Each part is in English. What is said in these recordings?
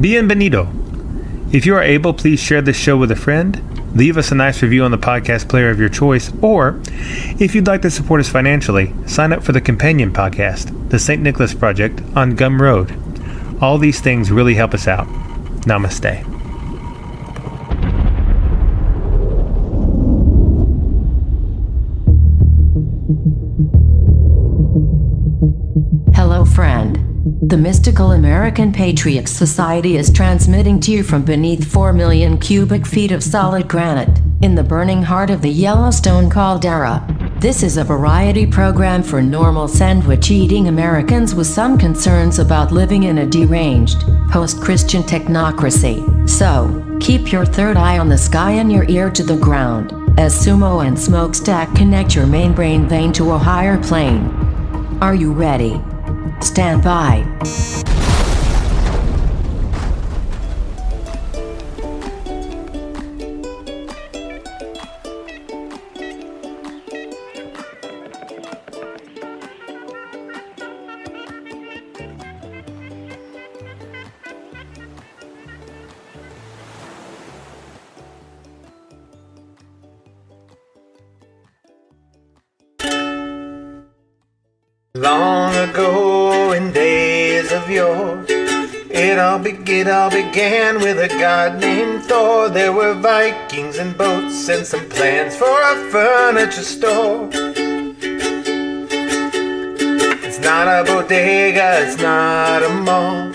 Bienvenido. If you are able, please share this show with a friend, leave us a nice review on the podcast player of your choice, or if you'd like to support us financially, sign up for the companion podcast, The St. Nicholas Project, on Gum Road. All these things really help us out. Namaste. Hello, friend. The Mystical American Patriots Society is transmitting to you from beneath 4 million cubic feet of solid granite, in the burning heart of the Yellowstone caldera. This is a variety program for normal sandwich-eating Americans with some concerns about living in a deranged, post-Christian technocracy. So, keep your third eye on the sky and your ear to the ground, as Sumo and Smokestack connect your main brain vein to a higher plane. Are you ready? Stand by. Long ago in days of yore, it all began with a god named Thor. There were Vikings and boats and some plans for a furniture store. It's not a bodega, it's not a mall.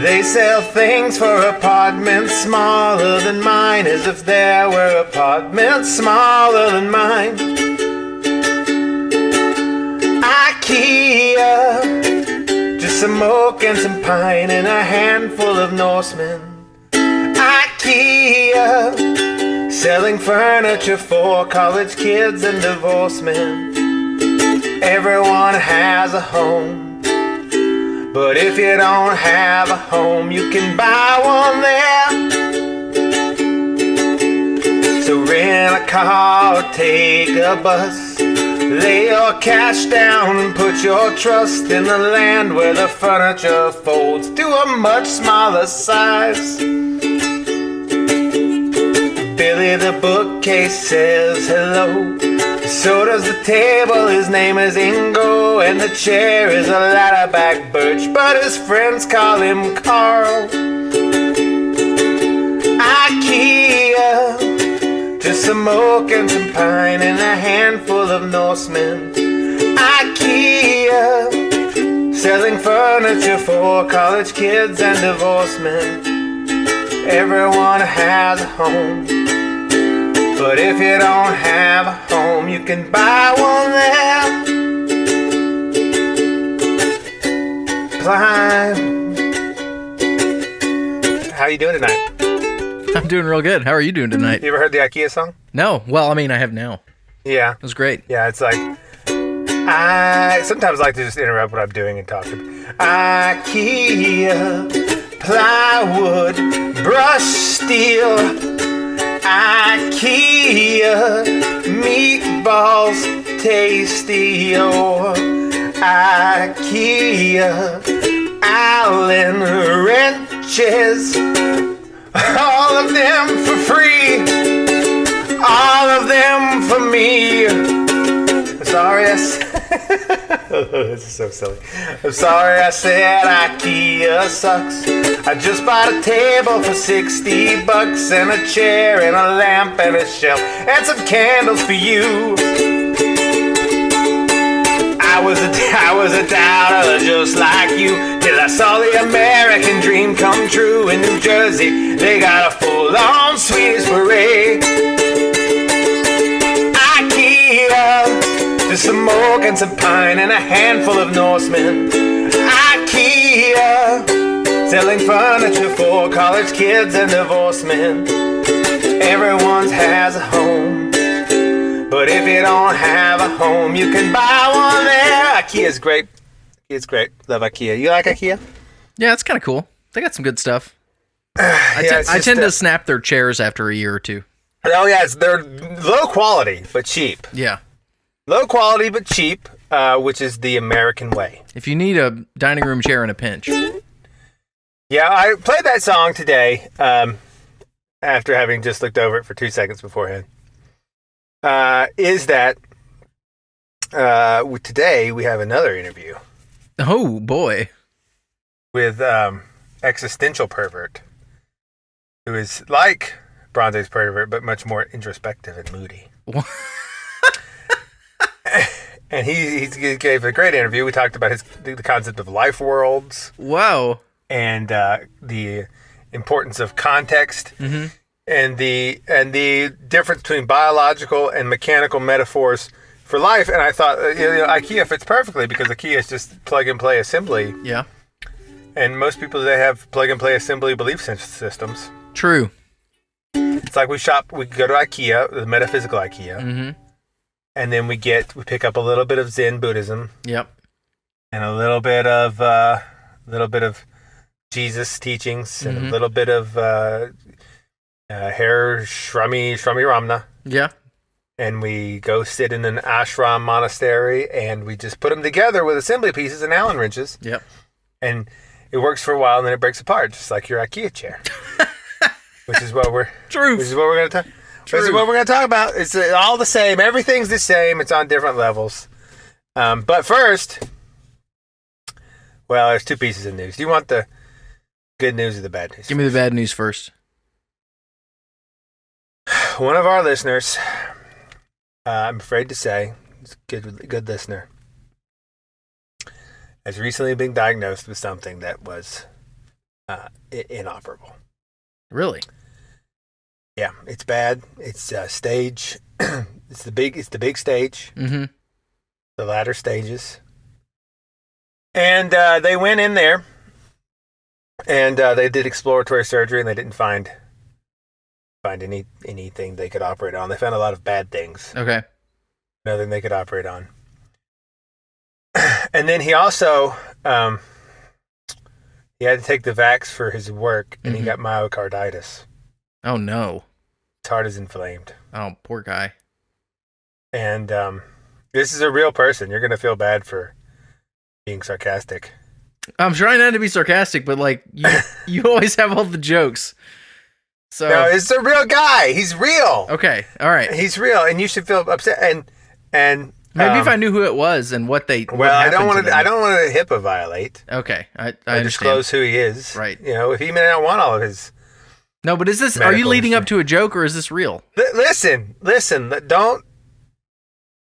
They sell things for apartments smaller than mine, as if there were apartments smaller than mine. IKEA, just some oak and some pine and a handful of Norsemen. IKEA, selling furniture for college kids and divorced men. Everyone has a home, but if you don't have a home, you can buy one there. So rent a car or take a bus. Lay your cash down and put your trust in the land where the furniture folds to a much smaller size. Billy the bookcase says hello. So does the table, his name is Ingo, and the chair is a ladderback birch, but his friends call him Carl. IKEA, just some oak and some pine and a handful of Norsemen. IKEA, selling furniture for college kids and divorced men. Everyone has a home, but if you don't have a home, you can buy one there. Climb. How you doing tonight? I'm doing real good. How are you doing tonight? You ever heard the IKEA song? No. Well, I mean, I have now. Yeah. It was great. Yeah, it's like, I sometimes like to just interrupt what I'm doing and talk to IKEA, plywood, brush steel. IKEA, meatballs, tasty. Oh, IKEA, Allen wrenches. All of them for free, all of them for me. I'm sorry this is so silly. I'm sorry I said IKEA sucks. I just bought a table for $60 and a chair and a lamp and a shelf and some candles for you. I was a doubter just like you, till I saw the American dream come true. In New Jersey, they got a full-on Swedish parade. IKEA, just some oak and some pine and a handful of Norsemen. IKEA, selling furniture for college kids and divorced men. Everyone has a home, but if you don't have a home, you can buy one there. IKEA's great. IKEA's great. Love IKEA. You like IKEA? Yeah, it's kind of cool. They got some good stuff. I tend to snap their chairs after a year or two. Oh, yeah, they're low quality, but cheap. Yeah. Low quality, but cheap, which is the American way. If you need a dining room chair in a pinch. Yeah, I played that song today after having just looked over it for 2 seconds beforehand. Today we have another interview. Oh, boy. With existential pervert, who is like Bronze's pervert, but much more introspective and moody. And he gave a great interview. We talked about the concept of life worlds. Wow. And the importance of context, mm-hmm. and the difference between biological and mechanical metaphors for life. And I thought, IKEA fits perfectly because IKEA is just plug and play assembly. Yeah. And most people today have plug and play assembly belief systems. True. It's like we go to IKEA, the metaphysical IKEA, mm-hmm. and then we pick up a little bit of Zen Buddhism. Yep. And a little bit of Jesus teachings, and mm-hmm. a little bit of Hair Shrami Ramna. Yeah. And we go sit in an ashram monastery, and we just put them together with assembly pieces and Allen wrenches. Yep. And it works for a while, and then it breaks apart, just like your IKEA chair. Which is what we're going to talk. This is what we're going to talk about. It's all the same. Everything's the same. It's on different levels. But first, well, there's two pieces of news. Do you want the good news or the bad news? Give me the bad news first. One of our listeners, I'm afraid to say, is a good listener, has recently been diagnosed with something that was inoperable. Really? Yeah, it's bad. It's stage. It's the big stage. Mm-hmm. The latter stages. And they went in there, and they did exploratory surgery, and they didn't find anything they could operate on. They found a lot of bad things. Okay. Nothing they could operate on. And then he also he had to take the vax for his work, and mm-hmm. he got myocarditis. Oh no. His heart is inflamed. Oh, poor guy. And this is a real person. You're going to feel bad for being sarcastic. I'm trying not to be sarcastic, but like you always have all the jokes. So no, it's a real guy. He's real. Okay, all right. He's real, and you should feel upset. And maybe if I knew who it was and what they. Well, I don't want to HIPAA violate. Okay, I understand. Disclose who he is. Right. If he may not want all of his. No, but is this? Are you leading up to a joke, or is this real? Listen.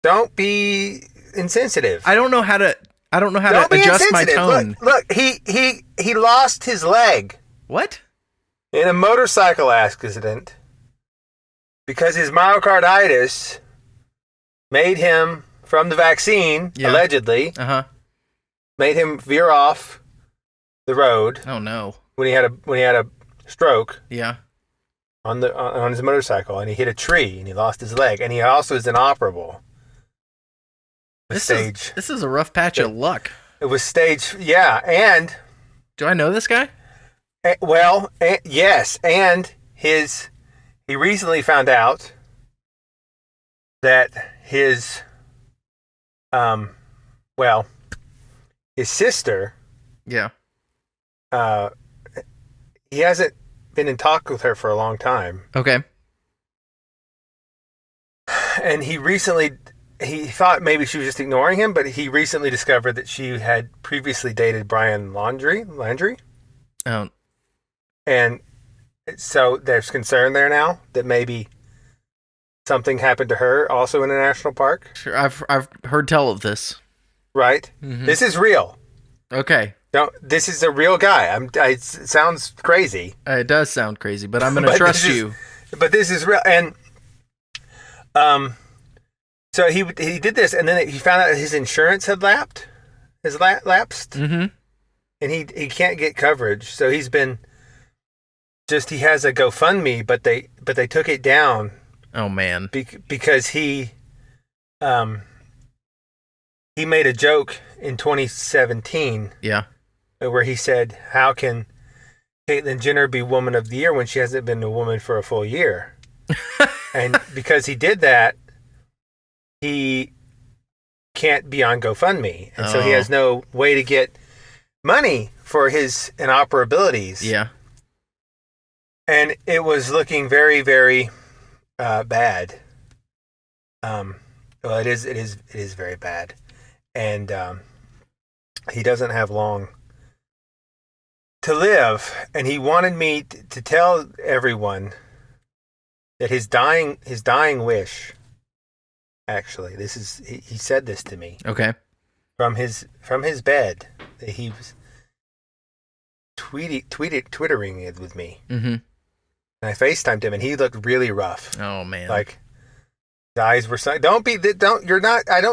Don't be insensitive. I don't know how to adjust my tone. Look, he lost his leg. What? In a motorcycle accident because his myocarditis made him, from the vaccine, allegedly, made him veer off the road. Oh no! When he had a stroke. Yeah. On his motorcycle, and he hit a tree, and he lost his leg, and he also is inoperable. This is a rough patch of luck. It was stage, yeah, and do I know this guy? Yes, and he recently found out that his sister, he hasn't been in talk with her for a long time. Okay. And he thought maybe she was just ignoring him, but he recently discovered that she had previously dated Brian Landry. Oh. And so there's concern there now that maybe something happened to her also in a national park. Sure, I've heard tell of this. Right? Mm-hmm. This is real. Okay. This is a real guy. It sounds crazy. It does sound crazy, but I'm going to trust you. But this is real. And so he did this, and then he found out his insurance had lapsed. Mm-hmm. And he can't get coverage. So he's been he has a GoFundMe, but they took it down. Oh man. Because he made a joke in 2017. Yeah. Where he said, "How can Caitlyn Jenner be Woman of the Year when she hasn't been a woman for a full year?" And because he did that, he can't be on GoFundMe, and so he has no way to get money for his inoperabilities. Yeah. And it was looking very, very bad. Well, it is very bad. And he doesn't have long to live. And he wanted me to tell everyone that his dying wish, actually, he said this to me. Okay. From his bed, that he was twittering it with me. Mm-hmm. And I FaceTimed him, and he looked really rough. Oh man! Like his eyes were. I don't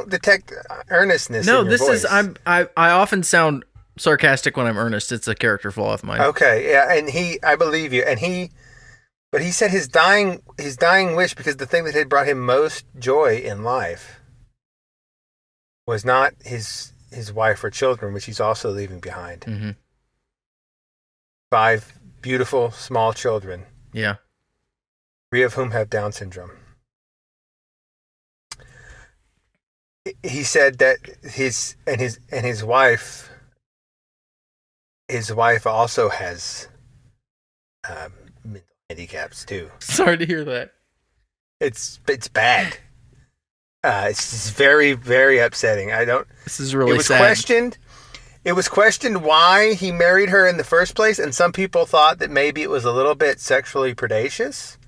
detect earnestness. No, in your voice. I often sound sarcastic when I'm earnest. It's a character flaw of mine. Okay, yeah, and I believe you, but he said his dying wish, because the thing that had brought him most joy in life was not his wife or children, which he's also leaving behind. Mm-hmm. 5 beautiful small children. Yeah. 3 of whom have Down syndrome. He said that his wife also has mental handicaps too. Sorry to hear that. It's bad. It's just very, very upsetting. This is really sad. It was questioned why he married her in the first place, and some people thought that maybe it was a little bit sexually predacious,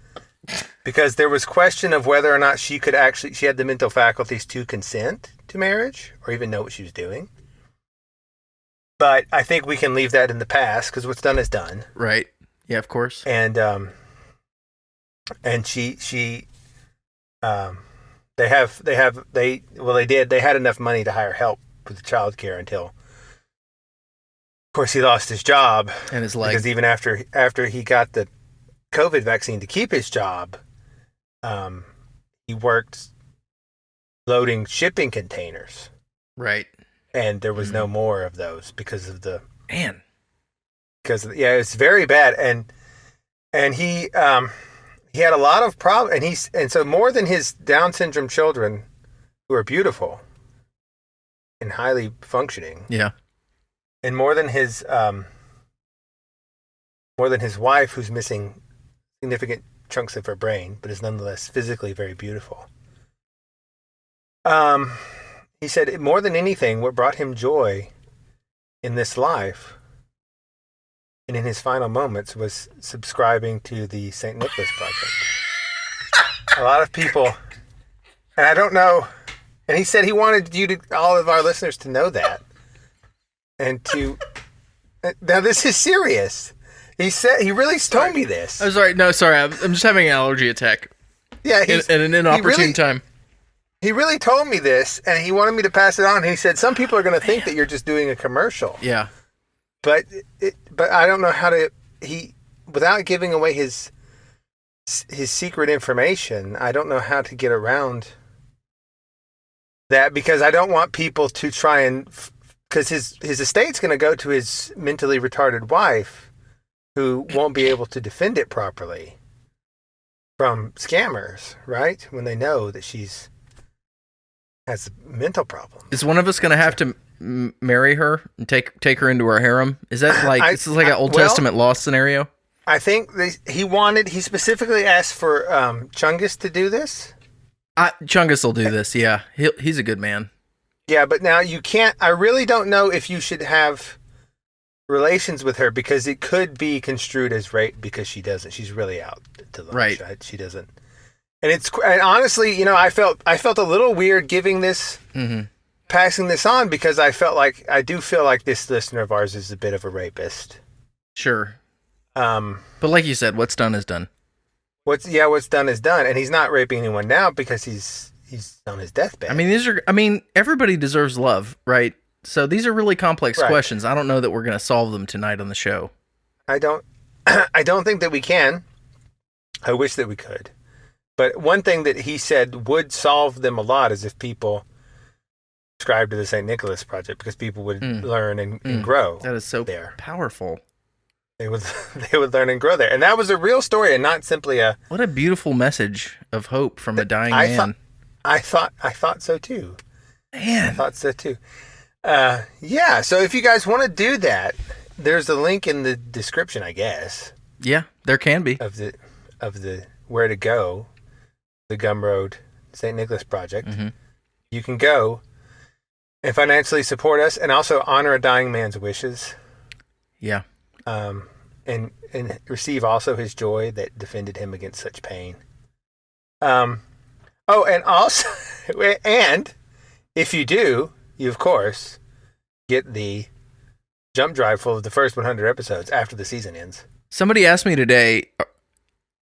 because there was question of whether or not she had the mental faculties to consent to marriage or even know what she was doing. But I think we can leave that in the past, because what's done is done. Right. Yeah, of course. And they had enough money to hire help with the childcare until, of course, he lost his job and his leg. Because even after he got the COVID vaccine to keep his job, he worked loading shipping containers. Right. And there was no more of those because of the man. It's very bad, and he had a lot of problems, and so more than his Down syndrome children, who are beautiful and highly functioning. Yeah. And more than his wife, who's missing significant chunks of her brain, but is nonetheless physically very beautiful. He said, more than anything, what brought him joy in this life and in his final moments was subscribing to the St. Nicholas Project. A lot of people, and I don't know, and he said he wanted all of our listeners to know that. And now this is serious. He said, he really told me this. I'm sorry. No, sorry. I'm just having an allergy attack. Yeah. At an inopportune time. He really told me this, and he wanted me to pass it on. He said, some people are going to think that you're just doing a commercial. Yeah. But I don't know how to, without giving away his secret information, I don't know how to get around that, because I don't want people to try and, because his estate's going to go to his mentally retarded wife, who won't be able to defend it properly from scammers, right? When they know that has mental problems. Is one of us going to have to marry her and take her into our harem? Is that this is like an Old Testament Lost scenario? I think he specifically asked for Chungus to do this. Chungus will do this. Yeah, he's a good man. Yeah, but now you can't. I really don't know if you should have relations with her, because it could be construed as rape, because she doesn't. She's really out to lunch. Right. She doesn't. And honestly, I felt a little weird giving this, passing this on, because I do feel like this listener of ours is a bit of a rapist. Sure. But like you said, what's done is done. What's done is done, and he's not raping anyone now because he's on his deathbed. I mean, everybody deserves love, right? So these are really complex questions. I don't know that we're going to solve them tonight on the show. I don't think that we can. I wish that we could. But one thing that he said would solve them a lot is if people subscribe to the St. Nicholas Project, because people would learn and grow. That is so powerful. They would learn and grow there. And that was a real story, and not simply what a beautiful message of hope from a dying man. I thought so too. Man. I thought so too. Yeah. So if you guys want to do that, there's a link in the description, I guess, Yeah, there can be. of the where to go, the Gumroad St. Nicholas Project. Mm-hmm. You can go and financially support us, and also honor a dying man's wishes. Yeah. And receive also his joy that defended him against such pain. And also, and if you do, you of course get the jump drive full of the first 100 episodes after the season ends. Somebody asked me today,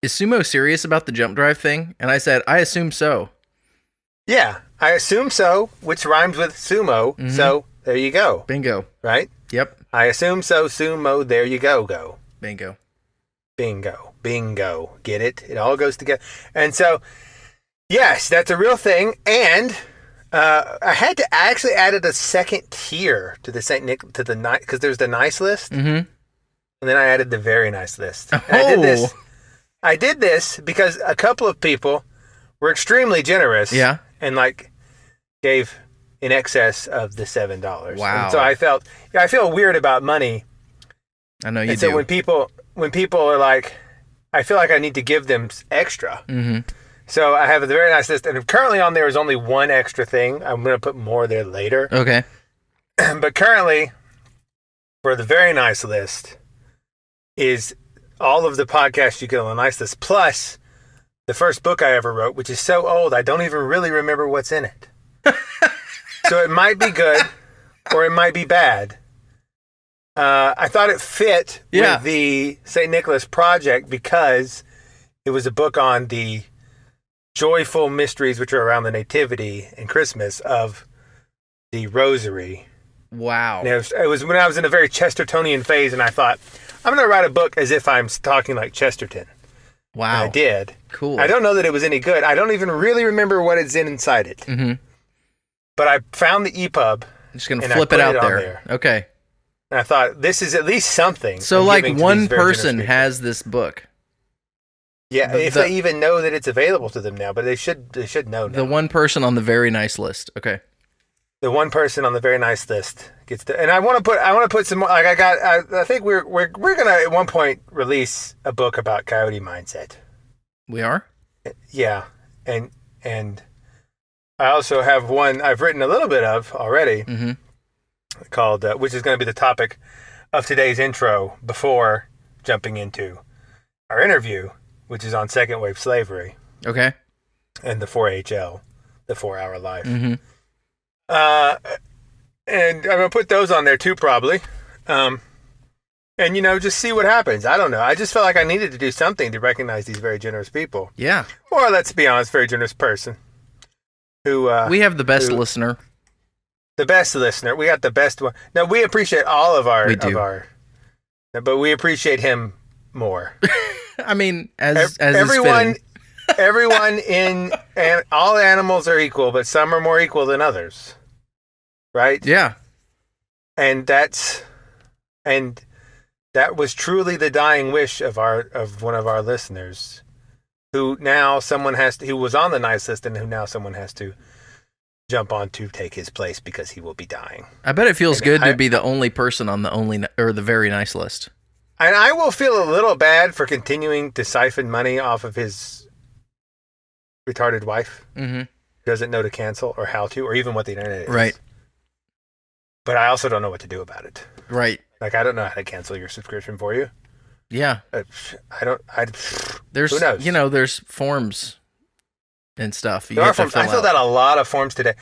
is Sumo serious about the jump drive thing? And I said, I assume so. Yeah, I assume so, which rhymes with sumo. Mm-hmm. So there you go. Bingo. Right? Yep. I assume so, sumo. There you go. Bingo. Get it? It all goes together. And so, yes, that's a real thing. And I had to actually added a second tier to the St. Nick to the night because there's the nice list, Mm-hmm. and then I added the very nice list. Oh. And I did this because a couple of people were extremely generous. Yeah. And gave in excess of the $7. Wow. And so I feel weird about money. I know you and do. so when people are like, I feel like I need to give them extra. Mm-hmm. So I have a very nice list, and currently on there is only one extra thing. I'm going to put more there later. Okay. But currently, for the very nice list, is all of the podcasts you get on the nice list, plus the first book I ever wrote, which is so old, I don't even really remember what's in it. So it might be good, or it might be bad. I thought it fit with the St. Nicholas Project because it was a book on the joyful mysteries which are around the Nativity and Christmas of the Rosary. Wow. And it was when I was in a very Chestertonian phase, and I thought, I'm going to write a book as if I'm talking like Chesterton. Wow. And I did. Cool. I don't know that it was any good. I don't even really remember what it's inside it. Mm-hmm. But I found the EPUB. I'm just going to flip it out there. Okay. And I thought, this is at least something. So like one person has this book. Yeah, if they even know that it's available to them now, but they should know now. The one person on the very nice list. Okay. The one person on the very nice list gets to, and I want to put some more. Like I think we're gonna at one point release a book about coyote mindset. We are? Yeah, and I also have one I've written a little bit of already, mm-hmm. called which is going to be the topic of today's intro before jumping into our interview, which is on second wave slavery. Okay. And the 4HL, the 4-hour life. Mm-hmm. And I'm going to put those on there too, probably. And, just see what happens. I don't know. I just felt like I needed to do something to recognize these very generous people. Yeah. Or, let's be honest, very generous person. Who we have the best listener. The best listener. We got the best one. Now, we appreciate all of our... We do. But we appreciate him more. I mean, as everyone... is Everyone and all animals are equal, but some are more equal than others. Right? Yeah. And that was truly the dying wish of one of our listeners, who now who was on the nice list, and who now someone has to jump on to take his place because he will be dying. I bet it feels good to be the only person on the very nice list. And I will feel a little bad for continuing to siphon money off of his retarded wife, mm-hmm. who doesn't know to cancel or how to, or even what the internet is. Right. But I also don't know what to do about it. Right. Like, I don't know how to cancel your subscription for you. Yeah. Who knows? There's forms and stuff. I filled out a lot of forms today.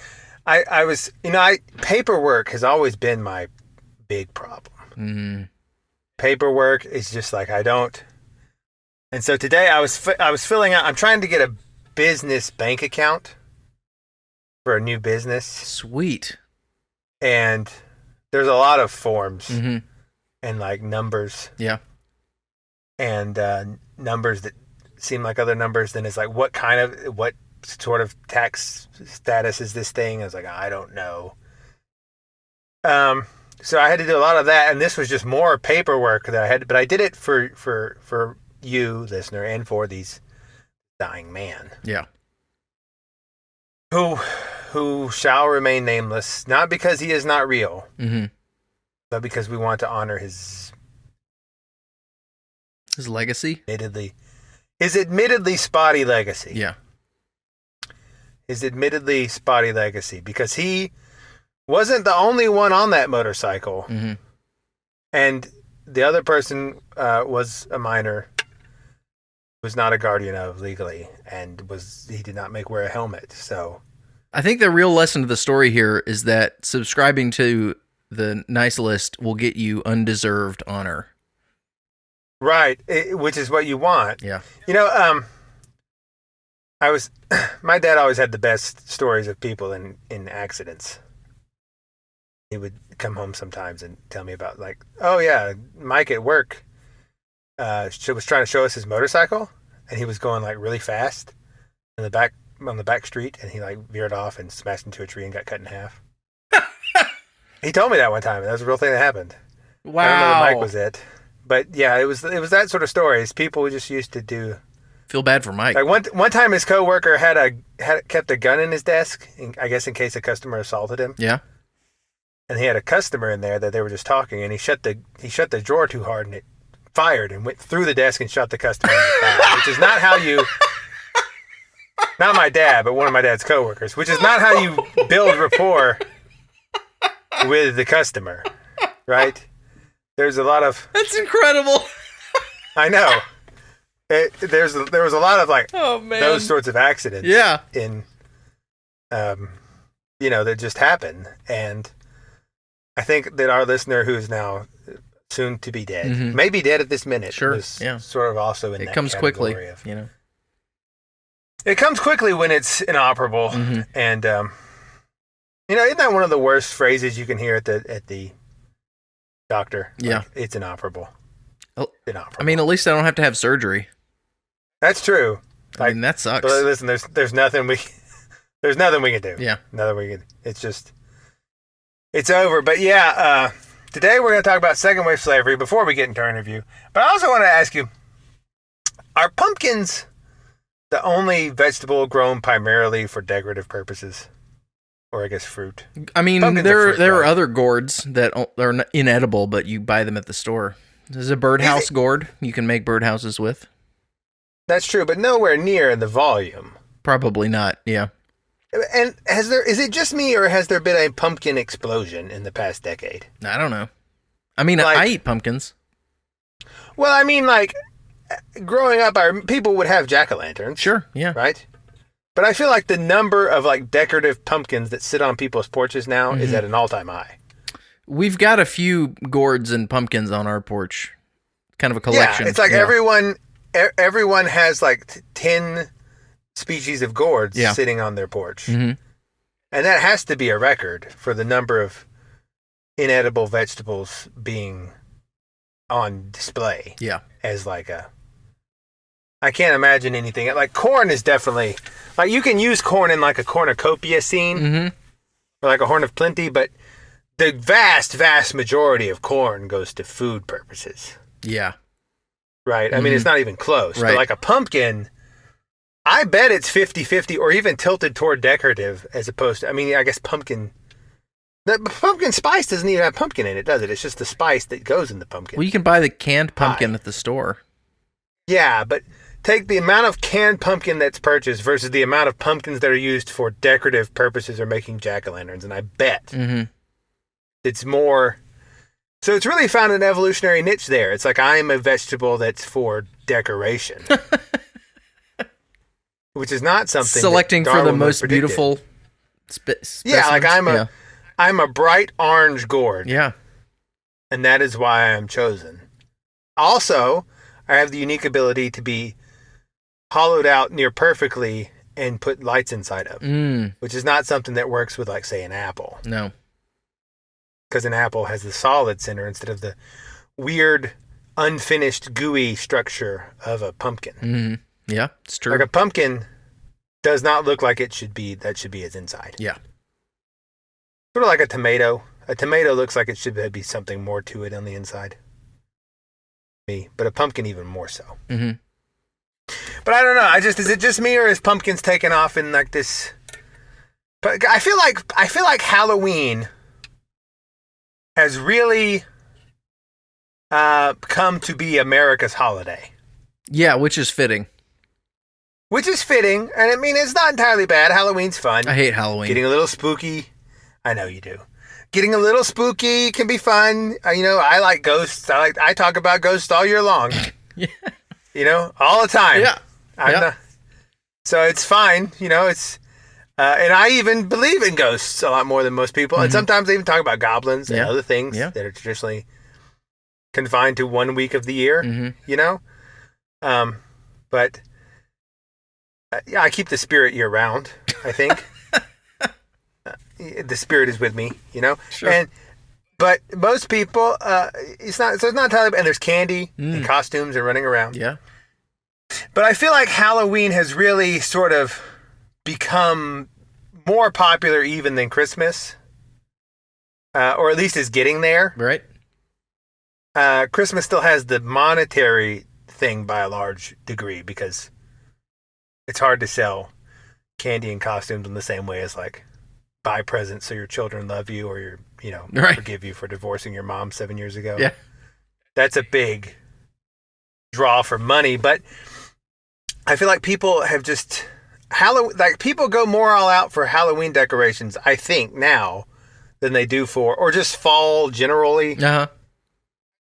Paperwork has always been my big problem. Mm-hmm. Paperwork is just like, I don't. And so today I was filling out, I'm trying to get a business bank account for a new business. Sweet. And there's a lot of forms, mm-hmm. and like numbers. Yeah. And numbers that seem like other numbers. Then it's like, what sort of tax status is this thing? I was like, I don't know. So I had to do a lot of that, and this was just more paperwork that I had, but I did it for you, listener, and for these dying man. Yeah. Who who shall remain nameless, not because he is not real, but because we want to honor his legacy, his admittedly spotty legacy. Yeah, his admittedly spotty legacy, because he wasn't the only one on that motorcycle, and the other person was a minor, was not a guardian of legally, and he did not wear a helmet. So I think the real lesson of the story here is that subscribing to the nice list will get you undeserved honor. Right, which is what you want. Yeah. My dad always had the best stories of people in accidents. He would come home sometimes and tell me about, like, oh yeah, Mike at work was trying to show us his motorcycle, and he was going like really fast on the back street, and he like veered off and smashed into a tree and got cut in half. He told me that one time. That was a real thing that happened. Wow. I don't know that Mike was it, but yeah, it was that sort of stories. People just used to do. Feel bad for Mike. Like one time, his coworker kept a gun in his desk, I guess in case a customer assaulted him. Yeah. And he had a customer in there that they were just talking, and he shut the drawer too hard, and it fired and went through the desk and shot the customer in the thigh, which is not how you. Not my dad, but one of my dad's coworkers, which is not how you build rapport with the customer, right? There's a lot of. That's incredible. I know. There was a lot of like those sorts of accidents. Yeah. In, that just happen, and I think that our listener, who's now soon to be dead, may be dead at this minute. Sure. Was yeah. Sort of also in it that comes quickly. of, It comes quickly when it's inoperable, and isn't that one of the worst phrases you can hear at the doctor? Yeah. Like, it's inoperable. Oh, inoperable. I mean, at least I don't have to have surgery. That's true. I mean, that sucks. But listen, there's nothing we can do. Yeah. Nothing we can. It's over. But yeah, today we're going to talk about second wave slavery before we get into our interview. But I also want to ask you, are pumpkins the only vegetable grown primarily for decorative purposes? Or I guess fruit. I mean, there are other gourds that are inedible, but you buy them at the store. There's a birdhouse gourd you can make birdhouses with. That's true, but nowhere near in the volume. Probably not, yeah. And is it just me, or has there been a pumpkin explosion in the past decade? I don't know. I mean, I eat pumpkins. Well, I mean, like, growing up, people would have jack-o'-lanterns. Sure, yeah. Right? But I feel like the number of, like, decorative pumpkins that sit on people's porches now is at an all-time high. We've got a few gourds and pumpkins on our porch. Kind of a collection. Yeah, it's like everyone has, like, 10 species of gourds sitting on their porch. And that has to be a record for the number of inedible vegetables being on display. Yeah. As like I can't imagine anything. Like corn is definitely, like you can use corn in like a cornucopia scene or like a horn of plenty, but the vast majority of corn goes to food purposes. Yeah. Right? I mean, it's not even close. Right. But like a pumpkin, I bet it's 50-50 or even tilted toward decorative as opposed to, I mean, I guess pumpkin spice doesn't even have pumpkin in it, does it? It's just the spice that goes in the pumpkin. Well, you can buy the canned pumpkin at the store. Yeah, but take the amount of canned pumpkin that's purchased versus the amount of pumpkins that are used for decorative purposes or making jack-o'-lanterns, and I bet it's more. So it's really found an evolutionary niche there. It's like I'm a vegetable that's for decoration. Which is not something selecting for the most beautiful yeah, like I'm a bright orange gourd. Yeah. And that is why I'm chosen. Also, I have the unique ability to be hollowed out near perfectly and put lights inside of, which is not something that works with, like, say, an apple. No. Because an apple has the solid center instead of the weird, unfinished, gooey structure of a pumpkin. Yeah, it's true. Like a pumpkin does not look like it should be. That should be its inside. Yeah. Sort of like a tomato. A tomato looks like it should be something more to it on the inside. But a pumpkin even more so. But I don't know. Is it just me, or is pumpkins taken off in like this But I feel like Halloween has really come to be America's holiday. Yeah, which is fitting. Which is fitting, and I mean, it's not entirely bad. Halloween's fun. I hate Halloween. Getting a little spooky. I know you do. Getting a little spooky can be fun. I like ghosts. I talk about ghosts all year long. Yeah. All the time. Yeah. So it's fine. It's and I even believe in ghosts a lot more than most people. And sometimes I even talk about goblins and other things that are traditionally confined to 1 week of the year. But I keep the spirit year round, I think. The spirit is with me, Sure. But most people, it's not entirely bad. And there's candy and costumes and running around. Yeah. But I feel like Halloween has really sort of become more popular even than Christmas. Or at least is getting there. Right. Christmas still has the monetary thing by a large degree because it's hard to sell candy and costumes in the same way as like buy presents so your children love you or forgive you for divorcing your mom 7 years ago. Yeah. That's a big draw for money, but I feel like people have just people go more all out for Halloween decorations, I think, now than they do or just fall generally. Uh-huh.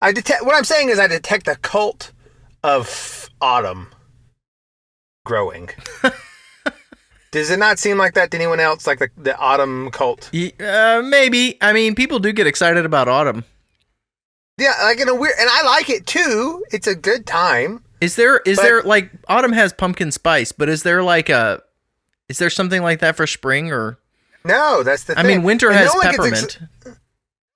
What I'm saying is I detect a cult of autumn growing. Does it not seem like that to anyone else, like the autumn cult? Maybe. I mean, people do get excited about autumn. Yeah, like in a weird, and I like it too. It's a good time. Is there like autumn has pumpkin spice, but is there something like that for spring or? No, that's the thing. I mean, winter has peppermint.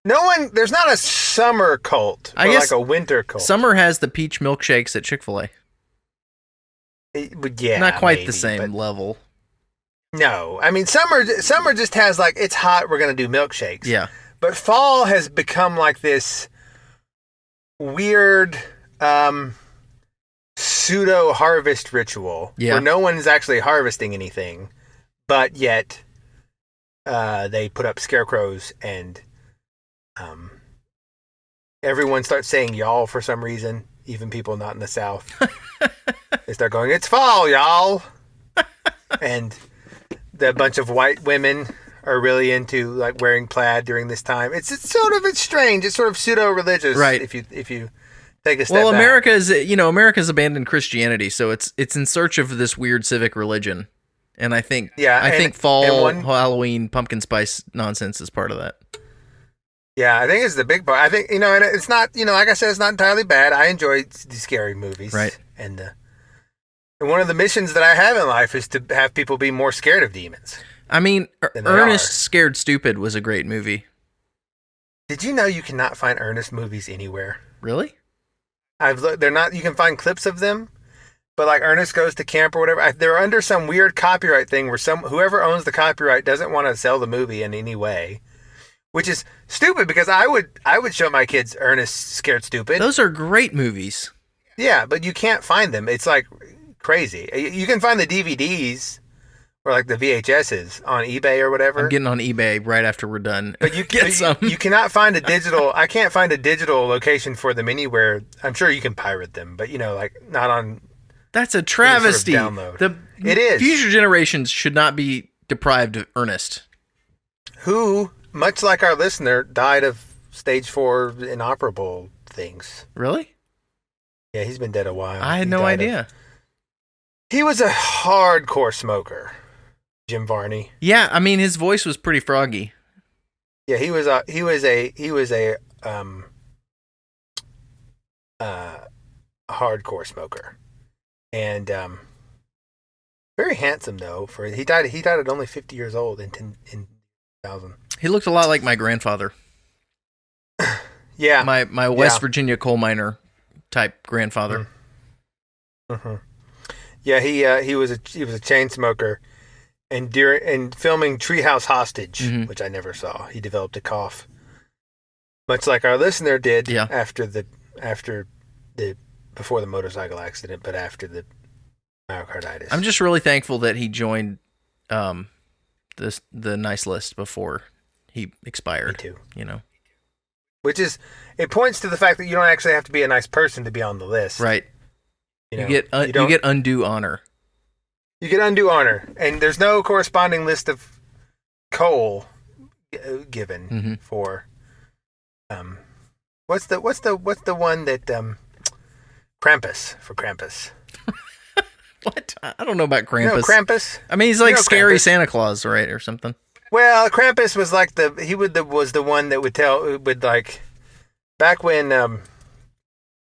There's not a summer cult. I guess like a winter cult. Summer has the peach milkshakes at Chick-fil-A. Yeah, not quite the same level. No, I mean summer just has like it's hot. We're gonna do milkshakes. Yeah, but fall has become like this weird pseudo harvest ritual where no one's actually harvesting anything, but yet they put up scarecrows and everyone starts saying y'all for some reason. Even people not in the South, they start going, "It's fall, y'all," and the bunch of white women are really into like wearing plaid during this time. It's strange. It's sort of pseudo religious, right? If you take a step back. America's abandoned Christianity, so it's in search of this weird civic religion, and I think fall, Halloween, pumpkin spice nonsense is part of that. Yeah, I think it's the big part. I think, and it's not, like I said, it's not entirely bad. I enjoy these scary movies. Right. And one of the missions that I have in life is to have people be more scared of demons. I mean, Ernest Scared Stupid was a great movie. Did you know you cannot find Ernest movies anywhere? Really? I've looked. They're not. You can find clips of them, but like Ernest Goes to Camp or whatever, they're under some weird copyright thing where whoever owns the copyright doesn't want to sell the movie in any way. Which is stupid because I would show my kids Ernest Scared Stupid. Those are great movies. Yeah, but you can't find them. It's like crazy. You can find the DVDs or like the VHSs on eBay or whatever. I'm getting on eBay right after we're done. But you cannot find a digital. I can't find a digital location for them anywhere. I'm sure you can pirate them, but like not on. That's a travesty. Sort of download. It is. Future generations should not be deprived of Ernest. Who, much like our listener, died of stage 4 inoperable things. Really? Yeah, he's been dead a while. I had no idea. He was a hardcore smoker, Jim Varney. Yeah, I mean his voice was pretty froggy. Yeah, he was a hardcore smoker, and very handsome though. He died at only 50 years old in 2000. He looked a lot like my grandfather. Yeah, my West Virginia coal miner type grandfather. Mm-hmm. Yeah, he was a chain smoker, and filming Treehouse Hostage, which I never saw, he developed a cough, much like our listener did. Yeah. Before the motorcycle accident, but after the myocarditis. I'm just really thankful that he joined the nice list before he expired. Me too. You know, which is it points to the fact that you don't actually have to be a nice person to be on the list. Right. You get undue honor. You get undue honor, and there's no corresponding list of coal given for. What's the one that Krampus for Krampus? What? I don't know about Krampus. You know Krampus? I mean, he's like scary Krampus. Santa Claus, right, or something. Well, Krampus was like was the one that would like back when.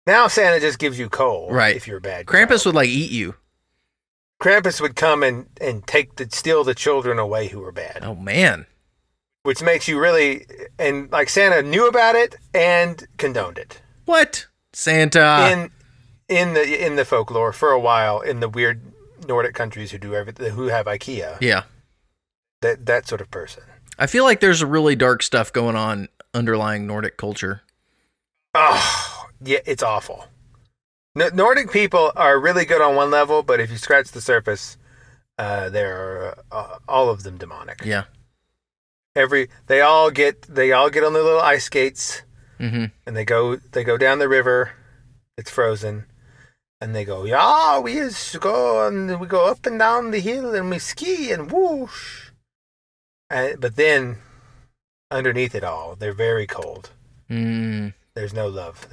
Now Santa just gives you coal, right? If you're a bad Krampus child. would like eat you. Krampus would come and steal the children away who were bad. Oh man. Which makes you really, and like Santa knew about it and condoned it. What? Santa in the folklore for a while in the weird Nordic countries who have IKEA. Yeah. That sort of person. I feel like there's really dark stuff going on underlying Nordic culture. Oh, yeah, it's awful. Nordic people are really good on one level, but if you scratch the surface, they're all of them demonic. Yeah. They all get on their little ice skates, and they go down the river. It's frozen, and they go, yeah, we go up and down the hill, and we ski and whoosh. But then, underneath it all, they're very cold. There's no love.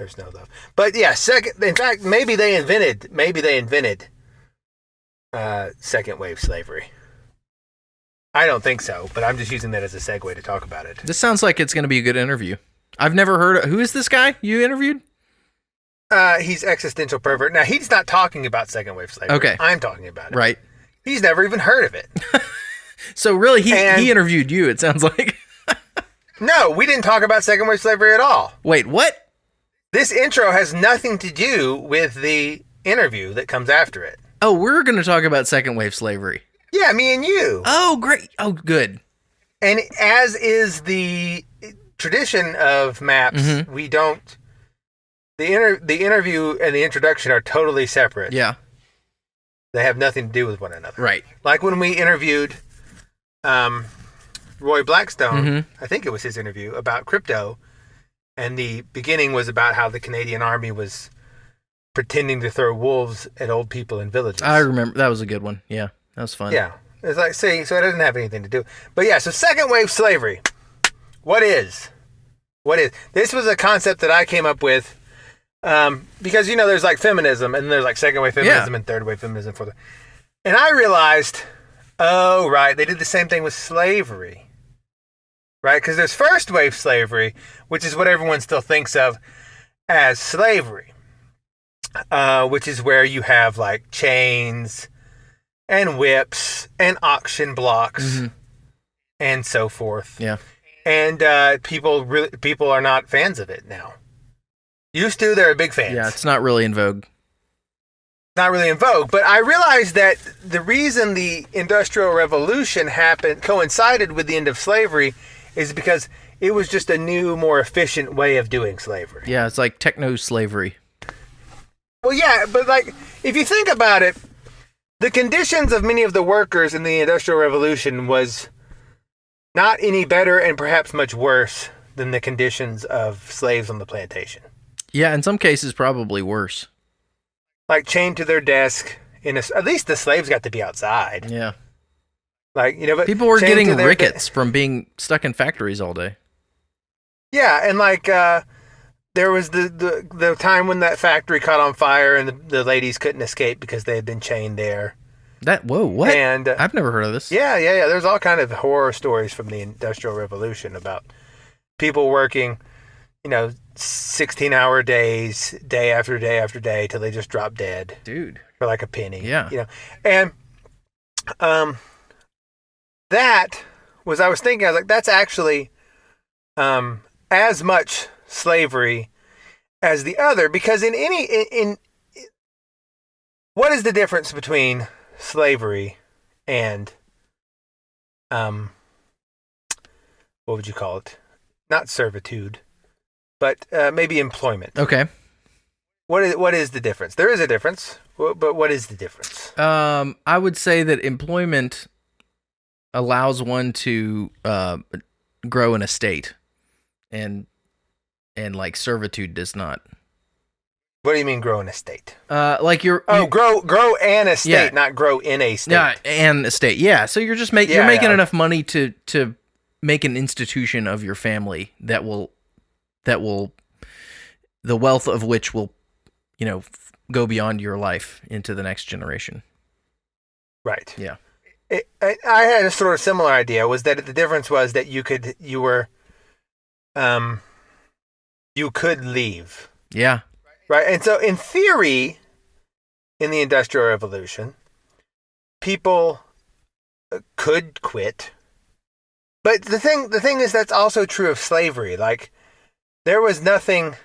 But yeah, in fact, maybe they invented second wave slavery. I don't think so, but I'm just using that as a segue to talk about it. This sounds like it's going to be a good interview. I've never heard of... Who is this guy you interviewed? He's existential pervert. Now, he's not talking about second wave slavery. Okay. I'm talking about it. Right. He's never even heard of it. So really, he interviewed you, it sounds like. No, we didn't talk about second wave slavery at all. Wait, what? This intro has nothing to do with the interview that comes after it. Oh, we're going to talk about second wave slavery. Yeah, me and you. Oh, great. Oh, good. And as is the tradition of maps, we don't... The interview and the introduction are totally separate. Yeah. They have nothing to do with one another. Right. Like when we interviewed Roy Blackstone, I think it was his interview, about crypto, and the beginning was about how the Canadian Army was pretending to throw wolves at old people in villages. I remember. That was a good one. Yeah. That was fun. Yeah. It's like, so it doesn't have anything to do. But yeah, so second wave slavery. What is? This was a concept that I came up with because, there's like feminism and there's like second wave feminism and third wave feminism. And I realized, oh, right, they did the same thing with slavery. Right? Because there's first wave slavery, which is what everyone still thinks of as slavery, which is where you have like chains and whips and auction blocks and so forth. Yeah. And people are not fans of it now. Used to, they're big fans. Yeah, it's not really in vogue. Not really in vogue, but I realized that the reason the Industrial Revolution coincided with the end of slavery is because it was just a new, more efficient way of doing slavery. Yeah, it's like techno-slavery. Well, yeah, but like, if you think about it, the conditions of many of the workers in the Industrial Revolution was not any better and perhaps much worse than the conditions of slaves on the plantation. Yeah, in some cases, probably worse. Like chained to their desk. At least the slaves got to be outside. Yeah. Like, but people were getting rickets from being stuck in factories all day. Yeah, and like there was the time when that factory caught on fire and the ladies couldn't escape because they had been chained there. What? And I've never heard of this. Yeah. There's all kind of horror stories from the Industrial Revolution about people working, 16-hour days, day after day after day, till they just drop dead. Dude. For like a penny. Yeah. And that was, I was thinking, that's actually as much slavery as the other, because in what is the difference between slavery and what would you call it? Not servitude, but maybe employment. Okay. What is the difference? There is a difference, but what is the difference? I would say that employment allows one to grow an estate, and like servitude does not. What do you mean grow an estate? Like grow an estate, not grow in a state. Yeah, an estate. Yeah, so you're just you're making enough money to make an institution of your family that will the wealth of which will, go beyond your life into the next generation. Right. Yeah. I had a sort of similar idea. Was that the difference was that you could leave. Yeah. Right. And so in theory, in the Industrial Revolution, people could quit. But the thing is that's also true of slavery. Like, there was nothing,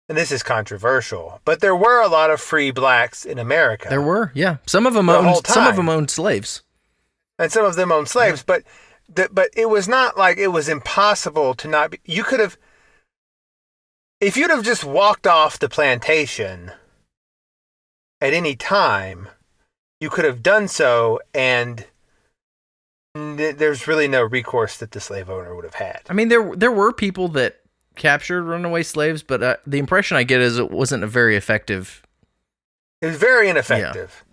and this is controversial, but there were a lot of free blacks in America. There were, yeah. Some of them owned slaves. And some of them owned slaves, but it was not like it was impossible to not be. You could have, if you'd have just walked off the plantation at any time, you could have done so, and there's really no recourse that the slave owner would have had. I mean, there were people that captured runaway slaves, but the impression I get is it wasn't a very effective. It was very ineffective,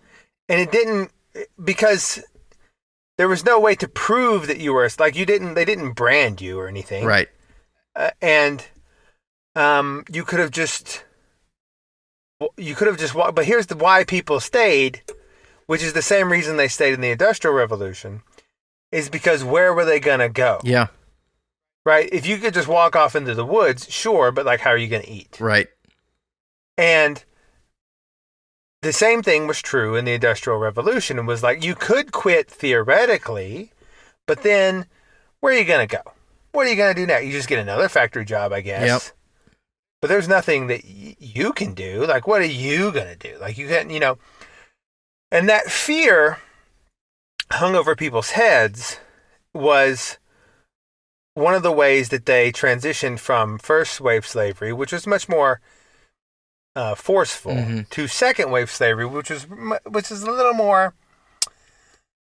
and it didn't, because there was no way to prove that you were like they didn't brand you or anything, right? And you could have just walked. But here's why people stayed, which is the same reason they stayed in the Industrial Revolution, is because where were they gonna go? Yeah. Right? If you could just walk off into the woods, sure, but like, how are you gonna eat? Right. And the same thing was true in the Industrial Revolution. It was like, you could quit theoretically, but then where are you gonna go? What are you gonna do now? You just get another factory job, I guess. Yep. But there's nothing that you can do. Like, what are you gonna do? Like, you can't, and that fear hung over people's heads was one of the ways that they transitioned from first wave slavery, which was much more forceful, to second wave slavery, which is a little more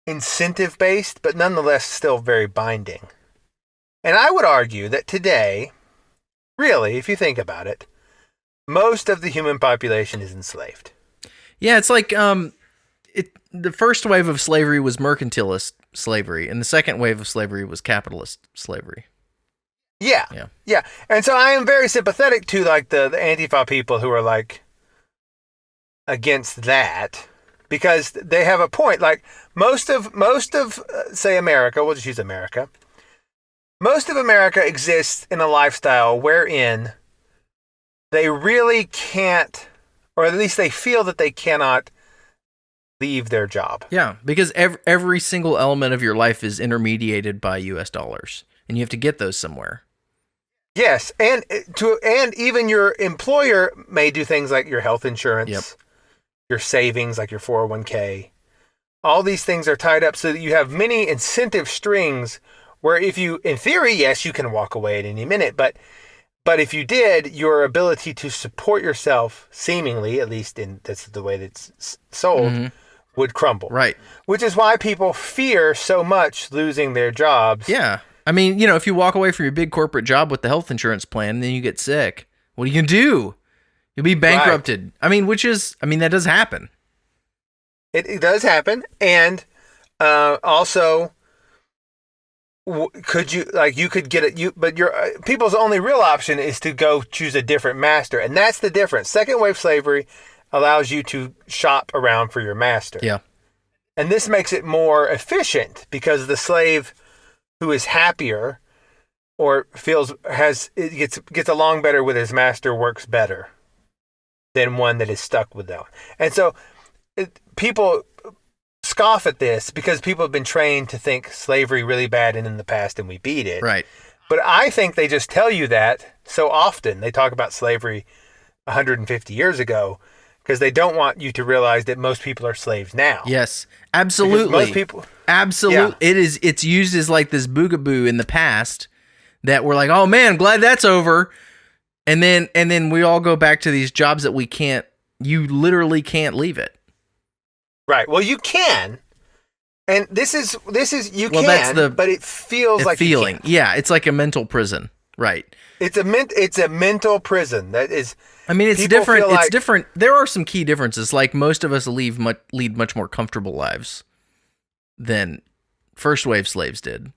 incentive based, but nonetheless still very binding. And I would argue that today, really, if you think about it, most of the human population is enslaved. Yeah, it's like the first wave of slavery was mercantilist slavery, and the second wave of slavery was capitalist slavery. Yeah. And so I am very sympathetic to like the Antifa people who are like against that, because they have a point. Like, most of say America, we'll just use America. Most of America exists in a lifestyle wherein they really can't, or at least they feel that they cannot leave their job. Yeah, because every single element of your life is intermediated by US dollars, and you have to get those somewhere. Yes, and even your employer may do things like your health insurance, your savings, like your 401k. All these things are tied up so that you have many incentive strings where, if you, in theory, yes, you can walk away at any minute, but if you did, your ability to support yourself, seemingly, at least that's the way that's sold, would crumble. Right. Which is why people fear so much losing their jobs. Yeah. I mean, if you walk away from your big corporate job with the health insurance plan, and then you get sick, what are you going to do? You'll be bankrupted. Right. I mean, that does happen. It does happen. And also, could you, like, you could get it, but your people's only real option is to go choose a different master. And that's the difference. Second wave slavery allows you to shop around for your master. Yeah. And this makes it more efficient, because the slave who is happier or gets along better with his master works better than one that is stuck with them. And so people scoff at this because people have been trained to think slavery really bad and in the past, and we beat it. Right. But I think they just tell you that so often. They talk about slavery 150 years ago because they don't want you to realize that most people are slaves now. Yes, absolutely. Because most people, absolutely. Yeah. It's used as like this boogaboo in the past that we're like, oh man, glad that's over. And then we all go back to these jobs that you literally can't leave it. Right. Well, you can, And this is you Well, can, that's but it feels a like feeling. You can't. Yeah, it's like a mental prison, right? It's a mental prison that is. I mean, it's people different. feel It's like- different. There are some key differences. Like most of us lead much more comfortable lives than first wave slaves did.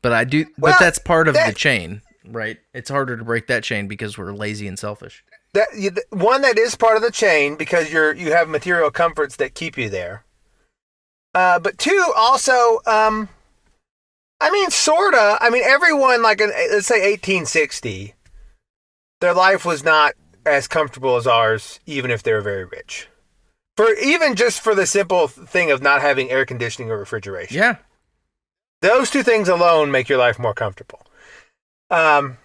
But Well, that's part of the chain, right? It's harder to break that chain because we're lazy and selfish. One that is part of the chain because you have material comforts that keep you there. But two, also, I mean, sorta. I mean, everyone, like, let's say 1860, their life was not as comfortable as ours, even if they were very rich. Even just for the simple thing of not having air conditioning or refrigeration. Yeah. Those two things alone make your life more comfortable. But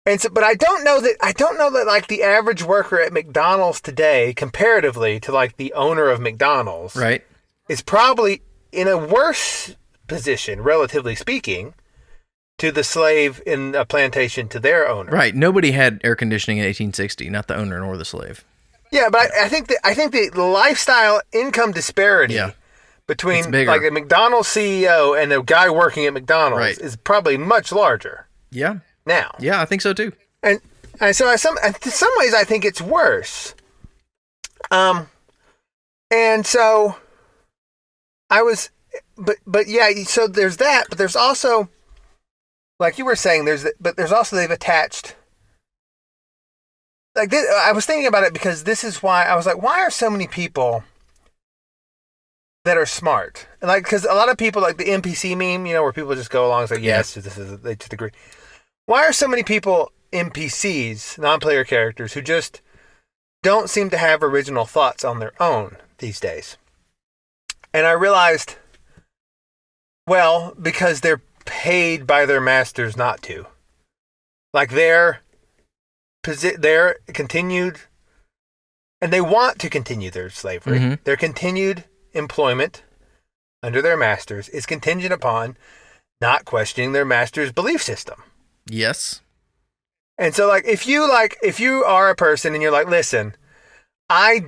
I don't know that like the average worker at McDonald's today, comparatively to like the owner of McDonald's, Right. is probably in a worse position, relatively speaking, to the slave in a plantation to their owner. Right. Nobody had air conditioning in 1860, not the owner nor the slave. Yeah, but I think the lifestyle income disparity between like a McDonald's CEO and a guy working at McDonald's is probably much larger. Yeah. Now. Yeah, I think so too. And so in some ways I think it's worse. And so I was, but yeah, so there's that, but there's also, like you were saying, there's also they've attached, like this, I was thinking about it because this is why I was like, why are so many people that are smart? And like, because a lot of people, like the NPC meme, you know, where people just go along and say, yes, they just agree. Why are so many people NPCs, non-player characters, who just don't seem to have original thoughts on their own these days? And I realized, well, because they're paid by their masters not to. Like they're continued, and they want to continue their slavery. Mm-hmm. Their continued employment under their masters is contingent upon not questioning their master's belief system. Yes. And so if you are a person and you're like, listen, I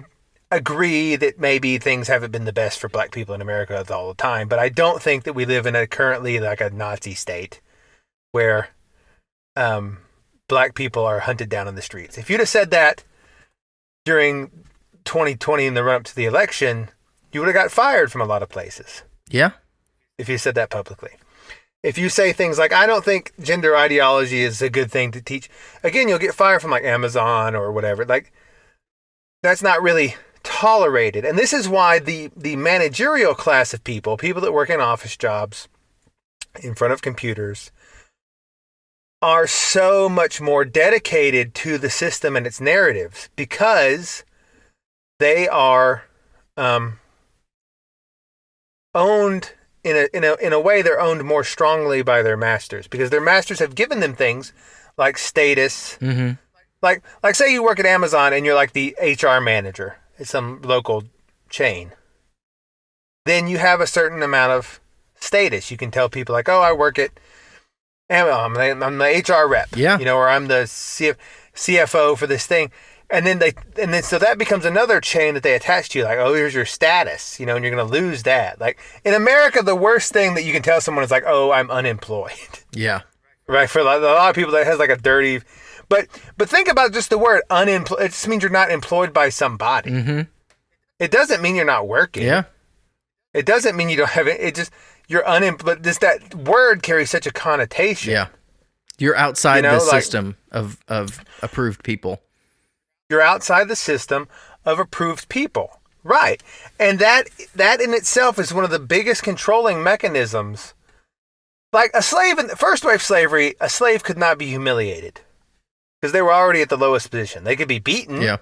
agree that maybe things haven't been the best for black people in America all the time, but I don't think that we live in currently like a Nazi state where black people are hunted down in the streets. If you'd have said that during 2020 in the run-up to the election, you would have got fired from a lot of places. Yeah. If you said that publicly. If you say things like, I don't think gender ideology is a good thing to teach, again, you'll get fired from like Amazon or whatever. Like, that's not really tolerated. And this is why the managerial class of people that work in office jobs in front of computers, are so much more dedicated to the system and its narratives because they are owned in a way. They're owned more strongly by their masters because their masters have given them things like status. Mm-hmm. Like say you work at Amazon and you're like the HR manager at some local chain. Then you have a certain amount of status. You can tell people like, oh, I work at Amazon. I'm the HR rep. Yeah. You know, or I'm the CFO for this thing. And then so that becomes another chain that they attach to you, like, oh, here's your status, you know, and you're going to lose that. Like in America, the worst thing that you can tell someone is like, oh, I'm unemployed. Yeah. Right. For a lot of people, that has like a dirty, but think about just the word unemployed. It just means you're not employed by somebody. Mm-hmm. It doesn't mean you're not working. Yeah. It doesn't mean you don't have it. It just, you're unemployed. Just that word carries such a connotation. Yeah. You're outside You know, the like- system of approved people. You're outside the system of approved people. Right. And that in itself is one of the biggest controlling mechanisms. Like a slave in first wave slavery, a slave could not be humiliated because they were already at the lowest position. They could be beaten, Yeah.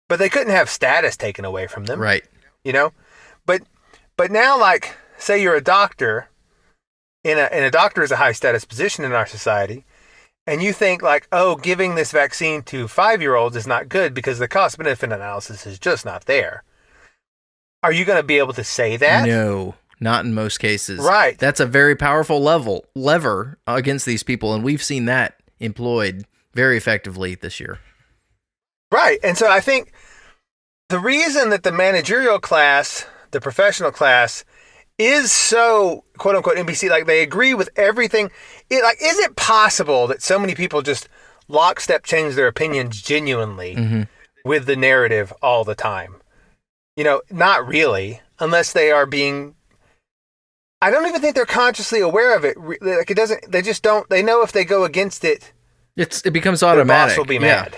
but they couldn't have status taken away from them. Right. You know? But now, like, say you're a doctor, and a doctor is a high status position in our society, and you think like, oh, giving this vaccine to 5-year-olds is not good because the cost benefit analysis is just not there. Are you going to be able to say that? No, not in most cases. Right. That's a very powerful lever against these people, and we've seen that employed very effectively this year. Right. And so I think the reason that the managerial class, the professional class, is so quote unquote NPC, like they agree with everything. Is it possible that so many people just lockstep change their opinions genuinely with the narrative all the time? Not really, unless they are being. I don't even think they're consciously aware of it. Like it doesn't. They just don't. They know if they go against it, it becomes automatic. Their boss will be mad,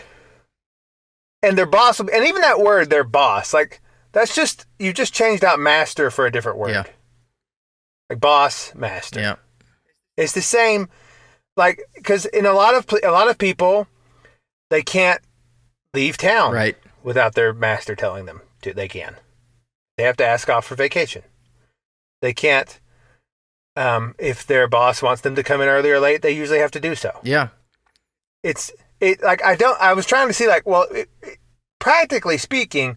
and their boss will. And even that word, their boss, like that's just you just changed out master for a different word. Yeah. Like boss, master. Yeah. It's the same, like because in a lot of people, they can't leave town without their master telling them they can. They have to ask off for vacation. They can't. If their boss wants them to come in early or late, they usually have to do so. Yeah. I was trying to see practically speaking,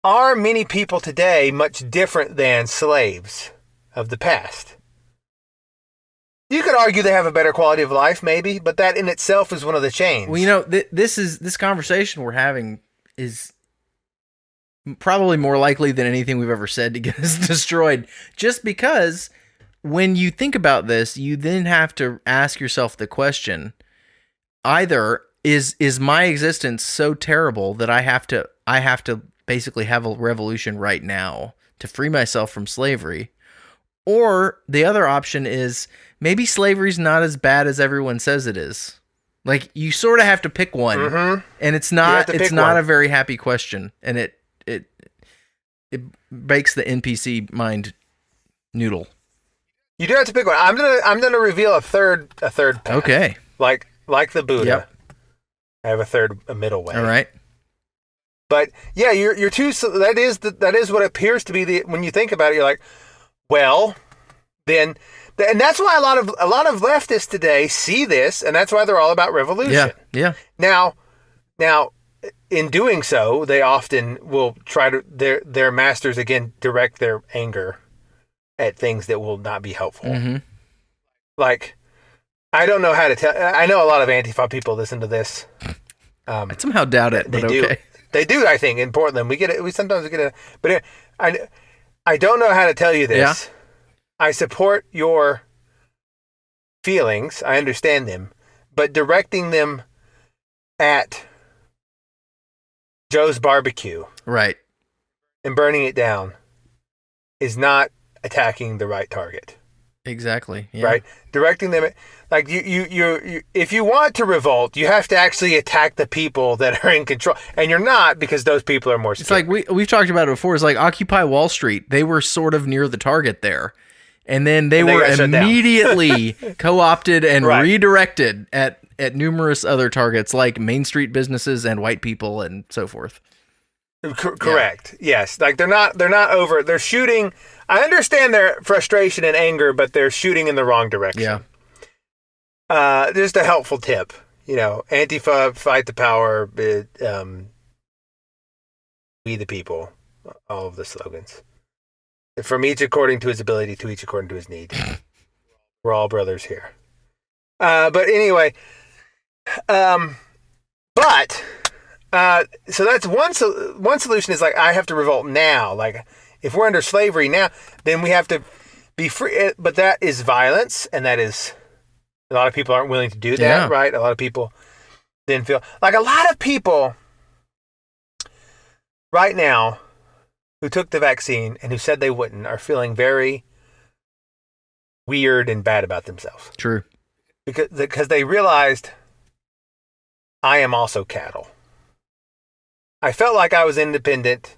are many people today much different than slaves of the past? You could argue they have a better quality of life, maybe, but that in itself is one of the chains. Well, this conversation we're having is probably more likely than anything we've ever said to get us destroyed. Just because when you think about this, you then have to ask yourself the question: either is my existence so terrible that I have to basically have a revolution right now to free myself from slavery, or the other option is maybe slavery's not as bad as everyone says it is. Like you sort of have to pick one, and it's not a very happy question, and it makes the NPC mind noodle. You do have to pick one. I'm gonna reveal a third path. Okay. Like the Buddha. Yep. I have a middle way. All right. But yeah, you're too. That is what appears to be when you think about it. You're like, well, then, and that's why a lot of leftists today see this, and that's why they're all about revolution. Yeah. Now, in doing so, they often will try to their masters again direct their anger at things that will not be helpful. Mm-hmm. Like, I don't know how to tell. I know a lot of Antifa people listen to this. I somehow doubt it, but okay. They do, I think, in Portland. We sometimes get it. But I don't know how to tell you this. Yeah. I support your feelings. I understand them. But directing them at Joe's barbecue. Right. And burning it down is not attacking the right target. Exactly. Yeah. Right? Directing them, like you if you want to revolt, you have to actually attack the people that are in control, and you're not, because those people are more scared. It's like we've talked about it before. It's like Occupy Wall Street. They were sort of near the target there, and then they were immediately co-opted and redirected at numerous other targets like Main Street businesses and white people and so forth. Correct. Yeah. Yes. Like they're not over. They're shooting. I understand their frustration and anger, but they're shooting in the wrong direction. Yeah. Just a helpful tip. Antifa, fight the power, we the people. All of the slogans. From each according to his ability, to each according to his need. We're all brothers here. But anyway, so that's one solution is like, I have to revolt now. Like, if we're under slavery now, then we have to be free. But that is violence, and that is, a lot of people aren't willing to do that, right? A lot of people then feel like a lot of people right now who took the vaccine and who said they wouldn't are feeling very weird and bad about themselves. True. Because they realized, I am also cattle. I felt like I was independent,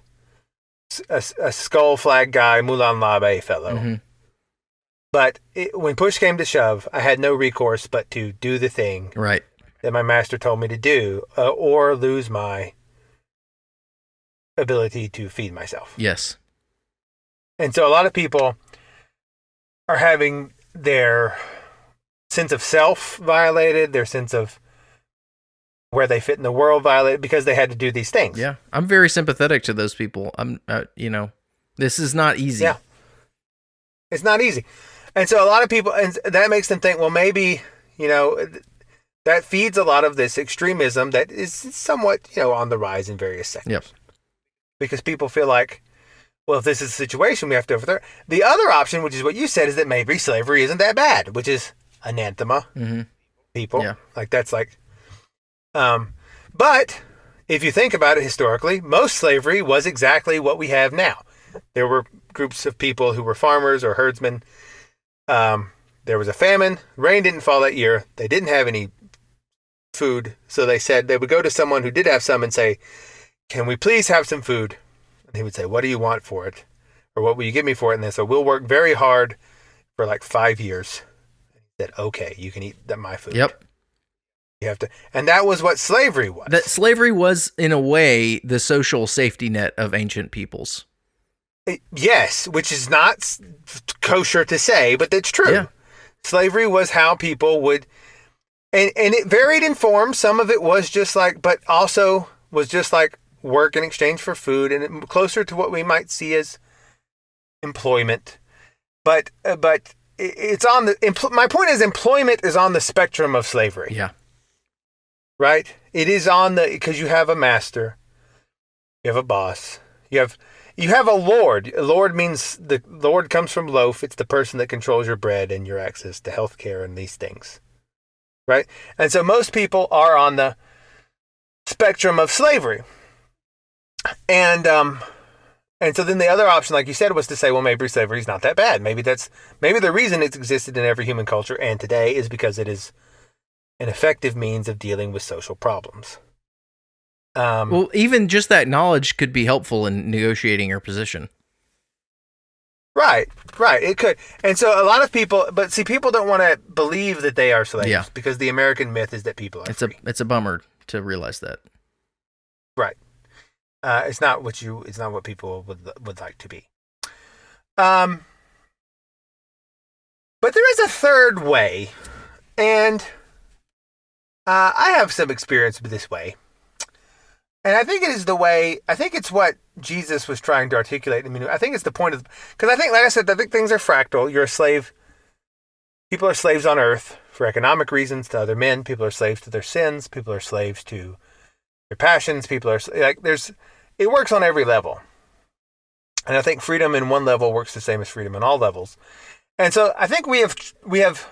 a skull flag guy, Moulin Labe fellow. Mm-hmm. But when push came to shove, I had no recourse but to do the thing that my master told me to do, or lose my ability to feed myself. Yes. And so a lot of people are having their sense of self violated, their sense of where they fit in the world violated, because they had to do these things. Yeah. I'm very sympathetic to those people. This is not easy. Yeah. It's not easy. And so a lot of people, and that makes them think, well, maybe, that feeds a lot of this extremism that is somewhat, on the rise in various sectors. Yep. Because people feel like, well, if this is the situation, we have to overthrow it. The other option, which is what you said, is that maybe slavery isn't that bad, which is anathema. People. Yeah. Like, that's like... but if you think about it historically, most slavery was exactly what we have now. There were groups of people who were farmers or herdsmen. There was a famine. Rain didn't fall that year. They didn't have any food. So they said they would go to someone who did have some and say, can we please have some food? And he would say, what do you want for it? Or what will you give me for it? And they said, we'll work very hard for like 5 years. And he said, okay, you can eat my food. Yep. You have to, and that was what slavery was. That slavery was, in a way, the social safety net of ancient peoples. Yes, which is not kosher to say, but it's true. Yeah. Slavery was how people would, and it varied in form. Some of it was just like, but also was just like work in exchange for food, and closer to what we might see as employment. But it's on the. My point is, employment is on the spectrum of slavery. Yeah. Right. It is on the, because you have a master, you have a boss, you have a lord. A lord means the lord comes from loaf. It's the person that controls your bread and your access to healthcare and these things. Right? And so most people are on the spectrum of slavery. And so then the other option, like you said, was to say, well, maybe slavery is not that bad. Maybe the reason it's existed in every human culture and today is because it is an effective means of dealing with social problems. Well, even just that knowledge could be helpful in negotiating your position. Right, it could. And so a lot of people, but see, people don't want to believe that they are slaves because the American myth is that people are free. It's a bummer to realize that. Right. It's not what people would like to be. But there is a third way, and I have some experience with this way. And I think it's what Jesus was trying to articulate. I mean, I think it's the point of, because I think, like I said, I think things are fractal. You're a slave. People are slaves on earth for economic reasons to other men. People are slaves to their sins. People are slaves to their passions. People are like, it works on every level. And I think freedom in one level works the same as freedom in all levels. And so I think we have,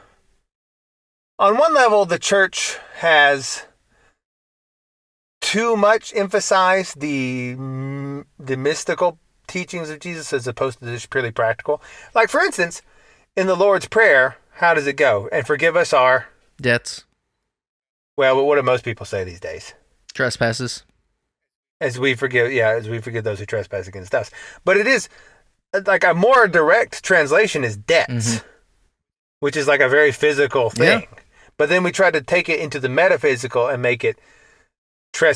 on one level, the church has too much emphasized the mystical teachings of Jesus as opposed to just purely practical. Like, for instance, in the Lord's Prayer, how does it go? And forgive us our debts. Well, but what do most people say these days? Trespasses. As we forgive those who trespass against us. But it is like a more direct translation is debts, which is like a very physical thing. Yeah. But then we try to take it into the metaphysical and make it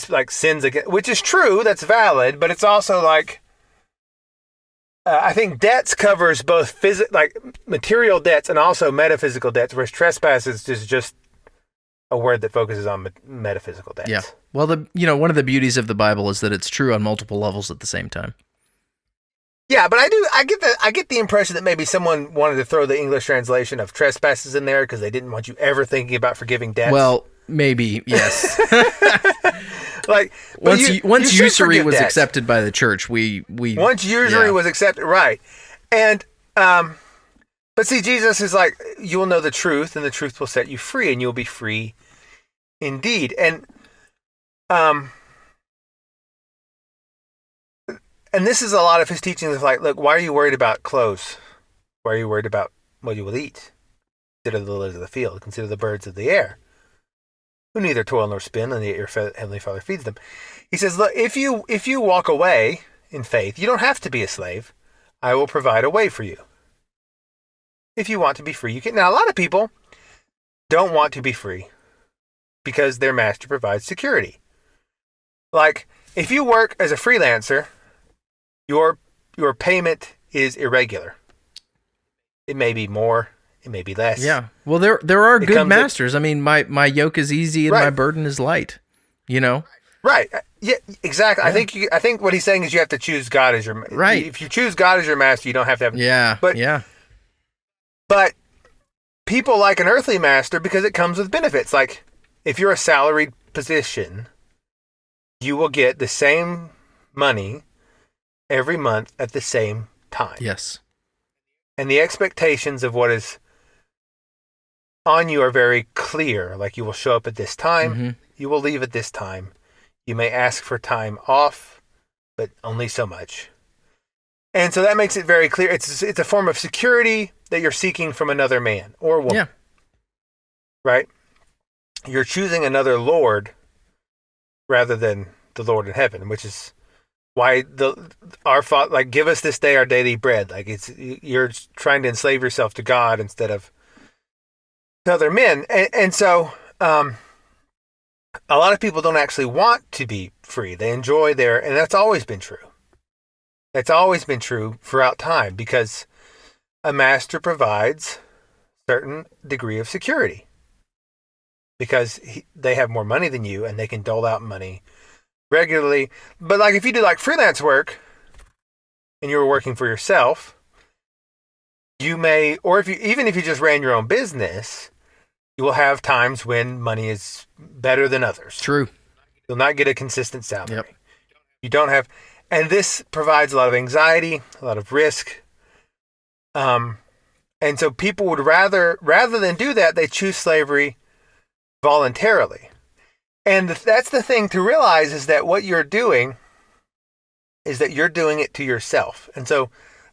like sins against, which is true, that's valid, but it's also like, I think debts covers both like material debts and also metaphysical debts, whereas trespasses is just a word that focuses on metaphysical debts. Yeah. Well, one of the beauties of the Bible is that it's true on multiple levels at the same time. Yeah, but I get the impression that maybe someone wanted to throw the English translation of trespasses in there because they didn't want you ever thinking about forgiving debts. Well, maybe, yes. Like once usury was accepted by the church, once usury was accepted, right? And but see, Jesus is like, you will know the truth, and the truth will set you free, and you'll be free indeed. And this is a lot of his teachings of like, look, why are you worried about clothes? Why are you worried about what you will eat? Consider the lilies of the field. Consider the birds of the air, who neither toil nor spin, and yet your heavenly Father feeds them. He says, look, if you walk away in faith, you don't have to be a slave. I will provide a way for you. If you want to be free, you can. Now, a lot of people don't want to be free because their master provides security. Like, if you work as a freelancer, your payment is irregular. It may be more, it may be less. Yeah. Well, there are good masters. I mean, my yoke is easy and my burden is light. You know. Right. Yeah. Exactly. Yeah. I think what he's saying is you have to choose God as your right. If you choose God as your master, you don't have to have. Yeah. But people like an earthly master because it comes with benefits. Like, if you're a salaried position, you will get the same money every month at the same time. Yes. And the expectations of what is on you are very clear. Like, you will show up at this time, you will leave at this time. You may ask for time off, but only so much. And so that makes it very clear. It's a form of security that you're seeking from another man or woman. Yeah. Right? You're choosing another Lord rather than the Lord in heaven, which is why our Father, like, give us this day our daily bread. Like, you're trying to enslave yourself to God instead of to other men. And so a lot of people don't actually want to be free. They enjoy and that's always been true. That's always been true throughout time, because a master provides certain degree of security, because they have more money than you and they can dole out money regularly. But like, if you do like freelance work and you were working for yourself, you may, or even if you just ran your own business, you will have times when money is better than others. True. You'll not get a consistent salary. Yep. You don't have, and this provides a lot of anxiety, a lot of risk. And so people would rather than do that, they choose slavery voluntarily. And that's the thing to realize, is that what you're doing is that you're doing it to yourself. And so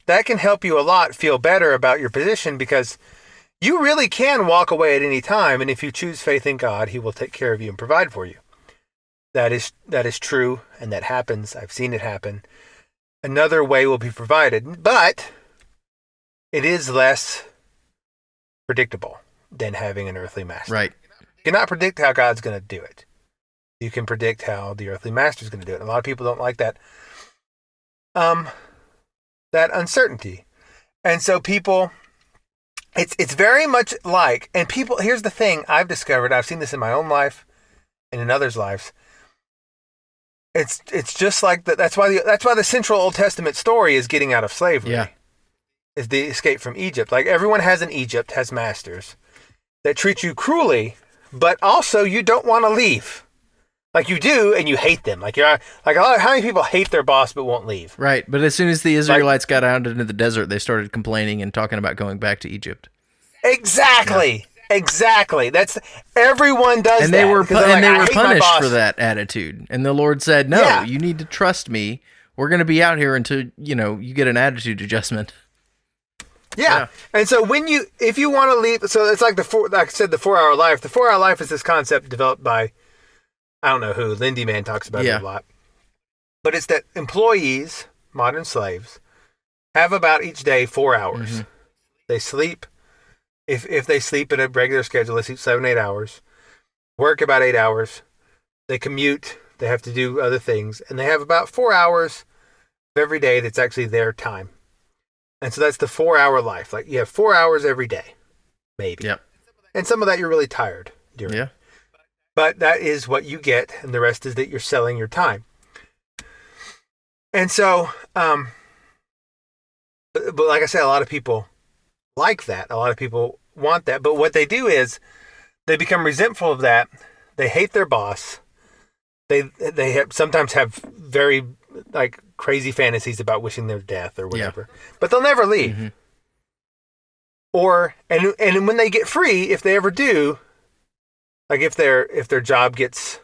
that can help you a lot feel better about your position, because you really can walk away at any time. And if you choose faith in God, he will take care of you and provide for you. That is true, and that happens. I've seen it happen. Another way will be provided, but it is less predictable than having an earthly master. Right. You cannot predict how God's going to do it. You can predict how the earthly master is going to do it. A lot of people don't like that uncertainty. And so people, it's very much like, and people, here's the thing I've discovered, I've seen this in my own life and in others' lives. It's just like that. That's why the central Old Testament story is getting out of slavery. Yeah. Is the escape from Egypt. Like, everyone has has masters that treat you cruelly, but also you don't want to leave. Like, you do, and you hate them. Like, how many people hate their boss but won't leave? Right. But as soon as the Israelites got out into the desert, they started complaining and talking about going back to Egypt. Exactly. Yeah. Exactly. Everyone does and that. They were punished for that attitude. And the Lord said, no, you need to trust me. We're going to be out here until, you get an attitude adjustment. Yeah. And so if you want to leave, so it's like like I said, the 4-hour life. The 4-hour life is this concept developed by, I don't know who, Lindy Man talks about it a lot. But it's that employees, modern slaves, have about each day 4 hours. Mm-hmm. They sleep. If they sleep at a regular schedule, they sleep 7-8 hours, work about 8 hours, they commute, they have to do other things, and they have about 4 hours of every day that's actually their time. And so that's the 4-hour life. Like, you have 4 hours every day, maybe. Yep. And some of that you're really tired during. Yeah. But that is what you get, and the rest is that you're selling your time. And so, but like I said, a lot of people like that. A lot of people want that. But what they do is they become resentful of that. They hate their boss. They sometimes have very crazy fantasies about wishing their death or whatever. Yeah. But they'll never leave. Mm-hmm. And when they get free, if they ever do, like if their job gets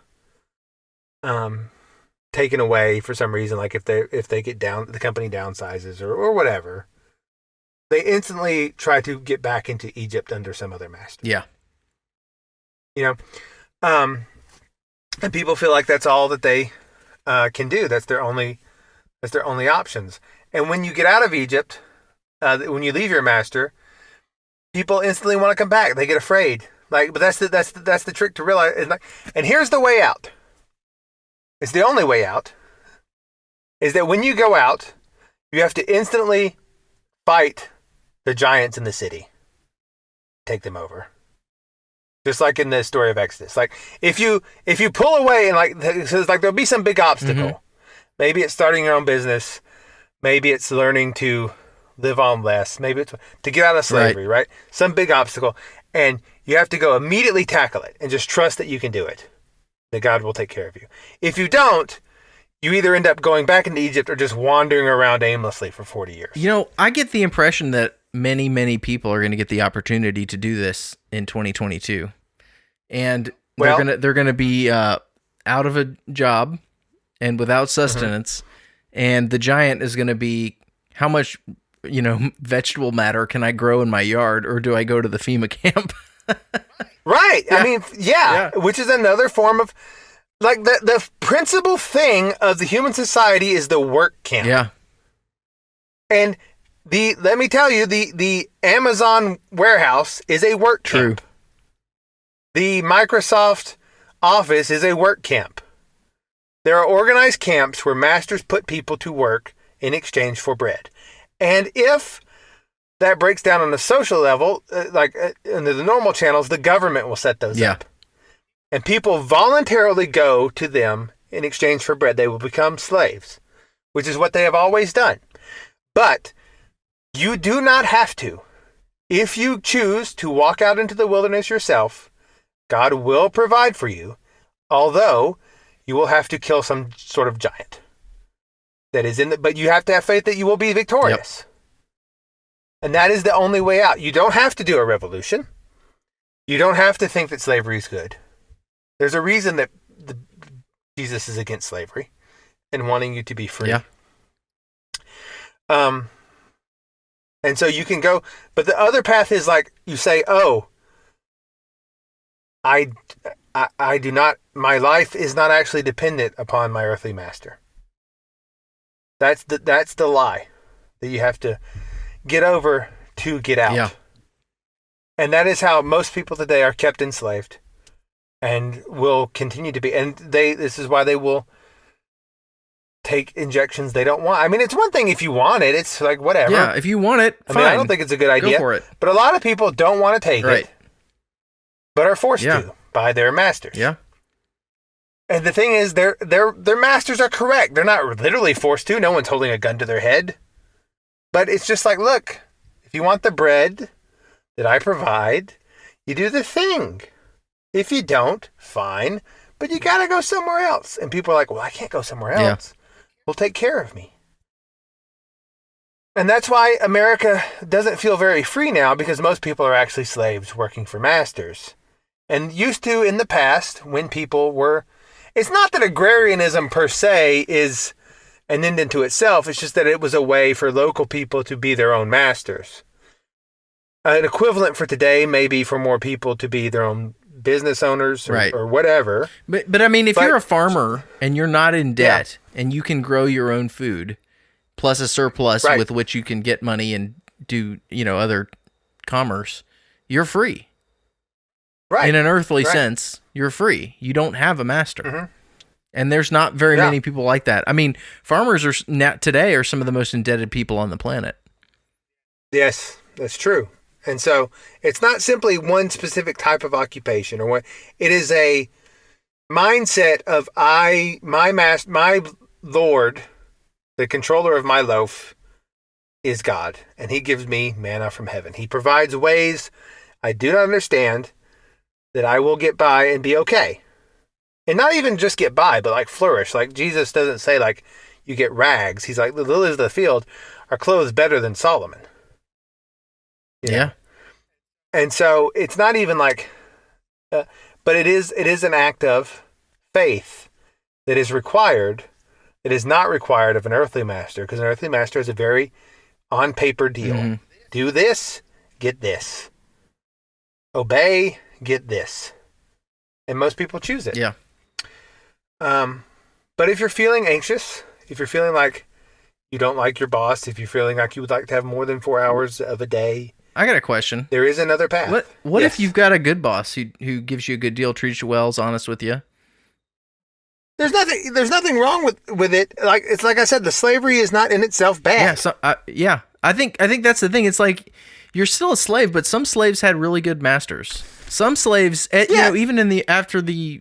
taken away for some reason, like if they get down, the company downsizes or whatever, they instantly try to get back into Egypt under some other master. Yeah. And people feel like that's all that they can do. That's their only options. And when you get out of Egypt, when you leave your master, people instantly want to come back. They get afraid. But that's the trick to realize. And here's the way out. It's the only way out. Is that when you go out, you have to instantly fight the giants in the city. Take them over. Just like in the story of Exodus. Like, if you pull away and so it's like there'll be some big obstacle. Mm-hmm. Maybe it's starting your own business. Maybe it's learning to live on less. Maybe it's to get out of slavery, right? Some big obstacle. And you have to go immediately tackle it and just trust that you can do it. That God will take care of you. If you don't, you either end up going back into Egypt or just wandering around aimlessly for 40 years. You know, I get the impression that many people are going to get the opportunity to do this in 2022, and they're going to be out of a job and without sustenance, and the giant is going to be, how much, vegetable matter can I grow in my yard, or do I go to the FEMA camp? Right. Yeah. I mean, yeah, which is another form of, like, the principal thing of the human society is the work camp. Yeah. And let me tell you, the Amazon warehouse is a work camp. True. The Microsoft office is a work camp. There are organized camps where masters put people to work in exchange for bread. And if that breaks down on a social level, in the normal channels, the government will set those up. And people voluntarily go to them in exchange for bread. They will become slaves, which is what they have always done. But you do not have to. If you choose to walk out into the wilderness yourself, God will provide for you, although you will have to kill some sort of giant that is but you have to have faith that you will be victorious. Yep. And that is the only way out. You don't have to do a revolution. You don't have to think that slavery is good. There's a reason that Jesus is against slavery and wanting you to be free. Yeah. And so you can go, but the other path is like you say, oh, I do not, my life is not actually dependent upon my earthly master. That's the lie that you have to get over to get out. Yeah. And that is how most people today are kept enslaved and will continue to be. And this is why they will take injections they don't want. I mean, it's one thing if you want it, it's like whatever. Yeah, if you want it, fine. I don't think it's a good idea. Go for it. But a lot of people don't want to take it, but are forced to by their masters. Yeah. And the thing is, their masters are correct. They're not literally forced to. No one's holding a gun to their head. But it's just like, look, if you want the bread that I provide, you do the thing. If you don't, fine. But you got to go somewhere else. And people are like, well, I can't go somewhere else. Well, take care of me. And that's why America doesn't feel very free now, because most people are actually slaves working for masters. And used to in the past, when people were... It's not that agrarianism per se is an end unto itself. It's just that it was a way for local people to be their own masters. An equivalent for today may be for more people to be their own business owners or whatever. But I mean, if you're a farmer and you're not in debt and you can grow your own food, plus a surplus with which you can get money and do, other commerce, you're free. Right. In an earthly sense, you're free. You don't have a master. Mm-hmm. And there's not very many people like that. I mean, farmers today are some of the most indebted people on the planet. Yes, that's true. And so it's not simply one specific type of occupation or what. It is a mindset of my Lord, the controller of my loaf, is God, and he gives me manna from heaven. He provides ways I do not understand that I will get by and be okay. And not even just get by, but like flourish. Like Jesus doesn't say like you get rags. He's like, the lilies of the field are clothed better than Solomon. You know? And so it's not even like, but it is an act of faith that is required. It is not required of an earthly master, because an earthly master is a very on paper deal. Mm-hmm. Do this, get this. Obey, get this. And most people choose it. Yeah. But if you're feeling anxious, if you're feeling like you don't like your boss, if you're feeling like you would like to have more than 4 hours of a day, I got a question. There is another path. What if you've got a good boss who gives you a good deal, treats you well, is honest with you? There's nothing wrong with it. Like it's like I said, the slavery is not in itself bad. I think that's the thing. It's like you're still a slave, but some slaves had really good masters. Some slaves, even after the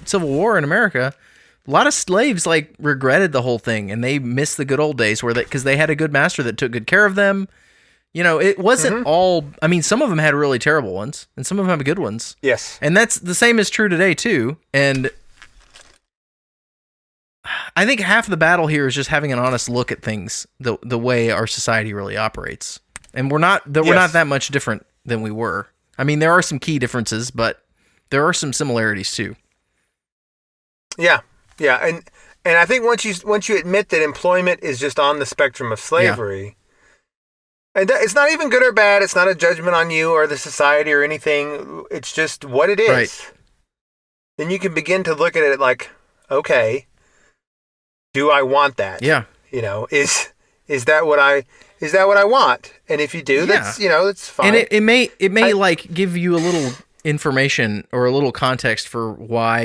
Civil War in America, a lot of slaves like regretted the whole thing, and they missed the good old days because they had a good master that took good care of them. It wasn't all. I mean, some of them had really terrible ones, and some of them have good ones. Yes, and that's the same is true today too. And I think half the battle here is just having an honest look at things, the way our society really operates, and we're not that much different than we were. I mean, there are some key differences, but there are some similarities too. Yeah, and I think once you admit that employment is just on the spectrum of slavery, and it's not even good or bad. It's not a judgment on you or the society or anything. It's just what it is. Right. Then you can begin to look at it like, okay, do I want that? Yeah. Is that what I want? And if you do, that's that's fine. And it may like give you a little information or a little context for why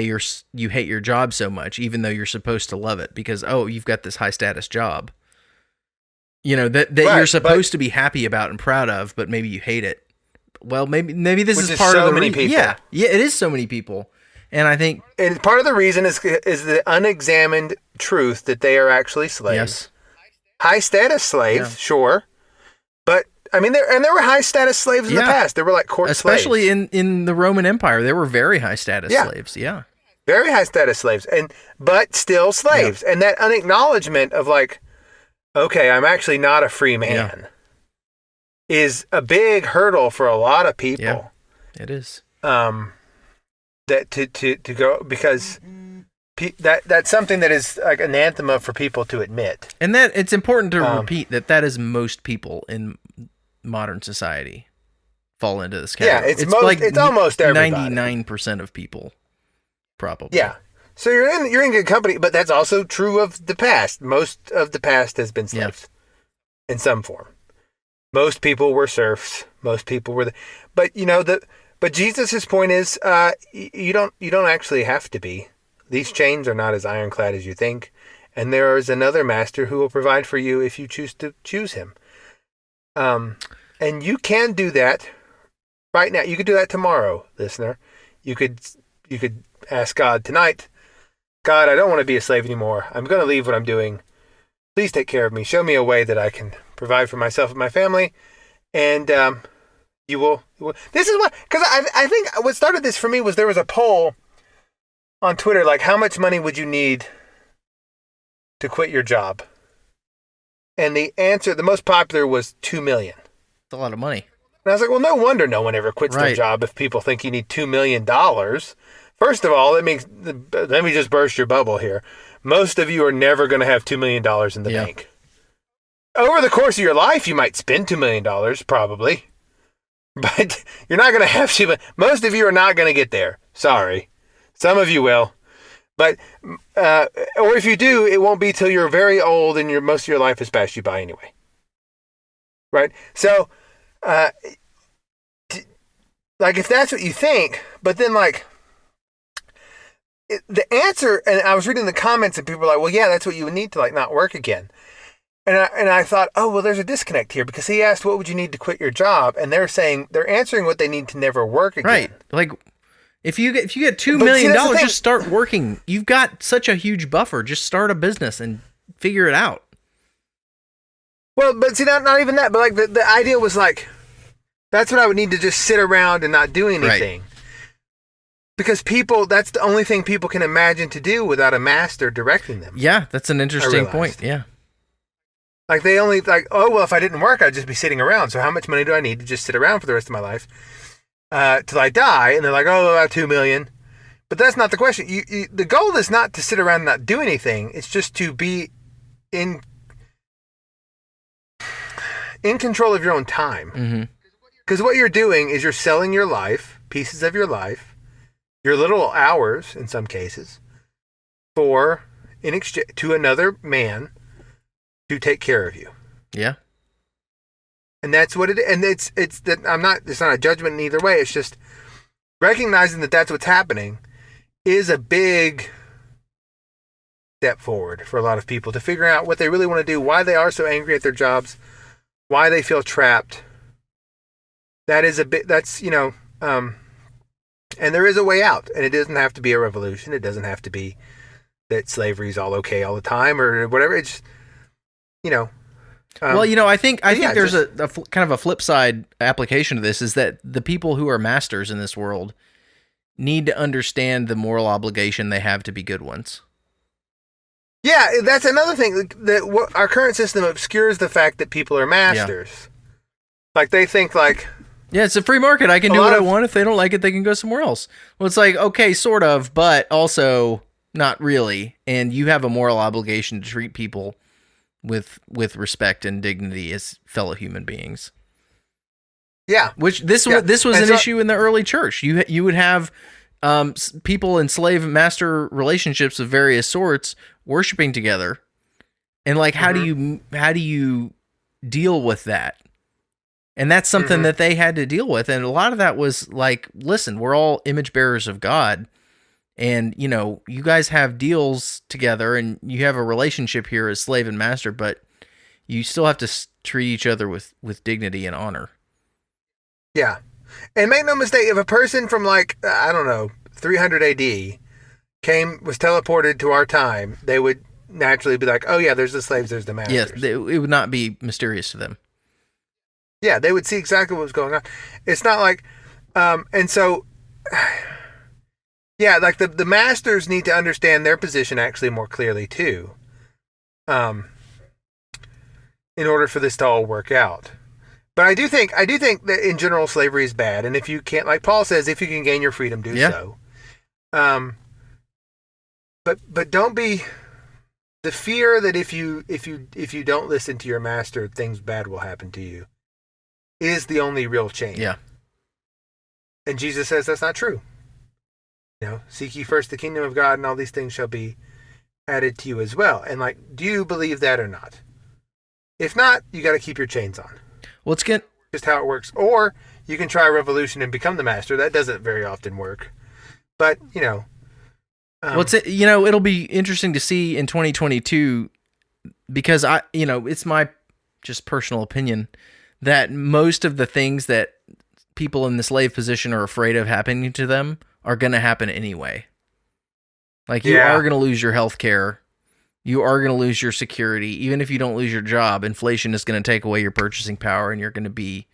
you hate your job so much, even though you're supposed to love it, because you've got this high status job. That you're supposed to be happy about and proud of, but maybe you hate it. Well, maybe this is part of the many people. Yeah, it is so many people. And I think, and part of the reason is the unexamined truth that they are actually slaves. Yes. High status slaves, sure, but I mean, there were high status slaves in the past. There were like court especially slaves. in the Roman Empire, there were very high status slaves. Yeah, very high status slaves, but still slaves. And that unacknowledgement of like, okay, I'm actually not a free man, is a big hurdle for a lot of people. Yeah, it is. That to go, because that's something that is like anathema for people to admit. And that it's important to repeat that is most people in modern society fall into this category. Yeah, it's almost everybody. 99% of people, probably. Yeah. So you're in good company, but that's also true of the past. Most of the past has been slaves in some form. Most people were serfs. Most people were but Jesus' point is, you don't actually have to be. These chains are not as ironclad as you think, and there is another master who will provide for you if you choose to choose him. And you can do that right now. You could do that tomorrow, listener. You could ask God tonight, God, I don't want to be a slave anymore. I'm going to leave what I'm doing. Please take care of me. Show me a way that I can provide for myself and my family. And you will. This is what, because I think what started this for me was there was a poll on Twitter, like, how much money would you need to quit your job? And the answer, the most popular, was $2 million. That's a lot of money. And I was like, well, no wonder no one ever quits their job if people think you need $2 million. First of all, let me just burst your bubble here. Most of you are never going to have $2 million in the bank. Over the course of your life, you might spend $2 million, probably. But you're not going to have to. Most of you are not going to get there. Sorry. Some of you will. But, or if you do, it won't be till you're very old and most of your life has passed you by anyway. Right? So, like, if that's what you think, but then, like, the answer, and I was reading the comments and people were like, well, yeah, that's what you would need to, like, not work again. And I thought, oh, well, there's a disconnect here, because he asked, what would you need to quit your job? And they're answering what they need to never work again. Right. Like, if you get $2 million, just start working. You've got such a huge buffer. Just start a business and figure it out. Well, but see, not even that, but like the idea was like, that's what I would need to just sit around and not do anything. Right. Because that's the only thing people can imagine to do without a master directing them. Yeah, that's an interesting point. Yeah. Like they only oh, well, if I didn't work, I'd just be sitting around. So how much money do I need to just sit around for the rest of my life till I die? And they're like, oh, about $2 million. But that's not the question. The goal is not to sit around and not do anything. It's just to be in control of your own time. Because what you're doing is you're selling your life, pieces of your life, your little hours in some cases, in exchange to another man to take care of you. Yeah. And that's what it is. And it's not a judgment in either way. It's just recognizing that that's what's happening is a big step forward for a lot of people to figure out what they really want to do, why they are so angry at their jobs, why they feel trapped. That is and there is a way out, and it doesn't have to be a revolution. It doesn't have to be that slavery is all okay all the time or whatever. It's, I think there's a kind of a flip side application to this is that the people who are masters in this world need to understand the moral obligation they have to be good ones. Yeah, that's another thing. That our current system obscures the fact that people are masters. Yeah. Like, they think, like... Yeah, it's a free market. I can do what I want. If they don't like it, they can go somewhere else. Well, it's like, okay, sort of, but also not really. And you have a moral obligation to treat people with respect and dignity as fellow human beings. Yeah. Which this was an issue in the early church. You would have people in slave-master relationships of various sorts worshiping together. And, like, how do you deal with that? And that's something that they had to deal with. And a lot of that was like, listen, we're all image bearers of God. And, you know, you guys have deals together and you have a relationship here as slave and master, but you still have to treat each other with dignity and honor. Yeah. And make no mistake, if a person from, like, I don't know, 300 AD was teleported to our time, they would naturally be like, oh yeah, there's the slaves, there's the masters. Yes, it would not be mysterious to them. Yeah, they would see exactly what was going on. It's not like, and so, yeah, like the masters need to understand their position actually more clearly too, in order for this to all work out. But I do think that in general slavery is bad, and if you can't, like Paul says, if you can gain your freedom, do so. But don't be the fear that if you don't listen to your master, things bad will happen to you. Is the only real change. Yeah. And Jesus says that's not true. You know, seek ye first the kingdom of God, and all these things shall be added to you as well. And, like, do you believe that or not? If not, you got to keep your chains on. Well, it's just how it works. Or you can try a revolution and become the master. That doesn't very often work. But, you know. It'll be interesting to see in 2022 because it's my just personal opinion that most of the things that people in the slave position are afraid of happening to them are going to happen anyway. Like, you are going to lose your health care. You are going to lose your security. Even if you don't lose your job, inflation is going to take away your purchasing power, and you're going to be,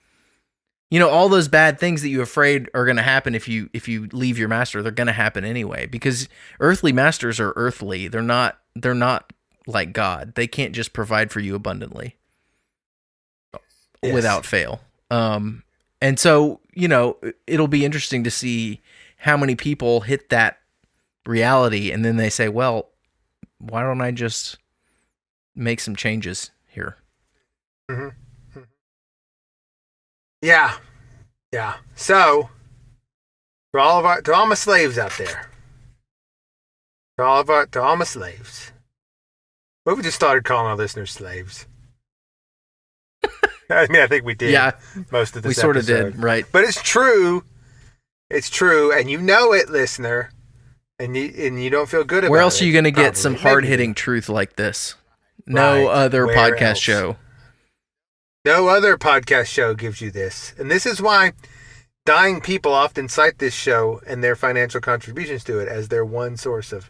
all those bad things that you're afraid are going to happen if you leave your master, they're going to happen anyway, because earthly masters are earthly. They're not like God. They can't just provide for you abundantly. Yes. Without fail. And so, it'll be interesting to see how many people hit that reality and then they say, well, why don't I just make some changes here? Mm-hmm. Yeah. Yeah. So, to all my slaves out there, to all my slaves, what if we just started calling our listeners slaves? I mean, I think we did. Yeah, most of this. We sort of did, right? But it's true. It's true, and you know it, listener, and you don't feel good about it. Where else are you going to get some hard-hitting truth like this? No other podcast show. No other podcast show gives you this, and this is why dying people often cite this show and their financial contributions to it as their one source of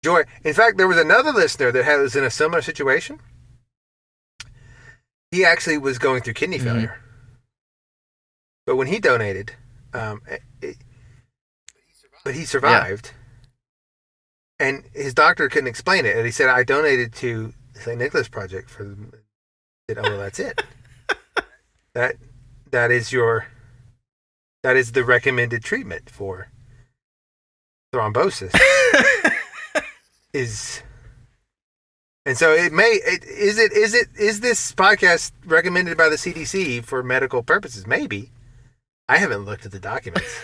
joy. In fact, there was another listener that was in a similar situation. He actually was going through kidney failure. But when he donated, but he survived. Yeah. And his doctor couldn't explain it. And he said, I donated to the St. Nicholas Project for them. I said, oh, well, that's it. that is the recommended treatment for thrombosis. And so is this podcast recommended by the CDC for medical purposes? Maybe. I haven't looked at the documents.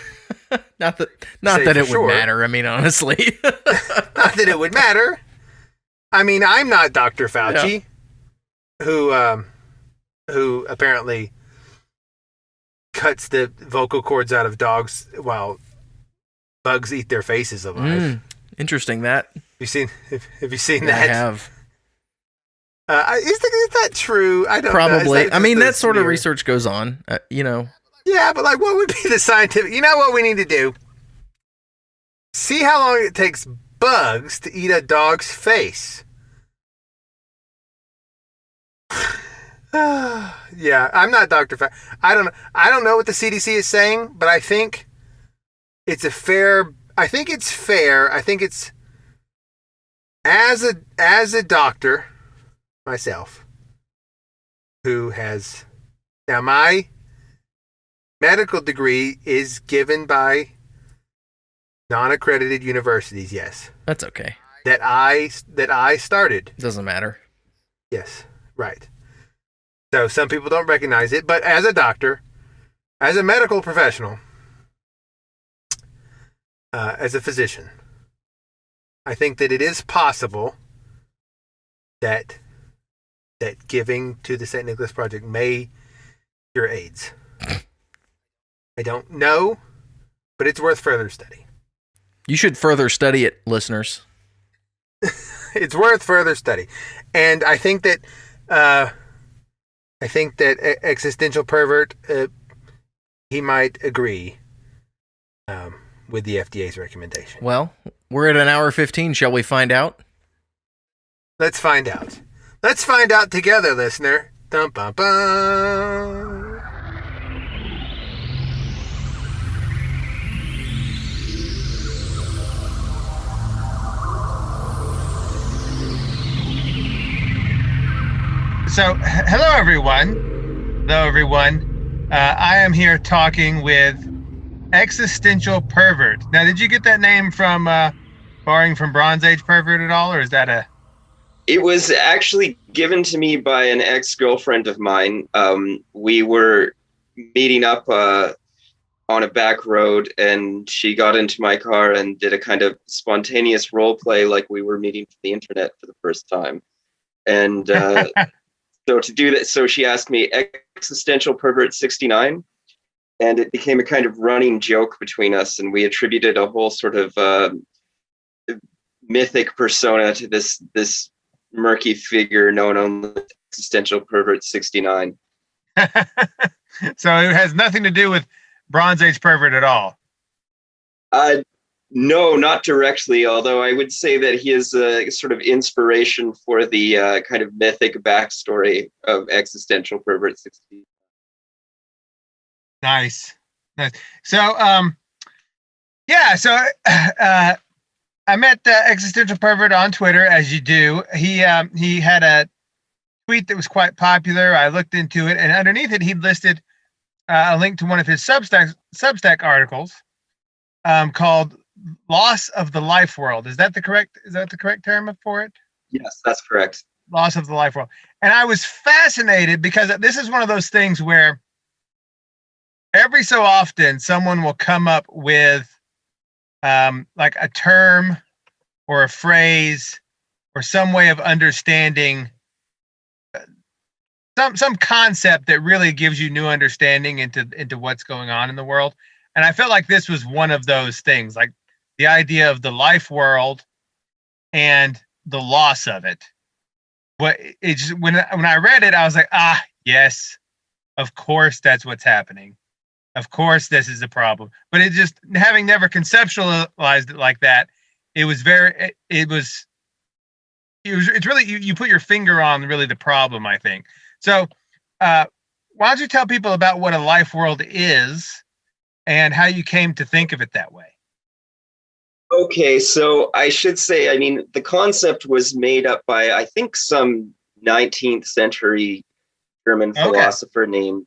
not that it would matter. I mean, honestly. Not that it would matter. I mean, I'm not Dr. Fauci, who apparently cuts the vocal cords out of dogs while bugs eat their faces alive. Interesting that. Have you seen that? I have. Is that true? I don't know. Probably. I mean, that sort of research goes on, Yeah, but like, what would be the scientific... You know what we need to do? See how long it takes bugs to eat a dog's face. Yeah, I'm not Dr. I don't know what the CDC is saying, but I think it's fair. I think it's as a doctor myself, who has now my medical degree is given by non-accredited universities. Yes, That's okay. that I started. Doesn't matter. Yes, right. So some people don't recognize it, but as a doctor, as a medical professional, as a physician, I think that it is possible that giving to the St. Nicholas Project may cure AIDS. I don't know, but it's worth further study. You should further study it, listeners. It's worth further study, and I think that existential pervert he might agree with the FDA's recommendation. Well, we're at an hour 15. Shall we find out? Let's find out. Let's find out together, listener. Dum bum bum. So, hello everyone. I am here talking with Existential Pervert. Now, did you get that name from borrowing from Bronze Age Pervert at all, or is that a... It was actually given to me by an ex-girlfriend of mine. We were meeting up on a back road, and she got into my car and did a kind of spontaneous role play like we were meeting the internet for the first time. And so to do that, so she asked me Existential Pervert 69, and it became a kind of running joke between us, and we attributed a whole sort of mythic persona to this murky figure known only as Existential Pervert 69. So it has nothing to do with Bronze Age Pervert at all? No, not directly, although I would say that he is a sort of inspiration for the kind of mythic backstory of Existential Pervert 69. Nice. So, I met Existential Pervert on Twitter, as you do. He had a tweet that was quite popular. I looked into it, and underneath it, he listed a link to one of his Substack articles called "Loss of the Life World." Is that the correct term for it? Yes, that's correct. Loss of the Life World. And I was fascinated because this is one of those things where every so often someone will come up with like a term or a phrase or some way of understanding some concept that really gives you new understanding into what's going on in the world. And I felt like this was one of those things, like the idea of the life world and the loss of it. But it just, when I read it, I was like, yes, of course that's what's happening. Of course this is a problem. But it just, having never conceptualized it like that, it's really, you put your finger on really the problem, I think. So why don't you tell people about what a life world is and how you came to think of it that way? Okay, so I should say, I mean, the concept was made up by, I think, some 19th century German philosopher named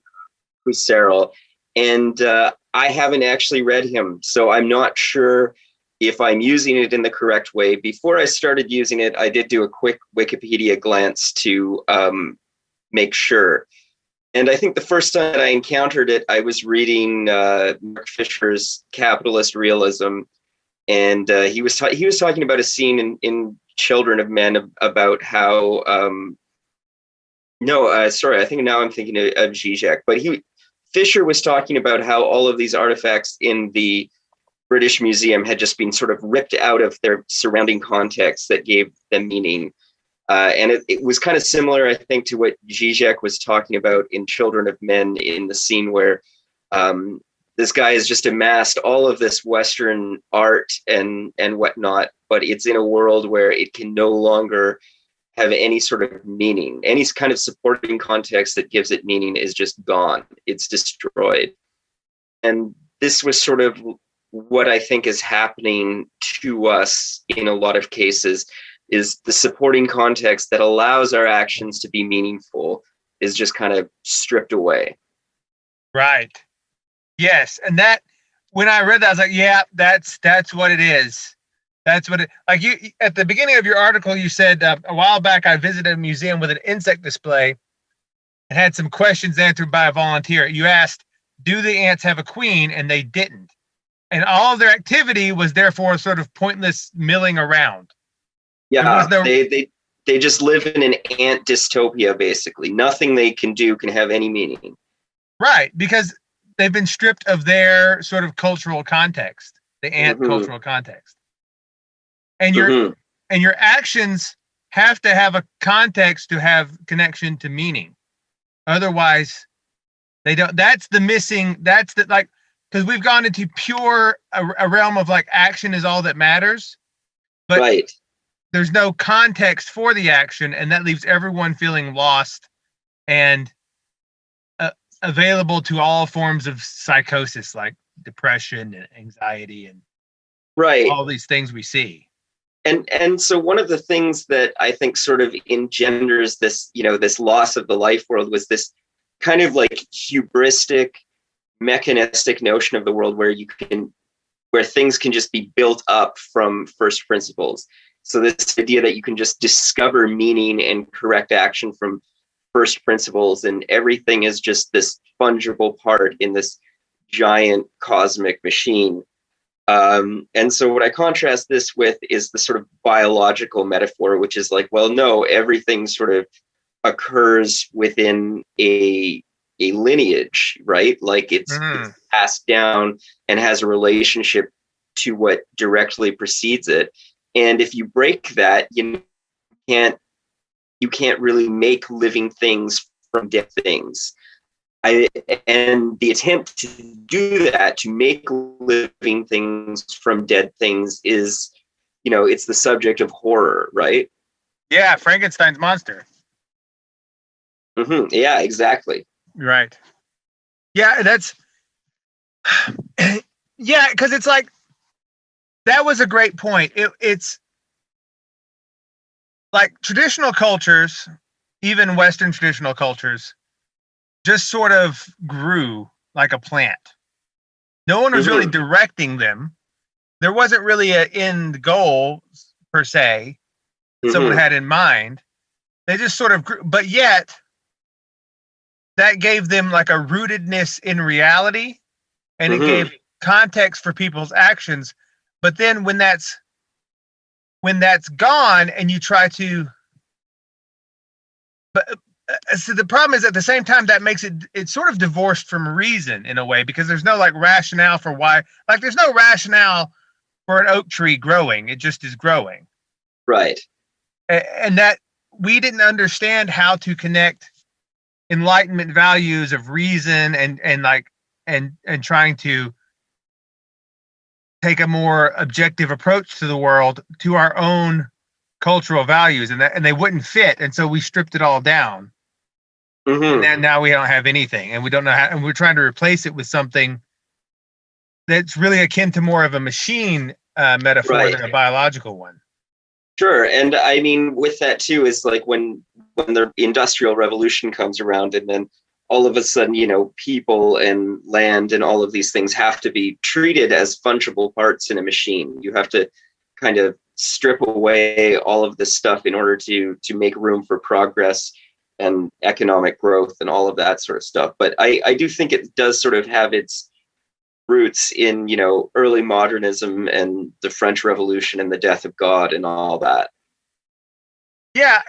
Husserl. And I haven't actually read him, so I'm not sure if I'm using it in the correct way. Before I started using it, I did do a quick Wikipedia glance to make sure. And I think the first time I encountered it, I was reading Mark Fisher's Capitalist Realism. And he was talking about a scene in Children of Men about how I think now I'm thinking of Zizek, but Fisher was talking about how all of these artifacts in the British Museum had just been sort of ripped out of their surrounding context that gave them meaning. And it was kind of similar, I think, to what Zizek was talking about in Children of Men, in the scene where this guy has just amassed all of this Western art and whatnot, but it's in a world where it can no longer have any sort of meaning. Any kind of supporting context that gives it meaning is just gone. It's destroyed. And this was sort of what I think is happening to us in a lot of cases. is the supporting context that allows our actions to be meaningful is just kind of stripped away. Right. Yes. And that, when I read that, I was like, yeah, that's what it is. That's what it, like you, at the beginning of your article, you said a while back, I visited a museum with an insect display and had some questions answered by a volunteer. You asked, do the ants have a queen? And they didn't. And all of their activity was therefore sort of pointless milling around. Yeah, they just live in an ant dystopia, basically. Nothing they can do can have any meaning. Right, because they've been stripped of their sort of cultural context, the ant cultural context. And your actions have to have a context to have connection to meaning. Otherwise, they don't. That's the missing. That's the, like, because we've gone into pure a realm of like action is all that matters, but right. There's no context for the action, and that leaves everyone feeling lost and available to all forms of psychosis, like depression and anxiety and all these things we see. And so one of the things that I think sort of engenders this, this loss of the life world was this kind of like hubristic, mechanistic notion of the world where things can just be built up from first principles. So this idea that you can just discover meaning and correct action from first principles, and everything is just this fungible part in this giant cosmic machine. And so what I contrast this with is the sort of biological metaphor, which is like, well, no, everything sort of occurs within a lineage, right? Like it's passed down and has a relationship to what directly precedes it. And if you break that, you can't really make living things from dead things. And the attempt to do that, to make living things from dead things, is, it's the subject of horror, right? Yeah, Frankenstein's monster. Yeah, exactly. Right. Yeah, that's. Yeah, because it's like, that was a great point. It's like traditional cultures, even Western traditional cultures, just sort of grew like a plant. No one was really directing them. There wasn't really an end goal per se someone had in mind. They just sort of grew, but yet that gave them like a rootedness in reality, and it gave context for people's actions. But then when that's gone and you try to, so the problem is at the same time that makes it's sort of divorced from reason in a way, because there's no like rationale for why, like there's no rationale for an oak tree growing. It just is growing. Right. And that we didn't understand how to connect Enlightenment values of reason and trying to take a more objective approach to the world, to our own cultural values, and they wouldn't fit. And so we stripped it all down. And then now we don't have anything, and we don't know how, and we're trying to replace it with something that's really akin to more of a machine metaphor than a biological one. Sure. And I mean, with that too, is like when the Industrial Revolution comes around, and then all of a sudden, people and land and all of these things have to be treated as fungible parts in a machine. You have to kind of strip away all of this stuff in order to make room for progress and economic growth and all of that sort of stuff. But I do think it does sort of have its roots in, early modernism and the French Revolution and the death of God and all that. Yeah,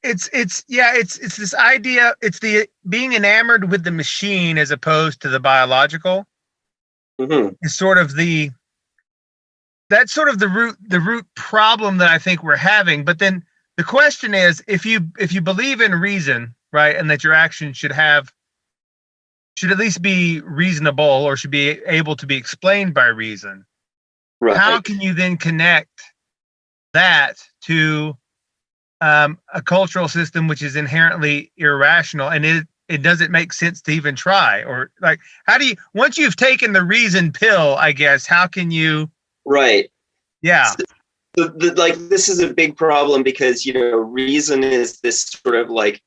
it's this idea. It's the being enamored with the machine as opposed to the biological. Is sort of that's sort of the root problem that I think we're having. But then the question is, if you believe in reason, right, and that your action should at least be reasonable or should be able to be explained by reason, right, how can you then connect that to a cultural system which is inherently irrational, and it doesn't make sense to even try? Or like, how do you, once you've taken the reason pill, I guess, how can you? Right. Yeah. like this is a big problem because reason is this sort of like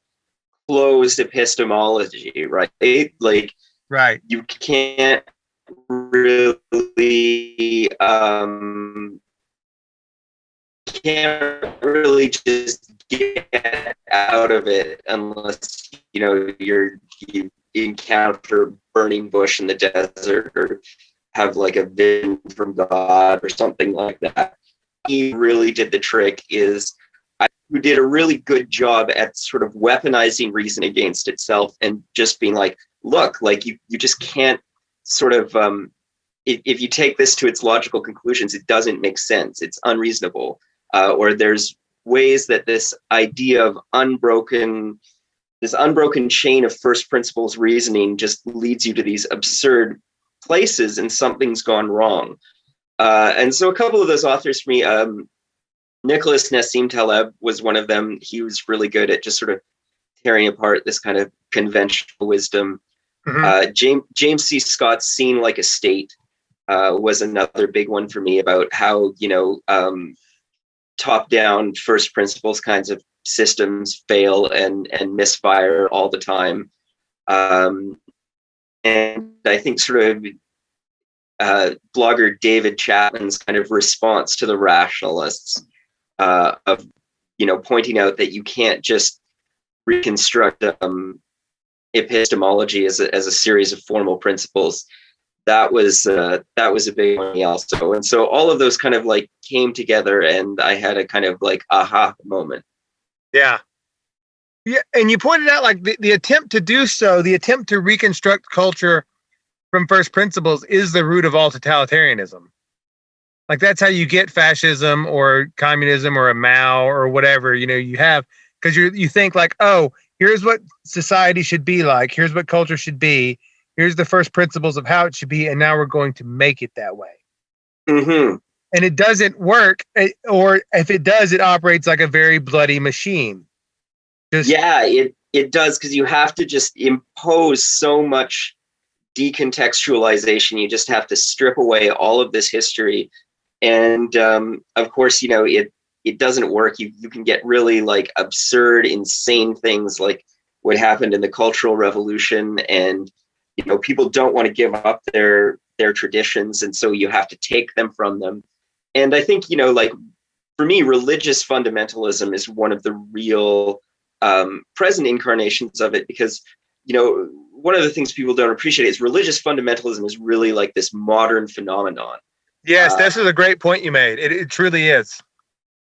closed epistemology, right? Like, right, you can't really just get out of it unless you encounter burning bush in the desert or have like a vision from God or something like that. He really did the trick who did a really good job at sort of weaponizing reason against itself and just being like, look, like you just can't sort of, if you take this to its logical conclusions, it doesn't make sense. It's unreasonable. Or there's ways that this idea of unbroken chain of first principles reasoning just leads you to these absurd places and something's gone wrong. And so a couple of those authors for me, Nicholas Nassim Taleb was one of them. He was really good at just sort of tearing apart this kind of conventional wisdom. Mm-hmm. James C. Scott's Seen Like a State was another big one for me about how, top-down first principles kinds of systems fail and misfire all the time. And I think sort of blogger David Chapman's kind of response to the rationalists of pointing out that you can't just reconstruct epistemology as a series of formal principles. That was a big one also. And so all of those kind of like came together and I had a kind of like aha moment. Yeah. Yeah. And you pointed out like the attempt to do so, the attempt to reconstruct culture from first principles is the root of all totalitarianism. Like that's how you get fascism or communism or a Mao or whatever, you have, because you think like, oh, here's what society should be like. Here's what culture should be. Here's the first principles of how it should be. And now we're going to make it that way. Mm-hmm. And it doesn't work. Or if it does, it operates like a very bloody machine. It does, because you have to just impose so much decontextualization. You just have to strip away all of this history. And of course, it doesn't work. You can get really like absurd, insane things like what happened in the Cultural Revolution. And, people don't want to give up their traditions. And so you have to take them from them. And I think, like for me, religious fundamentalism is one of the real present incarnations of it, because, one of the things people don't appreciate is religious fundamentalism is really like this modern phenomenon. Yes, this is a great point you made. It truly is.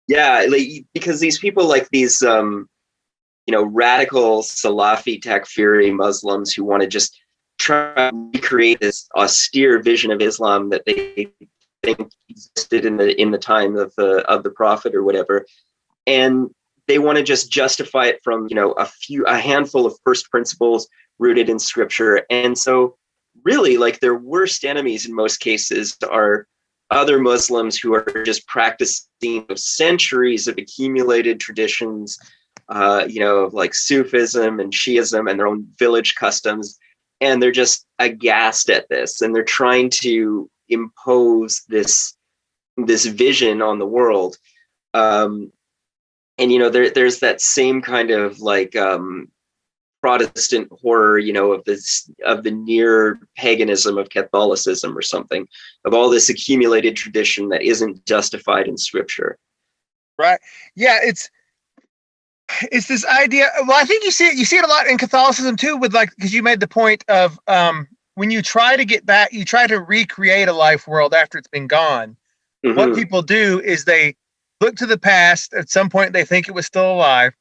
Yeah, because these people like these, radical Salafi Takfiri Muslims who want to just try to recreate this austere vision of Islam that they think existed in the time of the Prophet or whatever, and they want to just justify it from a handful of first principles rooted in Scripture. And so, really, like their worst enemies in most cases are other Muslims who are just practicing centuries of accumulated traditions, of like Sufism and Shiism and their own village customs. And they're just aghast at this. And they're trying to impose this vision on the world. And, there's that same kind of like Protestant horror, of the near paganism of Catholicism or something, of all this accumulated tradition that isn't justified in Scripture. Right. Yeah, it's this idea. Well, I think you see it a lot in Catholicism too, with like, because you made the point of when you try to get back, you try to recreate a life world after it's been gone. Mm-hmm. What people do is they look to the past. At some point, they think it was still alive.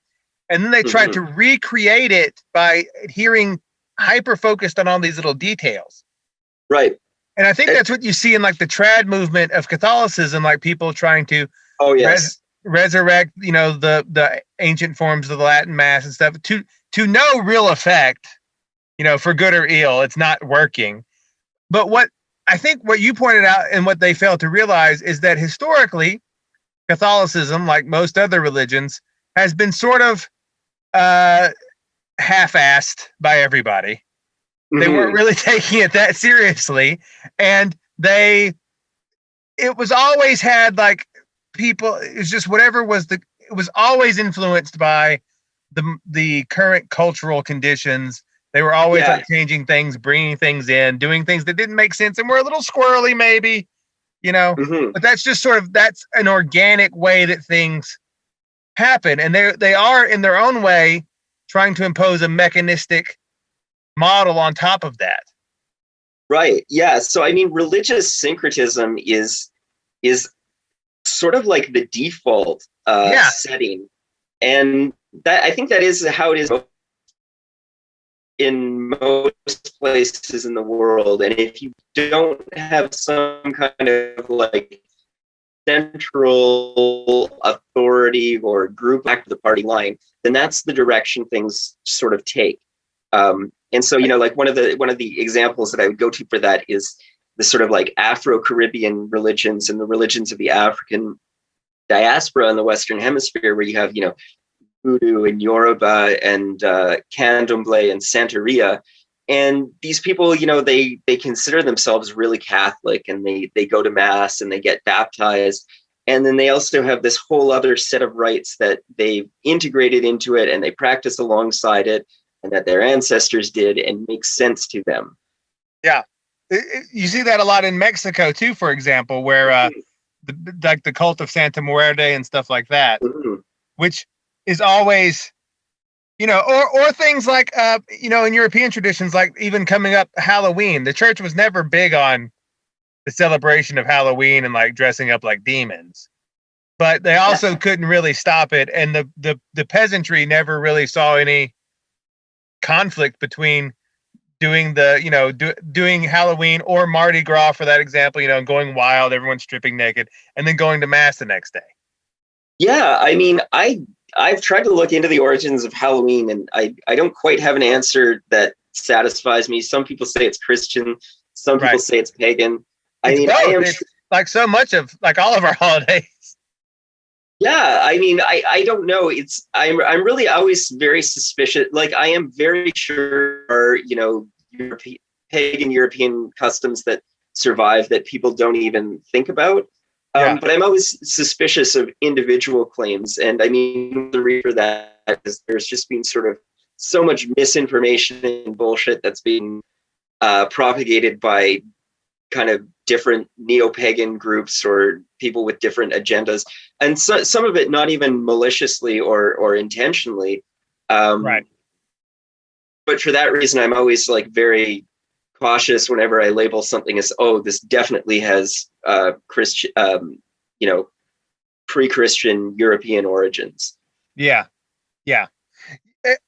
And then they try to recreate it by adhering hyper-focused on all these little details. Right. And I think that's what you see in like the trad movement of Catholicism, like people trying to resurrect, the ancient forms of the Latin Mass and stuff to no real effect, for good or ill. It's not working. But what you pointed out and what they failed to realize is that historically, Catholicism, like most other religions, has been sort of half-assed by everybody. Mm-hmm. They weren't really taking it that seriously, and it was always had like people, it's just whatever it was always influenced by the current cultural conditions. They were always like changing things, bringing things in, doing things that didn't make sense and were a little squirrely, maybe, but that's just that's an organic way that things happen. And they are in their own way trying to impose a mechanistic model on top of that. Right. Yeah. So, I mean, religious syncretism is sort of like the default setting. And that, I think that is how it is in most places in the world. And if you don't have some kind of like central authority or group back to the party line, then that's the direction things sort of take. And so, like one of the examples that I would go to for that is the sort of like Afro-Caribbean religions and the religions of the African diaspora in the Western Hemisphere, where you have, Voodoo and Yoruba and Candomblé and Santeria. And these people, they consider themselves really Catholic, and they go to mass and they get baptized. And then they also have this whole other set of rites that they've integrated into it and they practice alongside it, and that their ancestors did and makes sense to them. Yeah. You see that a lot in Mexico too, for example, where the cult of Santa Muerte and stuff like that, which is always, or things like, in European traditions, like even coming up Halloween, the church was never big on the celebration of Halloween and like dressing up like demons, but they also couldn't really stop it. And the peasantry never really saw any conflict between doing doing Halloween or Mardi Gras, for that example, going wild, everyone's stripping naked, and then going to mass the next day. Yeah, I mean, I've tried to look into the origins of Halloween, and I don't quite have an answer that satisfies me. Some people say it's Christian, some people say it's pagan. It's like so much of like all of our holidays. Yeah, I mean, I don't know. I'm really always very suspicious. Like, I am very sure, pagan European customs that survive that people don't even think about. But I'm always suspicious of individual claims. And I mean, the reason for that is there's just been sort of so much misinformation and bullshit that's being propagated by kind of different neo-pagan groups or people with different agendas. And so, some of it not even maliciously or intentionally. But for that reason, I'm always like very cautious whenever I label something as, this definitely has Christian, pre-Christian European origins. Yeah.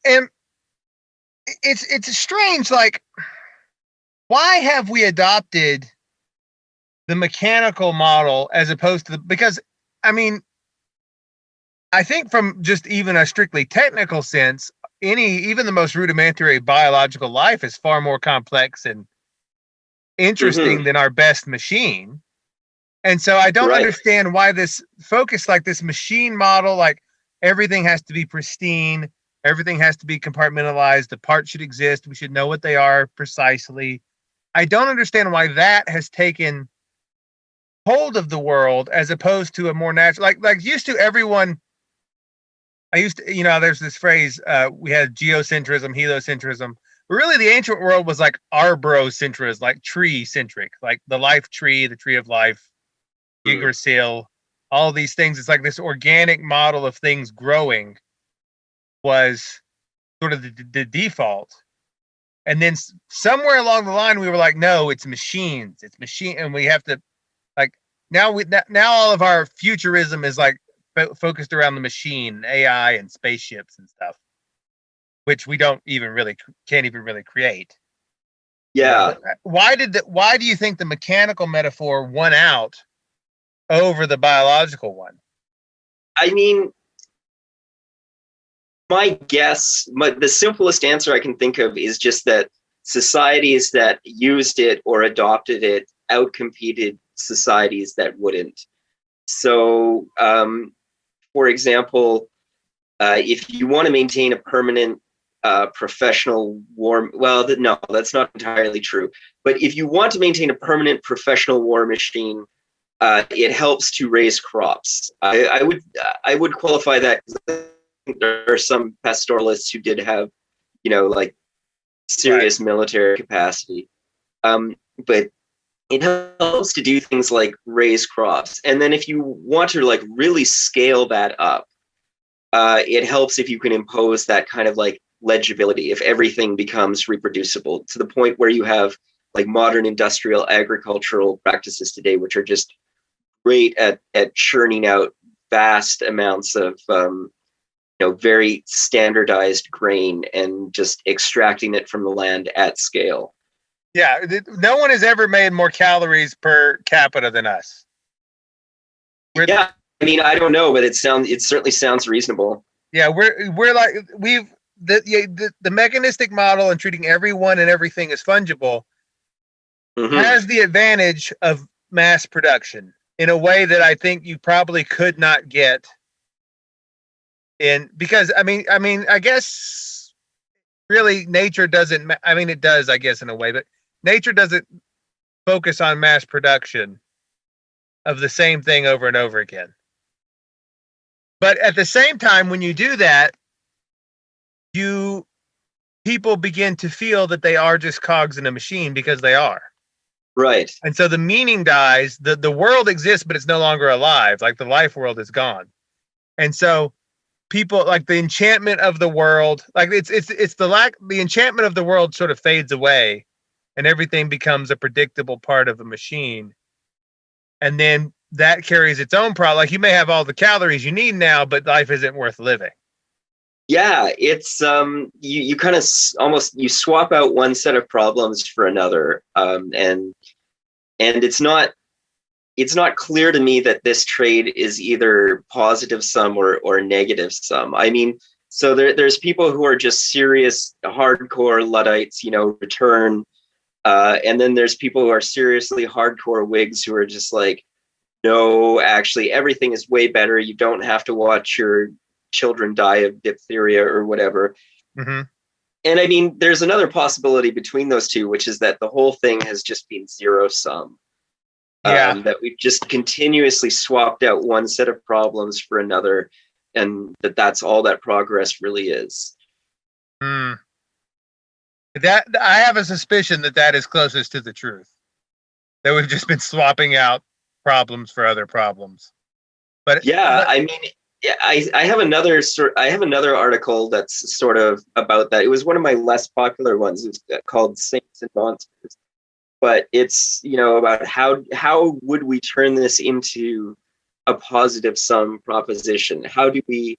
And it's strange, like, why have we adopted the mechanical model as opposed to because, I mean, I think from just even a strictly technical sense, even the most rudimentary biological life is far more complex and interesting than our best machine. And so I don't understand why this focus, like this machine model, like everything has to be pristine, everything has to be compartmentalized, the parts should exist, we should know what they are precisely. I don't understand why that has taken hold of the world as opposed to a more natural, like used to everyone. I used to, there's this phrase, we had geocentrism, heliocentrism, but really the ancient world was like arborocentrism, like tree centric, like the life tree, the tree of life, Yggdrasil, all these things. It's like this organic model of things growing was sort of the default. And then somewhere along the line, we were like, no, it's machines. And we have to, like, now all of our futurism is like focused around the machine, AI and spaceships and stuff, which we can't even really create. Yeah. Why do you think the mechanical metaphor won out over the biological one? I mean, my guess, the simplest answer I can think of is just that societies that used it or adopted it outcompeted societies that wouldn't. So, for example, if you want to maintain a permanent professional war, no, that's not entirely true. But if you want to maintain a permanent professional war machine, it helps to raise crops. I would qualify that, because I think there are some pastoralists who did have, like serious military capacity. But it helps to do things like raise crops. And then if you want to like really scale that up, it helps if you can impose that kind of like legibility, if everything becomes reproducible to the point where you have like modern industrial agricultural practices today, which are just great at churning out vast amounts of very standardized grain and just extracting it from the land at scale. Yeah, no one has ever made more calories per capita than us. I mean, I don't know, but it certainly sounds reasonable. Yeah, we're like the mechanistic model and treating everyone and everything as fungible has the advantage of mass production in a way that I think you probably could not get because I guess really nature doesn't. I mean, it does, I guess, in a way, but nature doesn't focus on mass production of the same thing over and over again. But at the same time, when you do that, people begin to feel that they are just cogs in a machine, because they are. Right. And so the meaning dies. The world exists, but it's no longer alive. Like the life world is gone. And so people, like the enchantment of the world, like it's the enchantment of the world sort of fades away, and everything becomes a predictable part of a machine. And then that carries its own problem. Like you may have all the calories you need now, but life isn't worth living. Yeah, it's you kind of almost you swap out one set of problems for another, and it's not clear to me that this trade is either positive sum or negative sum. I mean, so there's people who are just serious hardcore Luddites, return, and then there's people who are seriously hardcore Whigs who are just like, no, actually everything is way better. You don't have to watch your children die of diphtheria or whatever. Mm-hmm. And I mean, there's another possibility between those two, which is that the whole thing has just been zero sum. That we've just continuously swapped out one set of problems for another, and that's all that progress really is. That I have a suspicion that is closest to the truth. That we've just been swapping out problems for other problems. But I mean, I have another article that's sort of about that. It was one of my less popular ones. It's called Saints and Monsters. But it's, about how would we turn this into a positive sum proposition? How do we,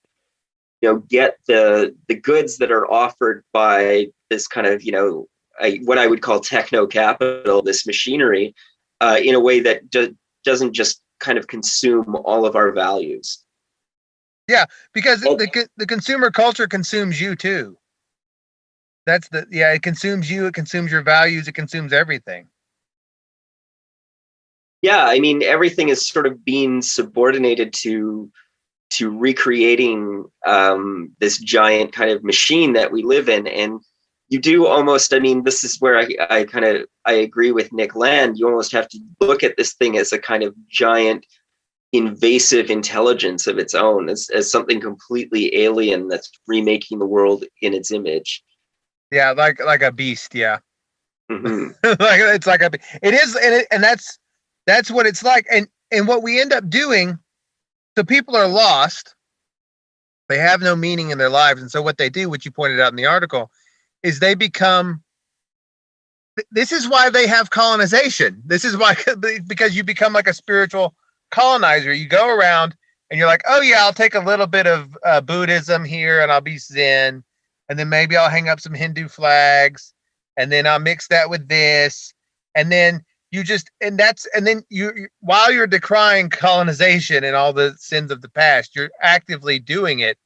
get the goods that are offered by this kind of, what I would call techno capital, this machinery, in a way that doesn't just kind of consume all of our values. Yeah, because the consumer culture consumes you too. It consumes you, it consumes your values, it consumes everything. Yeah, I mean, everything is sort of being subordinated to recreating this giant kind of machine that we live in. And you do almost, I mean, this is where I agree with Nick Land. You almost have to look at this thing as a kind of giant invasive intelligence of its own, as something completely alien that's remaking the world in its image. Yeah, like a beast. Yeah, mm-hmm. It is, and that's what it's like. And what we end up doing, so people are lost. They have no meaning in their lives, and so what they do, which you pointed out in the article, is they become. This is why they have colonization. This is why, because you become like a spiritual colonizer. You go around and you're like, oh yeah, I'll take a little bit of Buddhism here and I'll be Zen, and then maybe I'll hang up some Hindu flags, and then I'll mix that with this, and then you while you're decrying colonization and all the sins of the past, you're actively doing it,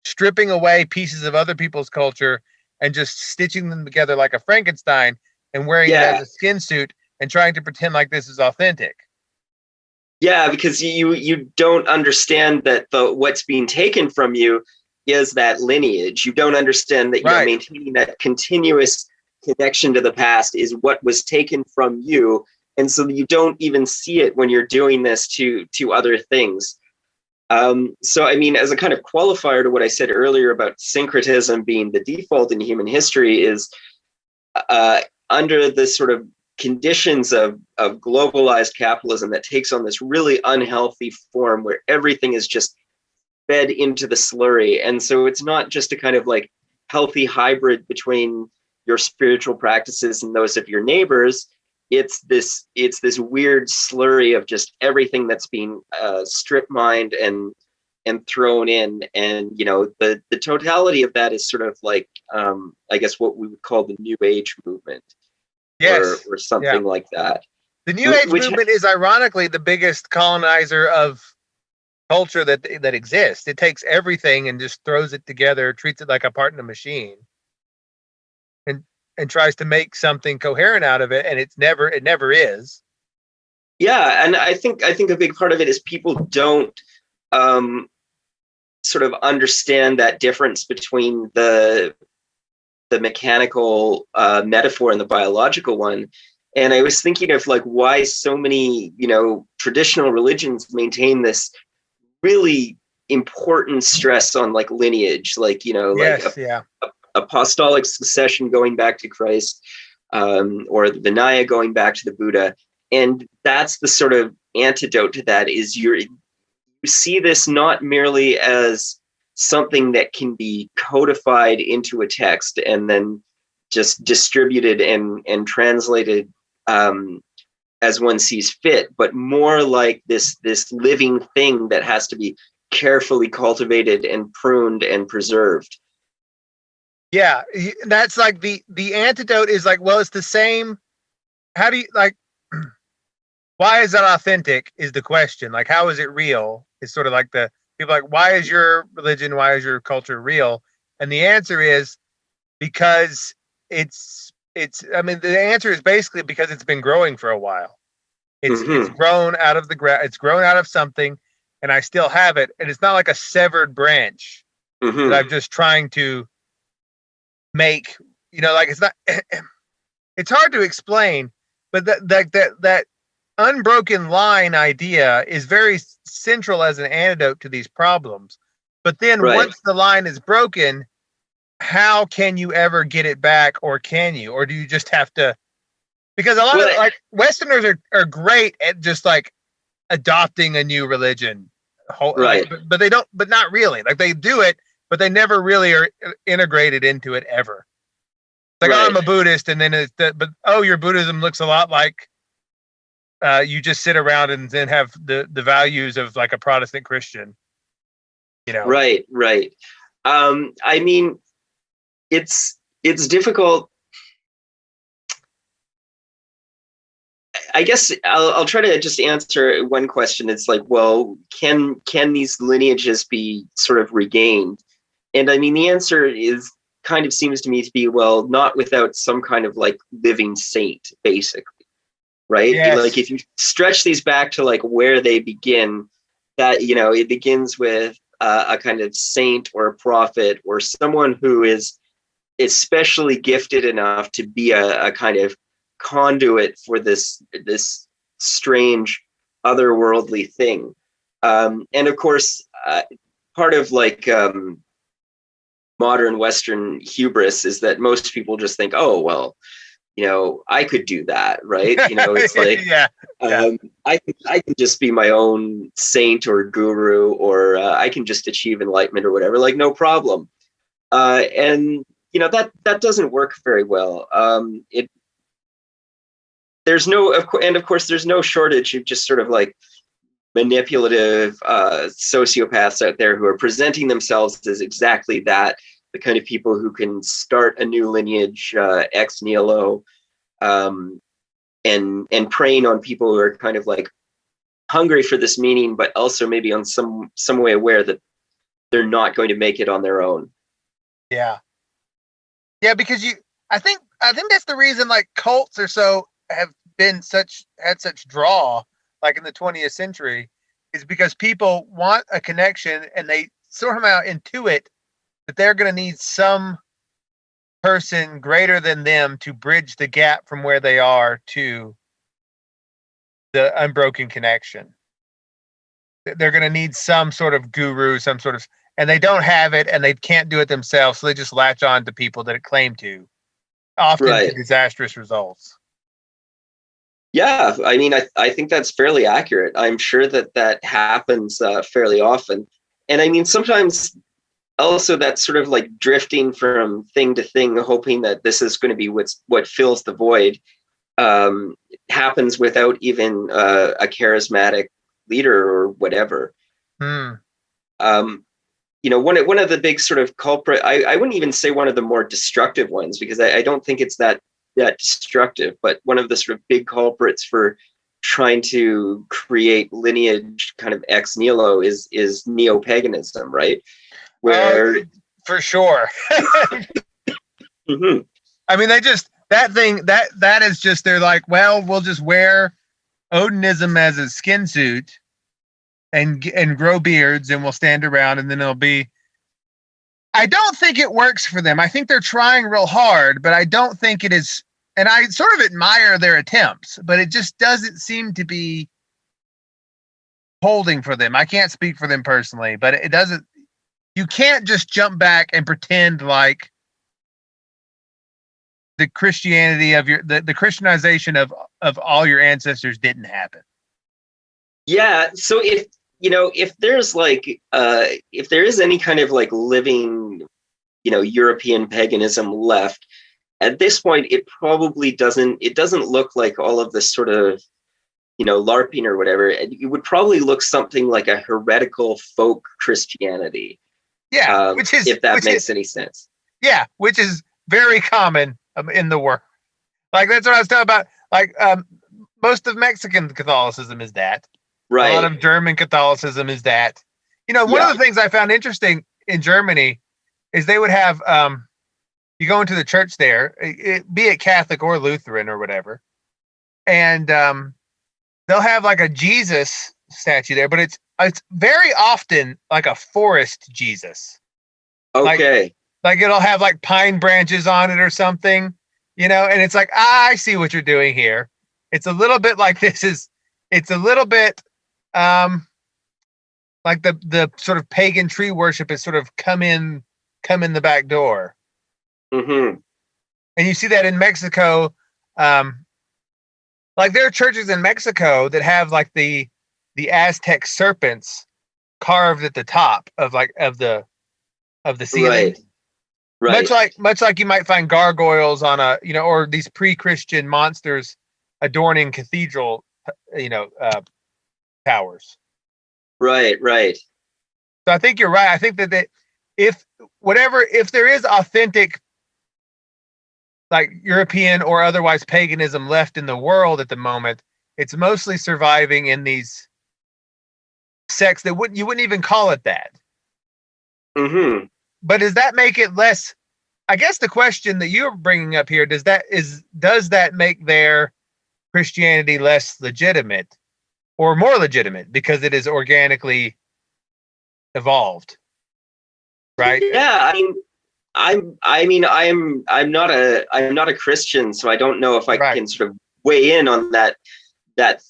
stripping away pieces of other people's culture and just stitching them together like a Frankenstein and wearing it as a skin suit and trying to pretend like this is authentic. Yeah, because you don't understand that what's being taken from you is that lineage. You don't understand that you're maintaining that continuous connection to the past is what was taken from you And so you don't even see it when you're doing this to other things. So, I mean, as a kind of qualifier to what I said earlier about syncretism being the default in human history is under the sort of conditions of globalized capitalism that takes on this really unhealthy form where everything is just fed into the slurry. And so it's not just a kind of like healthy hybrid between your spiritual practices and those of your neighbors. It's this weird slurry of just everything that's being strip mined and thrown in. And, you know, the totality of that is sort of like, I guess what we would call the New Age movement. Yes. Or something like that. The New Age movement is ironically the biggest colonizer of culture that exists. It takes everything and just throws it together, treats it like a part in a machine, and tries to make something coherent out of it, and it never is. Yeah, and I think a big part of it is people don't sort of understand that difference between the mechanical metaphor and the biological one. And I was thinking of like why so many, you know, traditional religions maintain this really important stress on like lineage, like, you know, yes, like apostolic succession going back to Christ, or the Vinaya going back to the Buddha. And that's the sort of antidote to that is you see this not merely as something that can be codified into a text and then just distributed and translated as one sees fit, but more like this living thing that has to be carefully cultivated and pruned and preserved. Yeah, that's like the antidote is like, well, it's the same. How do you like? Why is that authentic? Is the question. Like, how is it real? It's sort of like the people like, why is your religion, why is your culture real? And the answer is because it's. I mean, the answer is basically because it's been growing for a while. It's grown out of the ground. It's grown out of something, and I still have it. And it's not like a severed branch that I'm just trying to make. You know, like it's not. It's hard to explain, but that unbroken line idea is very central as an antidote to these problems. But then once the line is broken, how can you ever get it back, or can you, or do you just have to? Because a lot of like Westerners are great at just like adopting a new religion, right? Like, but they don't, but not really. Like they do it, but they never really are integrated into it ever. Like, oh, I'm a Buddhist, and then but your Buddhism looks a lot like you just sit around and then have the values of like a Protestant Christian. You know, right. I mean, it's difficult. I guess I'll try to just answer one question. It's like, well, can these lineages be sort of regained? And I mean, the answer is kind of seems to me to be, well, not without some kind of like living saint, basically, right? Yes. Like if you stretch these back to like where they begin, that, you know, it begins with a kind of saint or a prophet or someone who is especially gifted enough to be a kind of conduit for this strange otherworldly thing. And of course, part of like modern Western hubris is that most people just think, oh, well, you know, I could do that, right? You know, it's like, I can just be my own saint or guru, or I can just achieve enlightenment or whatever, like no problem. And you know, that doesn't work very well. There's no, and of course, there's no shortage of just sort of like manipulative sociopaths out there who are presenting themselves as exactly that, the kind of people who can start a new lineage ex nihilo, and preying on people who are kind of like hungry for this meaning, but also maybe on some way aware that they're not going to make it on their own. Yeah, because I think that's the reason like cults have had such draw like in the 20th century, is because people want a connection and they somehow intuit that they're going to need some person greater than them to bridge the gap from where they are to the unbroken connection. They're going to need some sort of guru, and they don't have it, and they can't do it themselves, so they just latch on to people that it claim to, often to disastrous results. Yeah, I mean, I think that's fairly accurate. I'm sure that happens fairly often. And I mean, sometimes also that's sort of like drifting from thing to thing, hoping that this is going to be what fills the void, happens without even a charismatic leader or whatever. Hmm. One of the big sort of culprit, I wouldn't even say one of the more destructive ones, because I don't think it's that destructive, but one of the sort of big culprits for trying to create lineage kind of ex nihilo is neo-paganism, right? Where for sure. Mm-hmm. I mean, that is just, they're like, well, we'll just wear Odinism as a skin suit and grow beards, and we'll stand around, and then it'll be. I don't think it works for them. I think they're trying real hard, but I don't think it is. And I sort of admire their attempts, but it just doesn't seem to be holding for them. I can't speak for them personally, but it doesn't. You can't just jump back and pretend like the Christianity of the Christianization of all your ancestors didn't happen. Yeah. So if there's like if there is any kind of like living, European paganism left at this point, it probably doesn't look like all of this sort of, LARPing or whatever. It would probably look something like a heretical folk Christianity. Yeah. Which is, if that makes any sense. Yeah. Which is very common in the world. Like, that's what I was talking about. Like, most of Mexican Catholicism is that. Right. A lot of German Catholicism is that. One of the things I found interesting in Germany is they would have, you go into the church there, be it Catholic or Lutheran or whatever, and they'll have like a Jesus statue there, but it's very often like a forest Jesus. Okay. Like it'll have like pine branches on it or something, and it's like, I see what you're doing here. It's a little bit like it's a little bit like the sort of pagan tree worship is sort of come in the back door. Mm-hmm. And you see that in Mexico. Like, there are churches in Mexico that have like the Aztec serpents carved at the top of the ceiling. Right. Much like you might find gargoyles on or these pre-Christian monsters adorning cathedral, towers. Right. So I think you're right. I think that if there is authentic, like, European or otherwise paganism left in the world at the moment, it's mostly surviving in these sects that you wouldn't even call it that. Mm-hmm. But does that make it less? I guess the question that you're bringing up here, does that make their Christianity less legitimate or more legitimate because it is organically evolved, right? Yeah, I'm not a Christian, so I don't know if I can sort of weigh in on that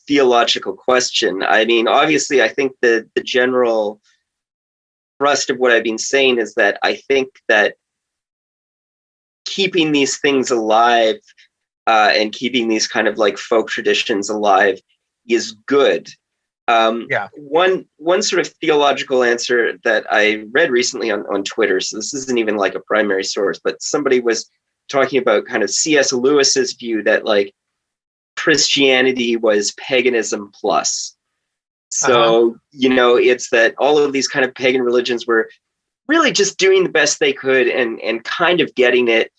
theological question. I mean, obviously, I think the general thrust of what I've been saying is that I think that keeping these things alive and keeping these kind of like folk traditions alive is good. One sort of theological answer that I read recently on Twitter, so this isn't even like a primary source, but somebody was talking about kind of C.S. Lewis's view that like Christianity was paganism plus. So, it's that all of these kind of pagan religions were really just doing the best they could and kind of getting it,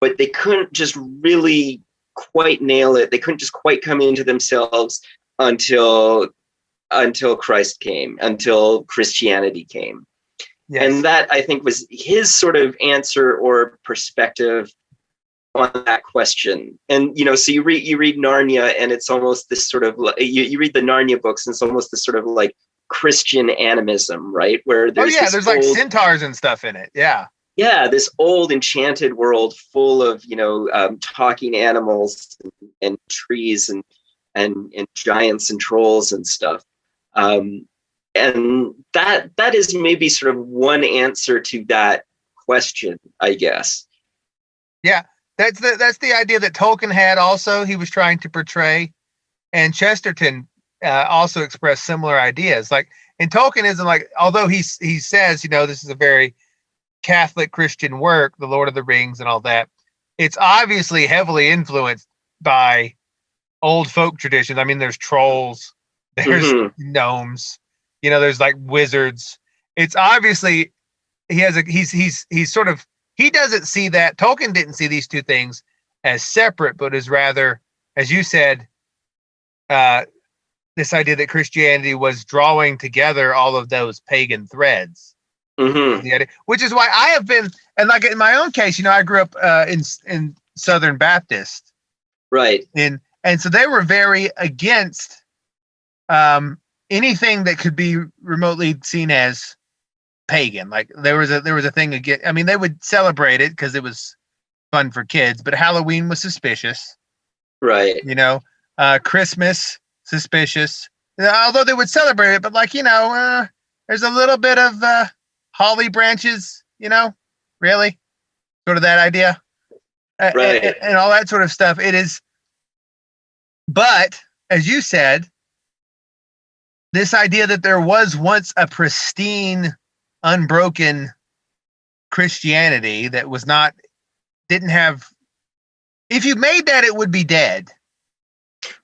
but they couldn't just really quite nail it. They couldn't just quite come into themselves until Christ came, until Christianity came. Yes. And that, I think, was his sort of answer or perspective on that question. And, so you read Narnia, and it's almost this sort of, you read the Narnia books, and it's almost this sort of like Christian animism, right? Where there's there's like centaurs and stuff in it. Yeah. Yeah, this old enchanted world full of, talking animals and trees and and giants and trolls and stuff. And that is maybe sort of one answer to that question, I guess. Yeah, that's the idea that Tolkien had also. He was trying to portray, and Chesterton also expressed similar ideas. Like, and Tolkien isn't like, although he says, this is a very Catholic Christian work, The Lord of the Rings and all that. It's obviously heavily influenced by old folk traditions. I mean, there's trolls, there's gnomes, there's like wizards. It's obviously he's sort of, he doesn't see that. Tolkien didn't see these two things as separate, but as rather, as you said, this idea that Christianity was drawing together all of those pagan threads. Which is why I have been, and like in my own case, I grew up in Southern Baptist, right? And so they were very against anything that could be remotely seen as pagan. Like there was a thing again. I mean, they would celebrate it because it was fun for kids, but Halloween was suspicious, right? Christmas suspicious. Although they would celebrate it, but like there's a little bit of holly branches, really, sort of that idea, right? And all that sort of stuff. It is, but as you said, this idea that there was once a pristine, unbroken Christianity that didn't have. If you made that, it would be dead.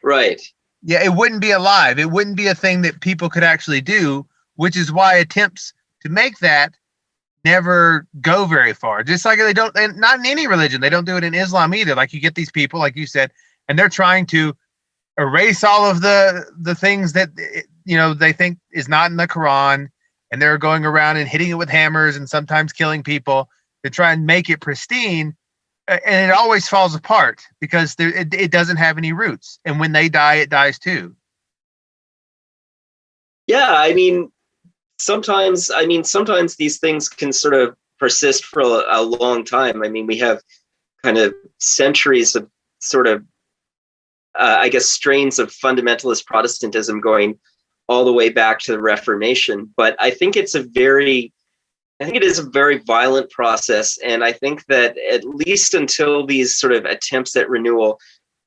Right. Yeah, it wouldn't be alive. It wouldn't be a thing that people could actually do, which is why attempts to make that never go very far. Just like they don't, and not in any religion, they don't do it in Islam either. Like you get these people, like you said, and they're trying to erase all of the things that they think is not in the Quran, and they're going around and hitting it with hammers and sometimes killing people to try and make it pristine. And it always falls apart because it doesn't have any roots. And when they die, it dies too. Yeah, I mean, sometimes these things can sort of persist for a long time. I mean, we have kind of centuries of sort of, I guess, strains of fundamentalist Protestantism going all the way back to the Reformation. But I think it is a very violent process. And I think that at least until these sort of attempts at renewal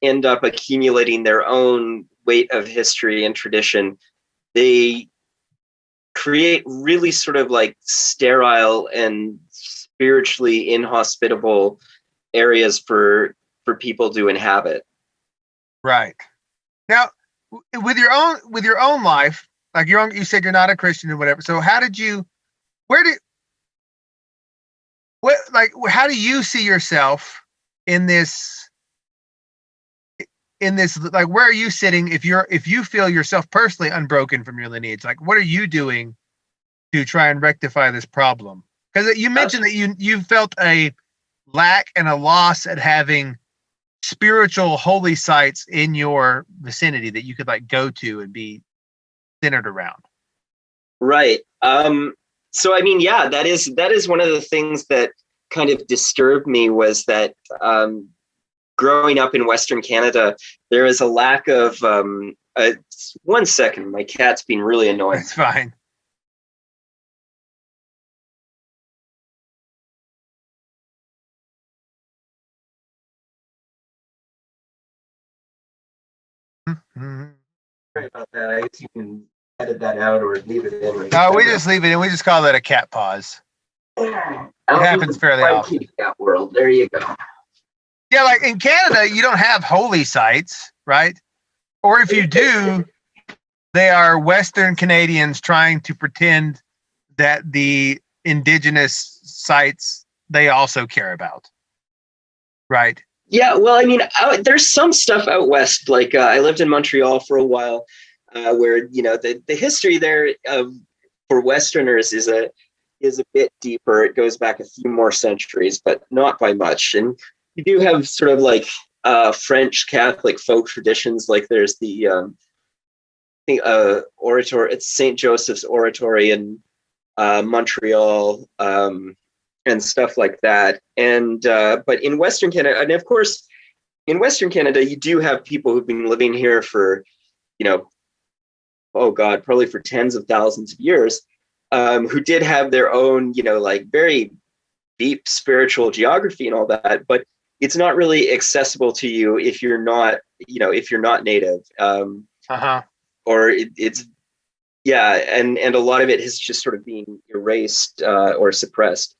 end up accumulating their own weight of history and tradition, they create really sort of like sterile and spiritually inhospitable areas for people to inhabit. Right. Now, with your own life, like you said you're not a Christian or whatever. So how do you see yourself in this, like, where are you sitting if you feel yourself personally unbroken from your lineage? Like, what are you doing to try and rectify this problem? Because you mentioned that you felt a lack and a loss at having spiritual holy sites in your vicinity that you could like go to and be centered around. Right. So I mean, yeah, that is one of the things that kind of disturbed me, was that growing up in Western Canada, there is a lack of 1 second, my cat's being really annoying. It's fine. Sorry about that. I guess you can edit that out or leave it in. No, we just leave it in. We just call that a cat pause. It happens fairly often. Cat world. There you go. Yeah, like in Canada, you don't have holy sites, right? Or if you do, they are Western Canadians trying to pretend that the indigenous sites they also care about, right? Yeah, well, I mean, there's some stuff out west. Like I lived in Montreal for a while, where the history there for Westerners is a bit deeper. It goes back a few more centuries, but not by much. And you do have sort of like French Catholic folk traditions. Like there's the oratory. It's St. Joseph's Oratory in Montreal. And stuff like that. And but in Western Canada, and of course, in Western Canada, you do have people who've been living here for, oh God, probably for tens of thousands of years, who did have their own, like very deep spiritual geography and all that, but it's not really accessible to you if you're not, if you're not native. Or it's, and a lot of it has just sort of been erased or suppressed.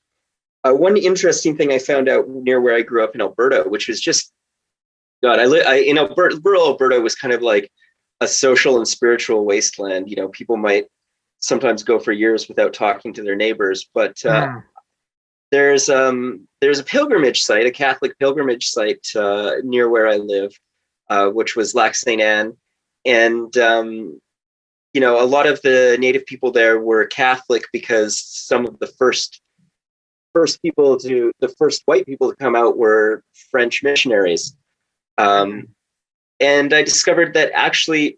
One interesting thing I found out near where I grew up in Alberta, which was just, God, in Alberta, rural Alberta was kind of like a social and spiritual wasteland. People might sometimes go for years without talking to their neighbors, but there's a pilgrimage site, a Catholic pilgrimage site near where I live, which was Lac Saint Anne, and a lot of the native people there were Catholic because some of the first white people to come out were French missionaries. And I discovered that actually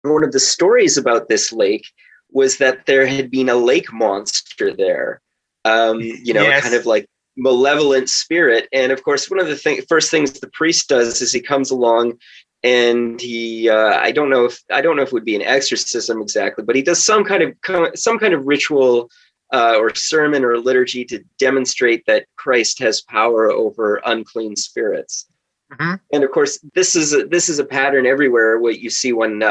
one of the stories about this lake was that there had been a lake monster there, kind of like malevolent spirit. And of course, one of the first things the priest does is he comes along and he, I don't know if it would be an exorcism exactly, but he does some kind of ritual or sermon or liturgy to demonstrate that Christ has power over unclean spirits. And of course, this is a pattern everywhere. What you see when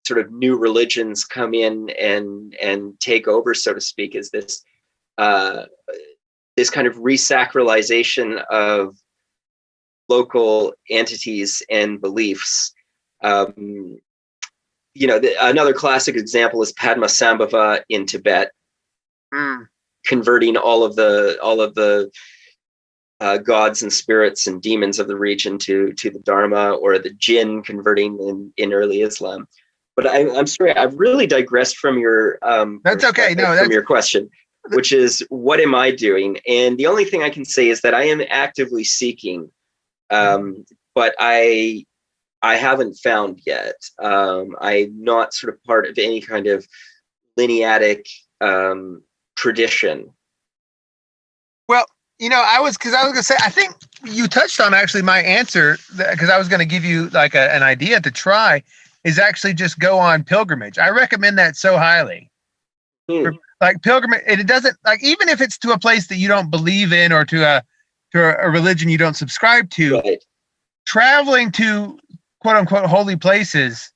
sort of new religions come in and take over, so to speak, is this kind of resacralization of local entities and beliefs. Another classic example is Padmasambhava in Tibet, converting all of the gods and spirits and demons of the region to the Dharma, or the jinn converting in early Islam. But I'm sorry, I've really digressed from your that's okay. No, from your question, which is what am I doing? And the only thing I can say is that I am actively seeking, but I haven't found yet. I'm not sort of part of any kind of lineatic tradition. Well, I was going to say, I think you touched on actually my answer, because I was going to give you like an idea to try, is actually just go on pilgrimage. I recommend that so highly. Like pilgrimage, it doesn't, like, even if it's to a place that you don't believe in, or to a religion you don't subscribe to, right. Traveling to quote unquote holy places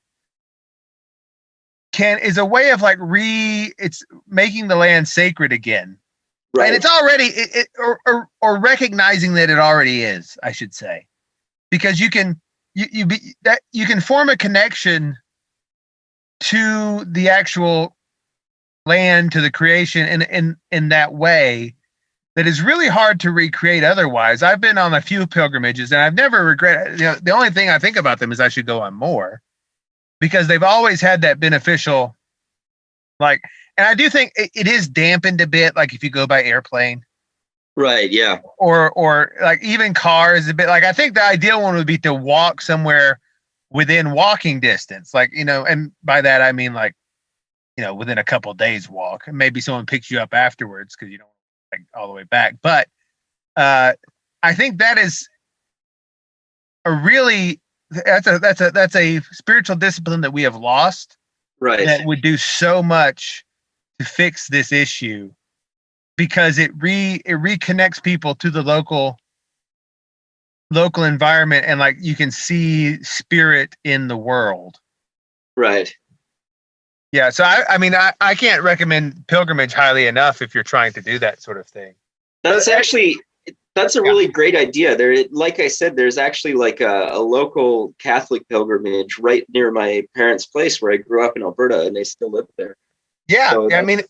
is a way of like it's making the land sacred again. Right. And it's already or recognizing that it already is, I should say, because you can form a connection to the actual land, to the creation in that way that is really hard to recreate otherwise. I've been on a few pilgrimages and I've never regretted. The only thing I think about them is I should go on more, because they've always had that beneficial, like. And I do think it is dampened a bit, like if you go by airplane. Right, yeah. Or like even cars a bit. Like I think the ideal one would be to walk somewhere within walking distance. Like, and by that I mean like, within a couple of days walk. And maybe someone picks you up afterwards because you don't like all the way back. But I think that is that's a spiritual discipline that we have lost. Right. That would do so much to fix this issue, because it reconnects people to the local environment, and like you can see spirit in the world. Right. Yeah. So I can't recommend pilgrimage highly enough if you're trying to do that sort of thing. That's a really great idea. There, like I said, there's actually like a local Catholic pilgrimage right near my parents' place where I grew up in Alberta, and they still live there. Yeah, so I mean,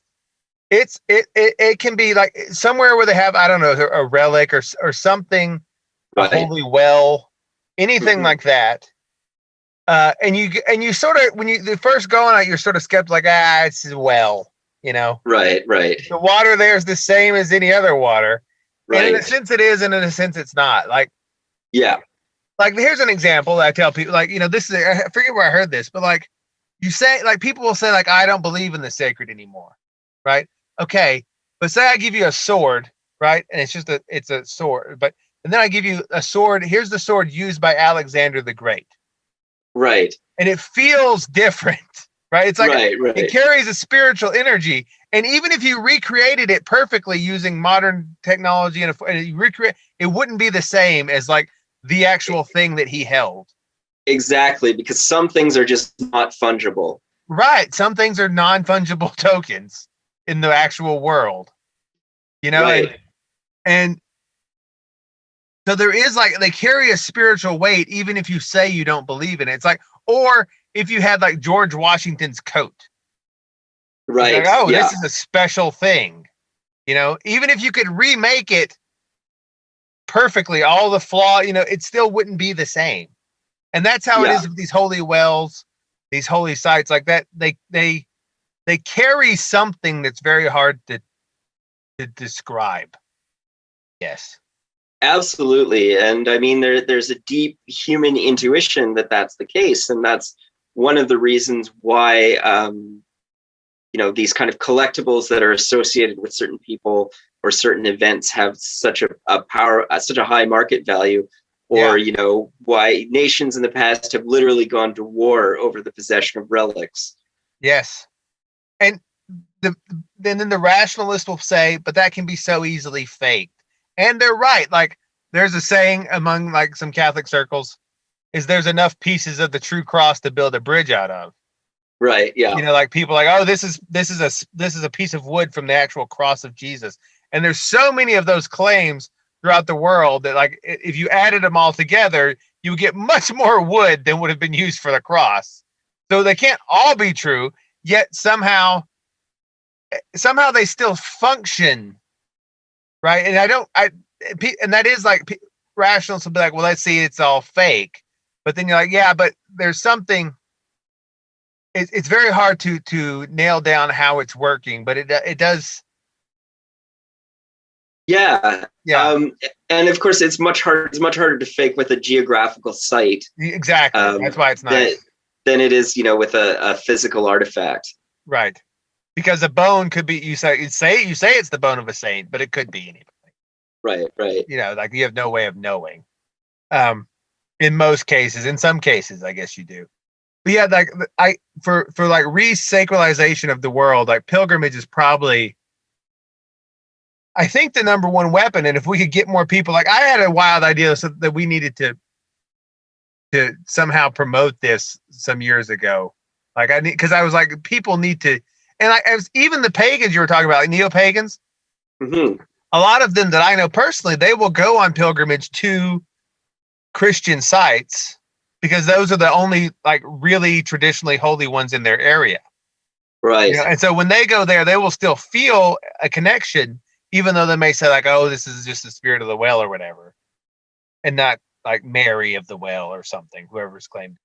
it can be like somewhere where they have, I don't know, a relic or something, right. A holy well, anything like that. And you sort of, when you first go on it, you're sort of skeptical, like, it's a well, Right. The water there is the same as any other water. Right. And in a sense it is, and in a sense it's not. Like, yeah. Like, here's an example that I tell people, like, this is, I forget where I heard this, but like, you say, like, people will say, like, I don't believe in the sacred anymore, right? Okay, but say I give you a sword, right? And it's a sword, but and then I give you a sword. Here's the sword used by Alexander the Great. Right. And it feels different, right? It's like right. It carries a spiritual energy. And even if you recreated it perfectly using modern technology and you recreate, it wouldn't be the same as like the actual thing that he held. Exactly, because some things are just not fungible. Right. Some things are non-fungible tokens in the actual world, you know, right. and so there is like, they carry a spiritual weight, even if you say you don't believe in it. It's like, or if you had like George Washington's coat, right? like, oh, this is a special thing, you know. Even if you could remake it perfectly, all the flaw, you know, it still wouldn't be the same. And that's how it is with these holy wells, these holy sites like that. They carry something that's very hard to describe. Yes. Absolutely. And I mean, there's a deep human intuition that that's the case. And that's one of the reasons why, these kind of collectibles that are associated with certain people or certain events have such a power, such a high market value, or, why nations in the past have literally gone to war over the possession of relics. Yes. And then the rationalist will say, but that can be so easily faked. And they're right. Like, there's a saying among like some Catholic circles is there's enough pieces of the true cross to build a bridge out of. Right. Yeah. You know, like people are like, oh, this is a piece of wood from the actual cross of Jesus. And there's so many of those claims throughout the world that like if you added them all together, you would get much more wood than would have been used for the cross. So they can't all be true, yet somehow they still function. Right. And and that is like rational to be like, well, let's see, it's all fake. But then you're like, yeah, but there's something. It's very hard to nail down how it's working, but it does. Yeah. Yeah. And of course, it's much harder to fake with a geographical site. Exactly. That's why it's nice. Than it is, with a physical artifact. Right. Because a bone could be, you say it's the bone of a saint, but it could be anything. Right. You know, like you have no way of knowing. In most cases, in some cases, I guess you do. But yeah, like for like re-sacralization of the world, like pilgrimage is probably, I think, the number one weapon. And if we could get more people, like I had a wild idea that we needed to somehow promote this some years ago. Like because I was like, people need to, and even the pagans you were talking about, like neo-pagans, mm-hmm. A lot of them that I know personally, they will go on pilgrimage to Christian sites because those are the only like really traditionally holy ones in their area. Right. You know? And so when they go there, they will still feel a connection, even though they may say like, oh, this is just the spirit of the well or whatever, and not like Mary of the well or something, whoever's claimed.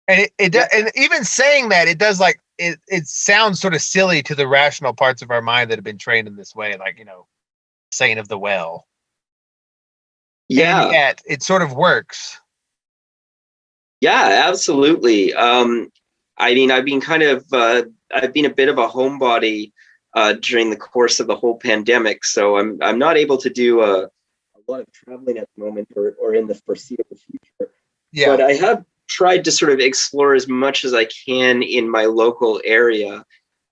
And and even saying that, it does like it sounds sort of silly to the rational parts of our mind that have been trained in this way, like, saint of the well. Yeah. And yet it sort of works. Yeah, absolutely. I mean, I've been I've been a bit of a homebody during the course of the whole pandemic, so I'm not able to do a lot of traveling at the moment or in the foreseeable future. Yeah. But I have tried to sort of explore as much as I can in my local area.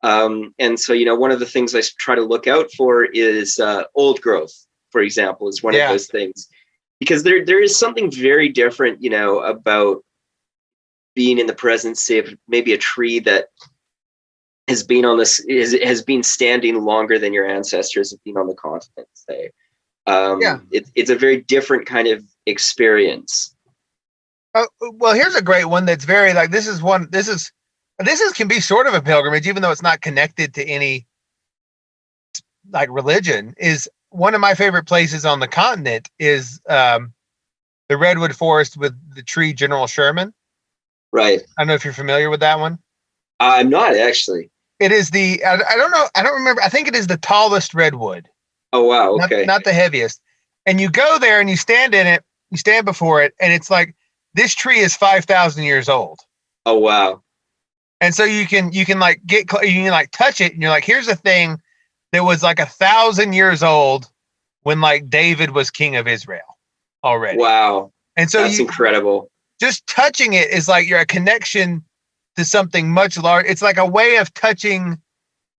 And so, one of the things I try to look out for is old growth, for example, is one of those things. Because there is something very different, about being in the presence of maybe a tree that has been has been standing longer than your ancestors have been on the continent, say. It's a very different kind of experience. Well, here's a great one that's very like this can be sort of a pilgrimage, even though it's not connected to any like religion. Is one of my favorite places on the continent is the redwood forest with the tree General Sherman. Right. I don't know if you're familiar with that one. I'm not actually. It is I don't know. I don't remember. I think it is the tallest redwood. Oh, wow. Okay. Not the heaviest. And you go there and you stand in it, you stand before it, and it's like, this tree is 5,000 years old. Oh, wow. And so you can like you can like touch it and you're like, here's a thing that was like 1,000 years old when like David was king of Israel already. Wow. And so that's incredible. Just touching it is like you're a connection to something much larger. It's like a way of touching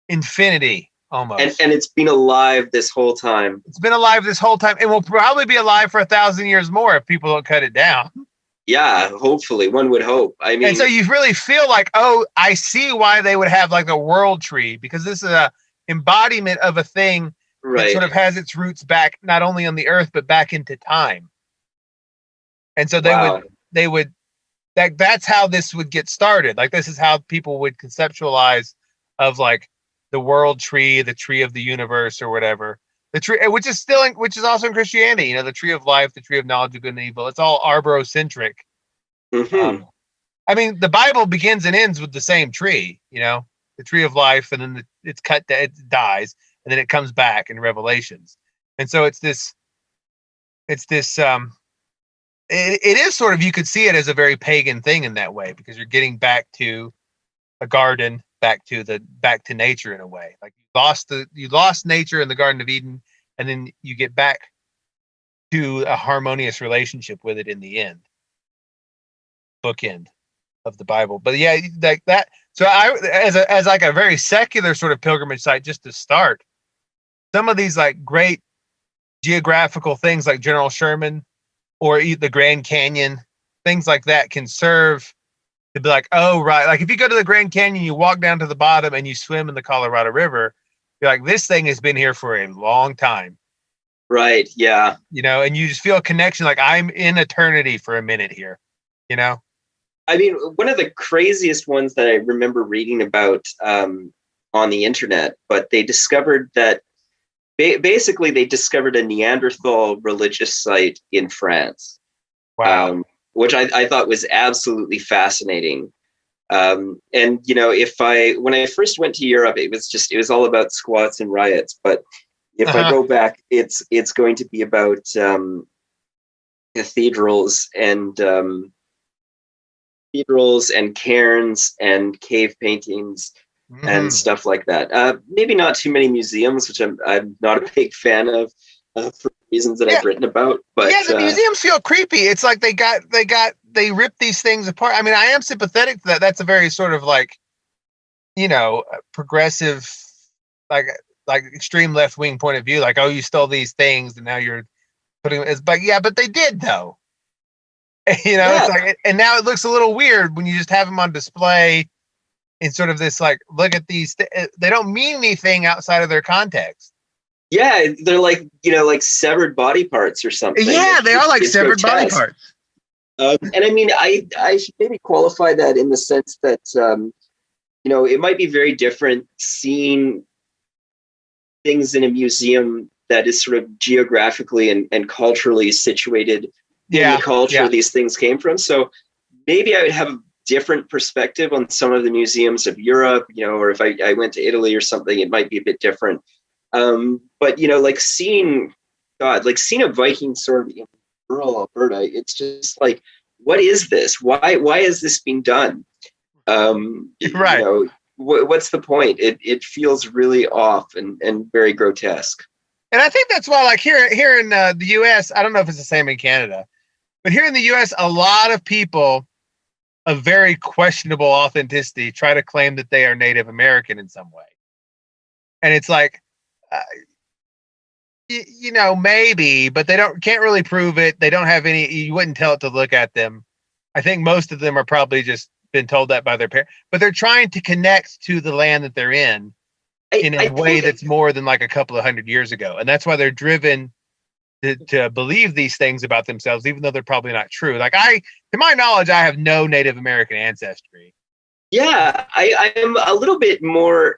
infinity almost. And it's been alive this whole time. It's been alive this whole time. It will probably be alive for 1,000 years more if people don't cut it down. Yeah, hopefully. One would hope. I mean, and so you really feel like, oh, I see why they would have like a world tree, because this is a embodiment of a thing that sort of has its roots back not only on the earth but back into time. And so that's how this would get started. Like, this is how people would conceptualize of like the world tree, the tree of the universe, or whatever. The tree, which is also in Christianity, you know, the tree of life, the tree of knowledge of good and evil. It's all arborocentric. Mm-hmm. I mean, the Bible begins and ends with the same tree, you know, the tree of life, and then it dies, and then it comes back in Revelations. And so it is sort of, you could see it as a very pagan thing in that way, because you're getting back to a garden, back to nature in a way. Like you lost nature in the Garden of Eden, and then you get back to a harmonious relationship with it in the end. Bookend of the Bible. But yeah, like that. So as like a very secular sort of pilgrimage site, just to start, some of these like great geographical things like General Sherman or the Grand Canyon, things like that can serve to be like, oh, right. Like if you go to the Grand Canyon, you walk down to the bottom and you swim in the Colorado River, you're like, this thing has been here for a long time. Right. Yeah. You know, and you just feel a connection. Like, I'm in eternity for a minute here, you know? I mean, one of the craziest ones that I remember reading about on the internet, but they discovered that basically they discovered a Neanderthal religious site in France. Wow. Which I thought was absolutely fascinating. And, you know, when I first went to Europe, it was all about squats and riots. But if I go back, it's going to be about cathedrals and cairns and cave paintings and stuff like that. Maybe not too many museums, which I'm not a big fan of for reasons that I've written about. But yeah, the museums feel creepy. It's like they rip these things apart. I mean, I am sympathetic to that. That's a very sort of like, you know, progressive, like extreme left wing point of view. Like, oh, you stole these things and now you're putting it. But yeah, but they did though. You know, it's like, and now it looks a little weird when you just have them on display in sort of this like, look at these. They don't mean anything outside of their context. Yeah, they're like, you know, like severed body parts or something. Yeah, they are like severed body parts. And I mean, I should maybe qualify that in the sense that, you know, it might be very different seeing things in a museum that is sort of geographically and culturally situated in the culture these things came from. So maybe I would have a different perspective on some of the museums of Europe, you know, or if I went to Italy or something, it might be a bit different. But, you know, like seeing a Viking sword in rural Alberta, it's just like, what is this? Why is this being done? Right. You know, what's the point? It feels really off and very grotesque. And I think that's why, like here in the U.S., I don't know if it's the same in Canada, but here in the U.S., a lot of people of very questionable authenticity try to claim that they are Native American in some way. And it's like, you know, maybe, but they can't really prove it. They don't have any, you wouldn't tell it to look at them. I think most of them are probably just been told that by their parents, but they're trying to connect to the land that they're in a way that's more than like a couple of 100 years ago. And that's why they're driven to believe these things about themselves, even though they're probably not true. Like to my knowledge, I have no Native American ancestry. Yeah, I am a little bit more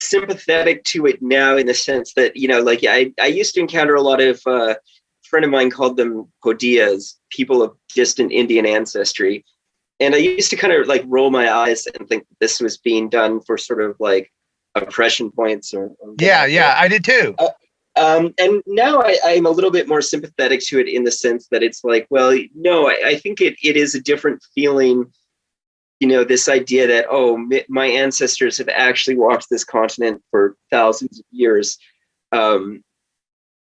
sympathetic to it now in the sense that, you know, like I used to encounter a lot of a friend of mine called them Hodiyas, people of distant Indian ancestry. And I used to kind of like roll my eyes and think this was being done for sort of like oppression points or yeah, I did too. And now I'm a little bit more sympathetic to it in the sense that it's like, well, no, I think it is a different feeling. You know, this idea that, oh, my ancestors have actually walked this continent for thousands of years. And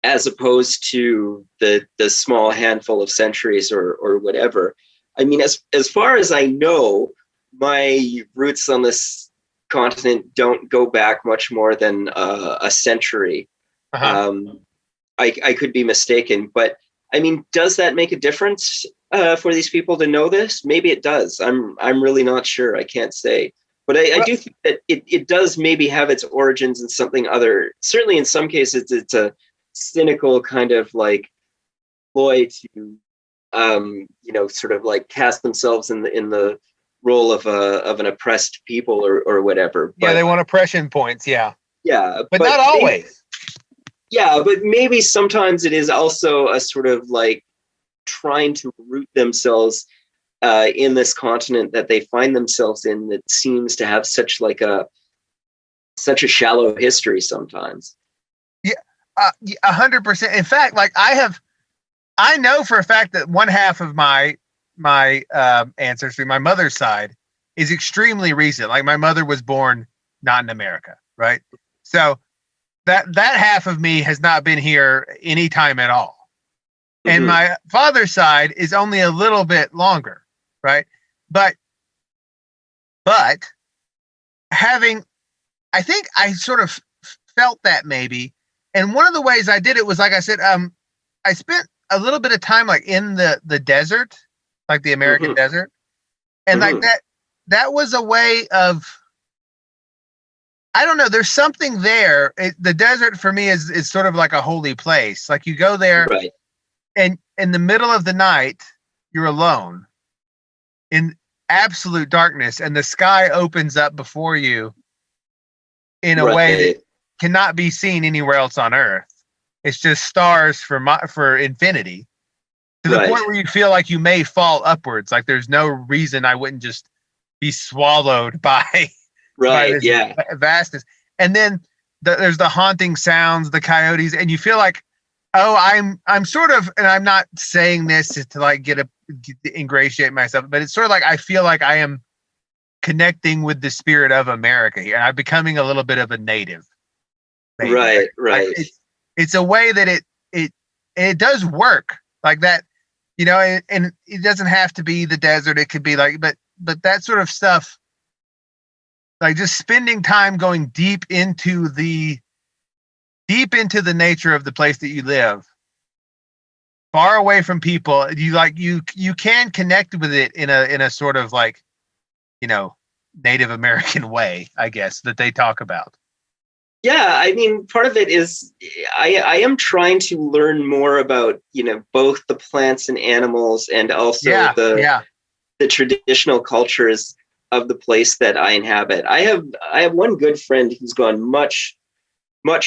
as opposed to the small handful of centuries or whatever. I mean, as far as I know, my roots on this continent don't go back much more than a century. I could be mistaken, but I mean, does that make a difference for these people to know this? Maybe it does. I'm really not sure. I can't say. But I do think that it does maybe have its origins in something other. Certainly in some cases, it's a cynical kind of like ploy to, sort of like cast themselves in the role of an oppressed people or whatever. But, they want oppression points. Yeah. Yeah. But not always. But maybe sometimes it is also a sort of like trying to root themselves in this continent that they find themselves in that seems to have such a shallow history sometimes. Yeah, 100%. In fact, like I know for a fact that one half of my ancestry, my mother's side, is extremely recent. Like my mother was born not in America, right? So that half of me has not been here any time at all. Mm-hmm. And my father's side is only a little bit longer. Right. But I think I sort of felt that maybe. And one of the ways I did it was, like I said, I spent a little bit of time like in the desert, like the American desert. And like that was a way of, I don't know, there's something there. The desert for me is sort of like a holy place. Like you go there and in the middle of the night, you're alone. In absolute darkness, and the sky opens up before you in a way that cannot be seen anywhere else on Earth. It's just stars for infinity, to the point where you feel like you may fall upwards. Like there's no reason I wouldn't just be swallowed by this vastness. And then there's the haunting sounds, the coyotes, and you feel like, oh, I'm sort of, and I'm not saying this to like ingratiate myself, but it's sort of like I feel like I am connecting with the spirit of America here. I'm becoming a little bit of a native. Maybe. Right. It's a way that it does work like that, and it doesn't have to be the desert. It could be like, but that sort of stuff, like just spending time going deep into the nature of the place that you live, far away from people. You can connect with it in a sort of like, Native American way, I guess, that they talk about. Yeah, I mean, part of it is I am trying to learn more about, both the plants and animals and also the traditional cultures of the place that I inhabit. I have one good friend who's gone much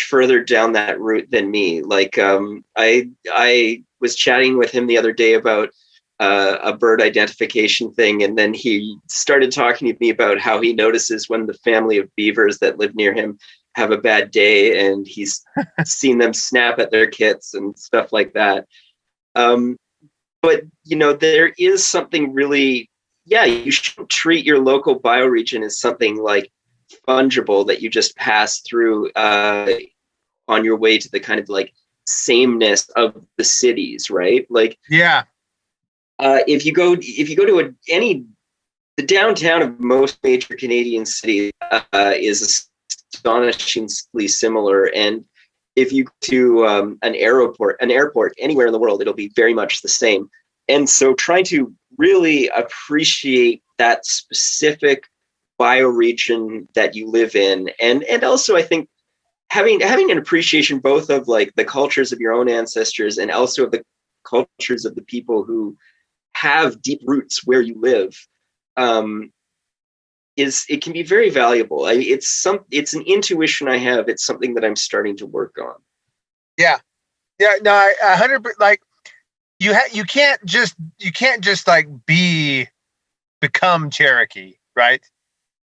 further down that route than me. Like I was chatting with him the other day about a bird identification thing, and then he started talking to me about how he notices when the family of beavers that live near him have a bad day, and he's seen them snap at their kits and stuff like that. But there is something really, you should treat your local bioregion as something like fungible that you just pass through on your way to the kind of like sameness of the cities, right? Like, if you go to the downtown of most major Canadian cities is astonishingly similar, and if you go to an airport anywhere in the world, it'll be very much the same. And so, trying to really appreciate that specific bioregion that you live in, and also I think having an appreciation both of like the cultures of your own ancestors and also of the cultures of the people who have deep roots where you live, it can be very valuable. It's an intuition I have. It's something that I'm starting to work on. No, 100%. Like you can't just like become Cherokee, right?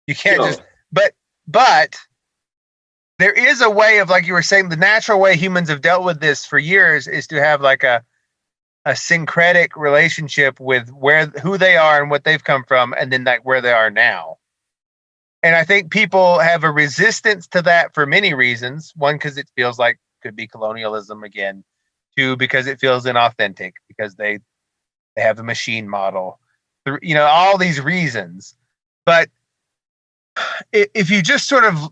You can't but there is a way of, like you were saying, the natural way humans have dealt with this for years is to have like a syncretic relationship with who they are and what they've come from, and then like where they are now. And I think people have a resistance to that for many reasons. One, because it feels like could be colonialism again. 2, because it feels inauthentic, because they have a machine model. All these reasons. But if you just sort of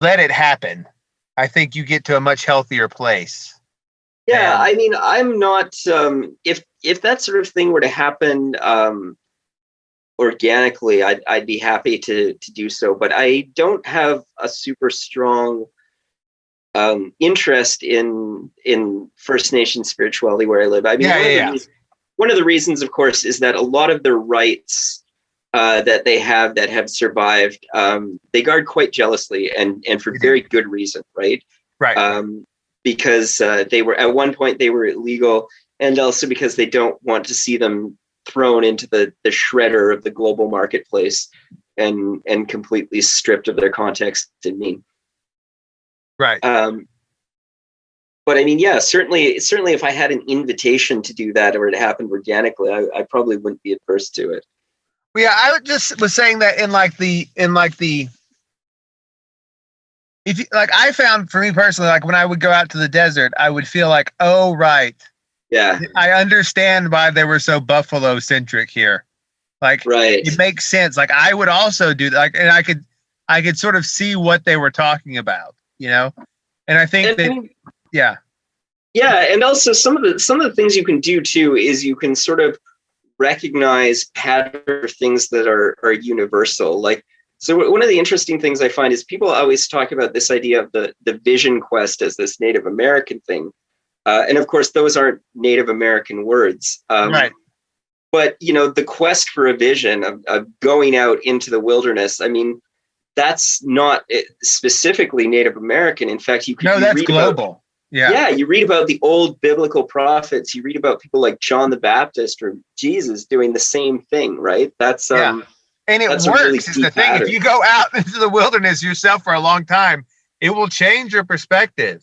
let it happen, I think you get to a much healthier place. Yeah, I mean, I'm not. If that sort of thing were to happen organically, I'd be happy to do so. But I don't have a super strong interest in First Nation spirituality where I live. I mean, one of the reasons, of course, is that a lot of the rights that they have that have survived, they guard quite jealously, and for very good reason, right? Right. Because they were at one point they were illegal, and also because they don't want to see them thrown into the shredder of the global marketplace and completely stripped of their context and meaning. Right. But I mean, yeah, certainly, if I had an invitation to do that or it happened organically, I probably wouldn't be adverse to it. Well, yeah, I just was saying that if you, like, I found for me personally, like when I would go out to the desert, I would feel like, oh, right. Yeah. I understand why they were so buffalo centric here. Like, right. It makes sense. Like, I would also do that. Like, and I could sort of see what they were talking about, And I think yeah. Yeah. And also some of the things you can do too, is you can sort of recognize pattern things that are universal. Like, so one of the interesting things I find is people always talk about this idea of the vision quest as this Native American thing. And of course, those aren't Native American words. Right. But, the quest for a vision of going out into the wilderness, I mean, that's not specifically Native American. In fact, that's global. Yeah, you read about the old biblical prophets. You read about people like John the Baptist or Jesus doing the same thing, right? That's and it works. Really is the thing. Pattern. If you go out into the wilderness yourself for a long time, it will change your perspective.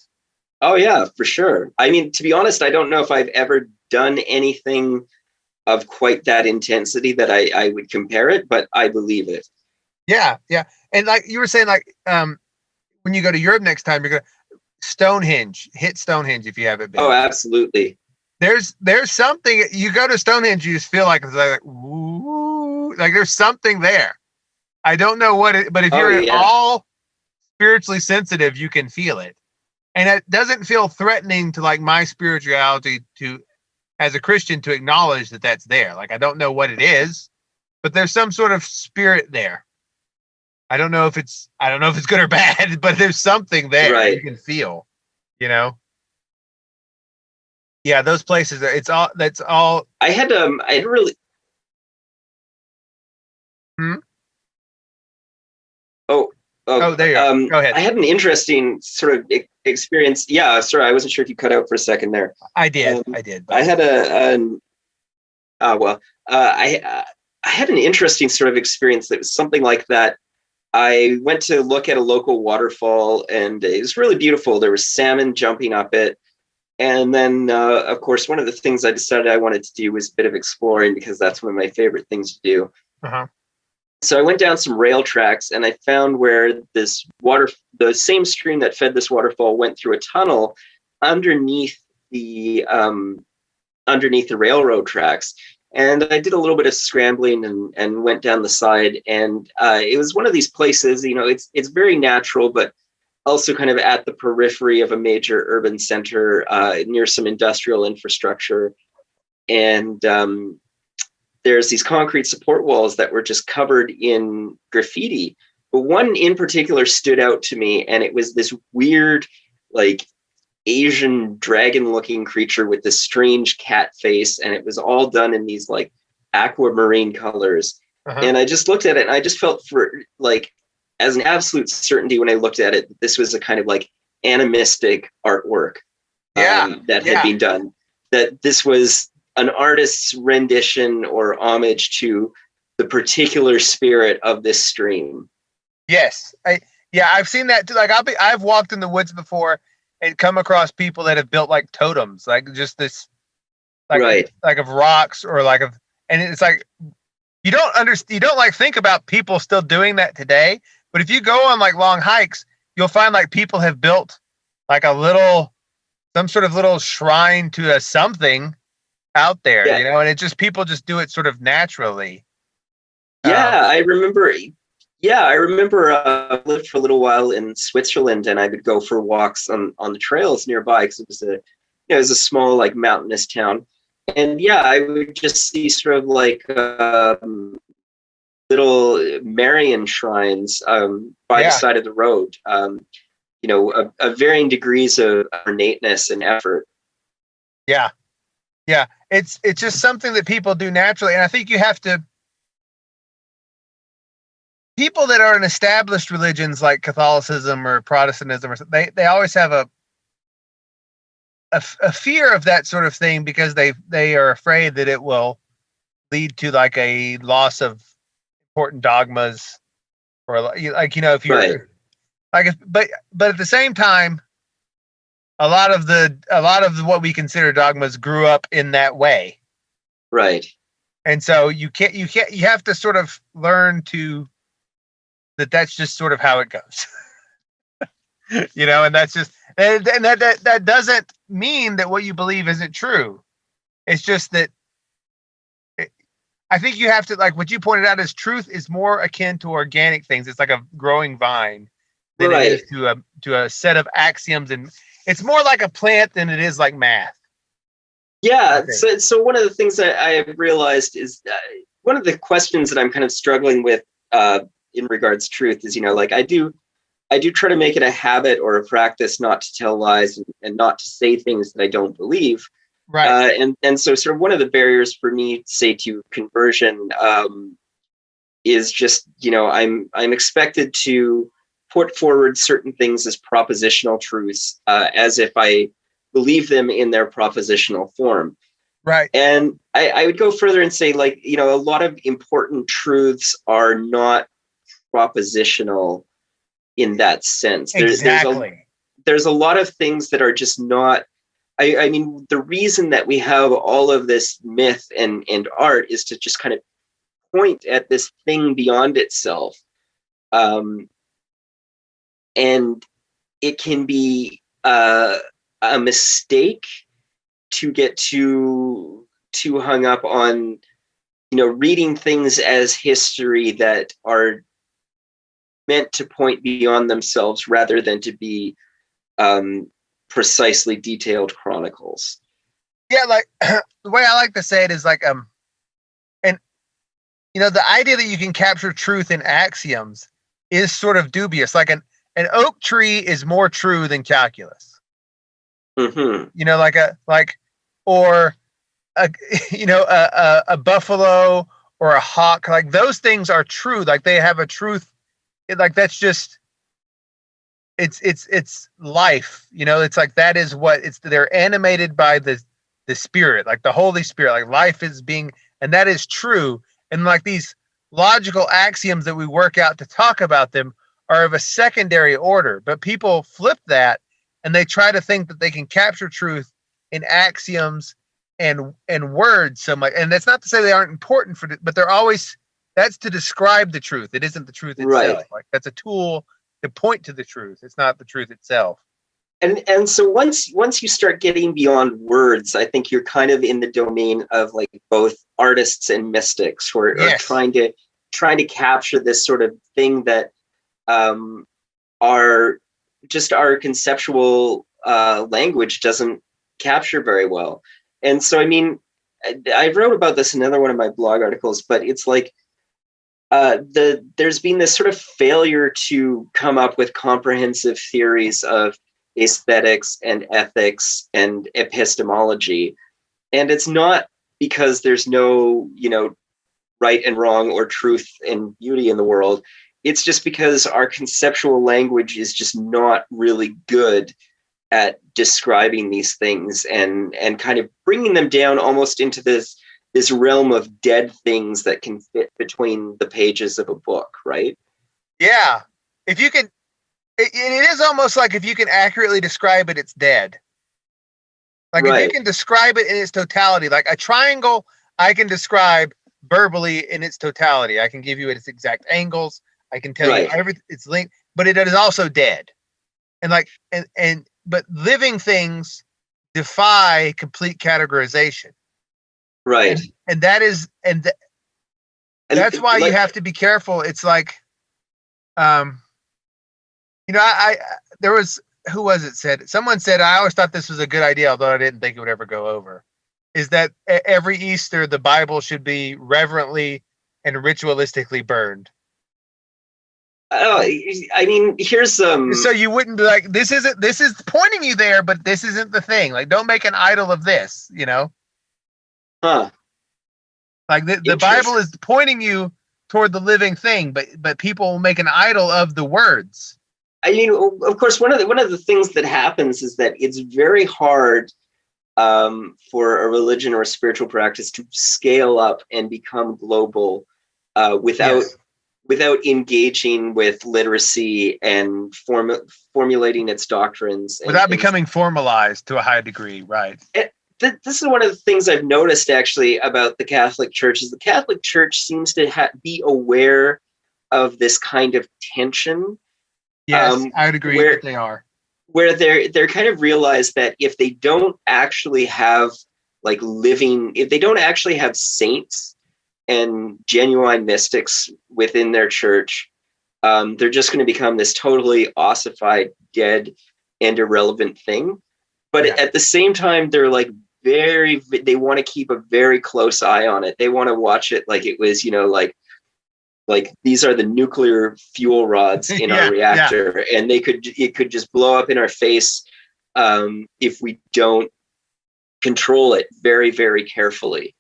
Oh yeah, for sure. I mean, to be honest, I don't know if I've ever done anything of quite that intensity that I would compare it, but I believe it. Yeah, yeah. And like you were saying, like when you go to Europe next time, you're gonna hit Stonehenge if you haven't been. Oh, absolutely. There's something, you go to Stonehenge, you just feel like it's like, ooh, like there's something there. I don't know what it, but if you're at all spiritually sensitive, you can feel it. And it doesn't feel threatening to like my spirituality as a Christian to acknowledge that that's there. Like, I don't know what it is, but there's some sort of spirit there. I don't know if it's good or bad, but there's something there that you can feel, Yeah, those places. That's all. I had really. Oh, there you go. Go ahead. I had an interesting sort of experience. Yeah, sorry, I wasn't sure if you cut out for a second there. I did. I had I had an interesting sort of experience that was something like that. I went to look at a local waterfall, and it was really beautiful. There was salmon jumping up it. And then, of course, one of the things I decided I wanted to do was a bit of exploring, because that's one of my favorite things to do. Uh-huh. So I went down some rail tracks, and I found where the same stream that fed this waterfall went through a tunnel underneath the railroad tracks. And I did a little bit of scrambling and went down the side. And it was one of these places, it's very natural, but also kind of at the periphery of a major urban center near some industrial infrastructure. And there's these concrete support walls that were just covered in graffiti. But one in particular stood out to me, and it was this weird, like, Asian dragon-looking creature with this strange cat face, and it was all done in these like aquamarine colors. Uh-huh. And I just looked at it, and I just felt as an absolute certainty when I looked at it, this was a kind of like animistic artwork that had been done. That this was an artist's rendition or homage to the particular spirit of this stream. Yes, I've seen that too. Like I've walked in the woods before and come across people that have built like totems, like just this, like of rocks or and it's like you don't like think about people still doing that today. But if you go on like long hikes, you'll find like people have built like some sort of little shrine to a something out there, Yeah. you know, and it just, people just do it sort of naturally. Yeah, I remember. Yeah, I remember. I lived for a little while in Switzerland, and I would go for walks on the trails nearby because it was a small, like, mountainous town. And yeah, I would just see sort of like little Marian shrines by the side of the road. Of varying degrees of ornateness and effort. Yeah, yeah, it's just something that people do naturally, and I think you have to. People that are in established religions like Catholicism or Protestantism, or they always have a fear of that sort of thing because they are afraid that it will lead to like a loss of important dogmas, or like, you know, if you're but at the same time, a lot of what we consider dogmas grew up in that way, right? And so you have to sort of learn to that's just sort of how it goes. You know, and that's just, and that doesn't mean that what you believe isn't true. It's just that I think you have to, like what you pointed out, is truth is more akin to organic things. It's like a growing vine than it is to a set of axioms, and it's more like a plant than it is like math. Yeah. So one of the things that I have realized is one of the questions that I'm kind of struggling with in regards to truth is, like I do try to make it a habit or a practice not to tell lies and not to say things that I don't believe. Right. And so sort of one of the barriers for me, say, to conversion is just, I'm expected to put forward certain things as propositional truths as if I believe them in their propositional form. Right. And I would go further and say, like, a lot of important truths are not propositional in that sense. Exactly. There's a lot of things that are just not. I mean, the reason that we have all of this myth and art is to just kind of point at this thing beyond itself. And it can be a mistake to get too hung up on, reading things as history that are meant to point beyond themselves rather than to be precisely detailed chronicles. Yeah, like the way I like to say it is like and the idea that you can capture truth in axioms is sort of dubious. Like an oak tree is more true than calculus. Mm-hmm. Or a buffalo or a hawk, like those things are true. Like they have a truth. Like that's just it's life. It's like that is what it's. They're animated by the Spirit, like the Holy Spirit. Like life is being, and that is true. And like these logical axioms that we work out to talk about them are of a secondary order. But people flip that and they try to think that they can capture truth in axioms and words so much. And that's not to say they aren't important but they're always, that's to describe the truth. It isn't the truth itself. Right. Like that's a tool to point to the truth. It's not the truth itself. And so once you start getting beyond words, I think you're kind of in the domain of like both artists and mystics who are trying to capture this sort of thing that our conceptual language doesn't capture very well. And so, I mean, I wrote about this in another one of my blog articles, but it's like there's been this sort of failure to come up with comprehensive theories of aesthetics and ethics and epistemology. And it's not because there's no, right and wrong or truth and beauty in the world. It's just because our conceptual language is just not really good at describing these things and kind of bringing them down almost into this realm of dead things that can fit between the pages of a book, right? Yeah. If you can, it is almost like if you can accurately describe it, it's dead. Like if you can describe it in its totality, like a triangle, I can describe verbally in its totality. I can give you its exact angles. I can tell you everything, its length, but it is also dead. And like, and living things defy complete categorization. Right. And that is, that's why you have to be careful. It's like, there was, who was it said? Someone said, I always thought this was a good idea, although I didn't think it would ever go over, is that every Easter, the Bible should be reverently and ritualistically burned. Oh, I mean, here's so you wouldn't be like, this is pointing you there, but this isn't the thing. Like, don't make an idol of this, Huh. Like the Bible is pointing you toward the living thing, but people will make an idol of the words. I mean, of course, one of the things that happens is that it's very hard for a religion or a spiritual practice to scale up and become global without engaging with literacy and formulating its doctrines. Without becoming formalized to a high degree, right? This is one of the things I've noticed actually about the Catholic Church is the Catholic Church seems to be aware of this kind of tension. Yes, I would agree that they are. Where they're kind of realize that if they don't actually have if they don't actually have saints and genuine mystics within their church, they're just going to become this totally ossified, dead, and irrelevant thing. But at the same time, they're they want to keep a very close eye on it. They want to watch it like it was, like these are the nuclear fuel rods in our reactor, and it could just blow up in our face if we don't control it very, very carefully.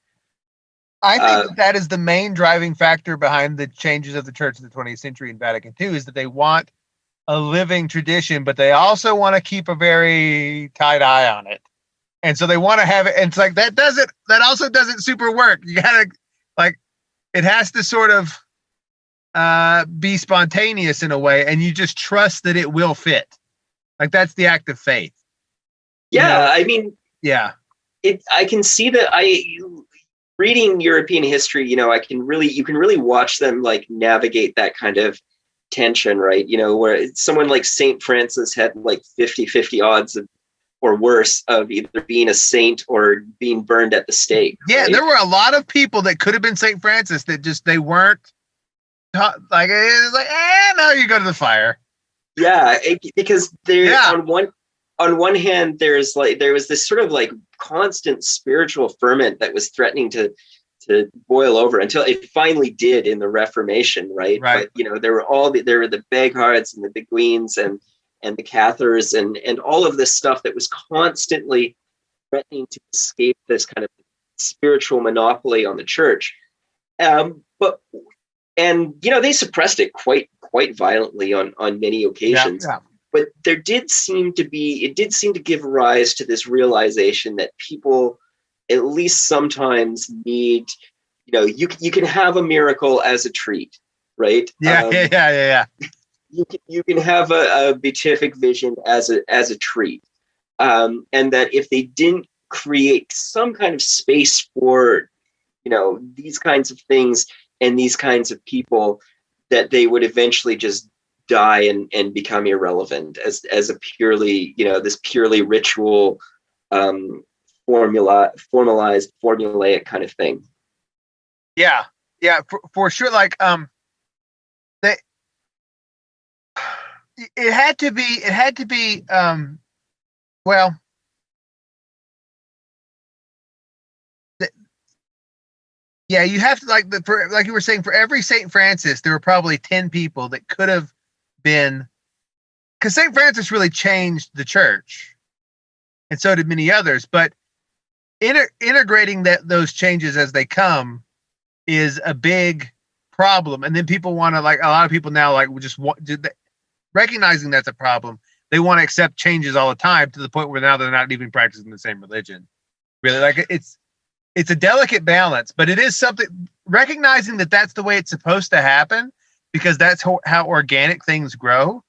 I think that is the main driving factor behind the changes of the Church of the 20th century in Vatican II, is that they want a living tradition, but they also want to keep a very tight eye on it. And so they want to have it. And it's like, that also doesn't super work. You gotta, it has to sort of be spontaneous in a way, and you just trust that it will fit. Like, that's the act of faith. Yeah. I mean, yeah, I can see that reading European history, you can really watch them navigate that kind of tension, right? Where someone like Saint Francis had 50-50 odds of, or worse, of either being a saint or being burned at the stake. Yeah, right? There were a lot of people that could have been Saint Francis that just, they weren't no, you go to the fire. Yeah, because on one hand, there was this sort of constant spiritual ferment that was threatening to boil over until it finally did in the Reformation, right? Right. But, there were the Beghards and the Beguines and the Cathars and all of this stuff that was constantly threatening to escape this kind of spiritual monopoly on the church. They suppressed it quite violently on many occasions. Yeah. But it did seem to give rise to this realization that people at least sometimes need, you can have a miracle as a treat, right? Yeah. You can have a beatific vision as a treat, and that if they didn't create some kind of space for, these kinds of things and these kinds of people, that they would eventually just die and become irrelevant as a purely, this purely ritual, formalized, formulaic kind of thing. Yeah, for sure. It had to be. Well, yeah, you have to like you were saying, for every Saint Francis, there were probably 10 people that could have been, because Saint Francis really changed the church, and so did many others. But integrating those changes as they come is a big problem. And then people want to, a lot of people now, recognizing that's a problem, they want to accept changes all the time, to the point where now they're not even practicing the same religion. Really, it's a delicate balance, but it is something, recognizing that that's the way it's supposed to happen, because that's how organic things grow,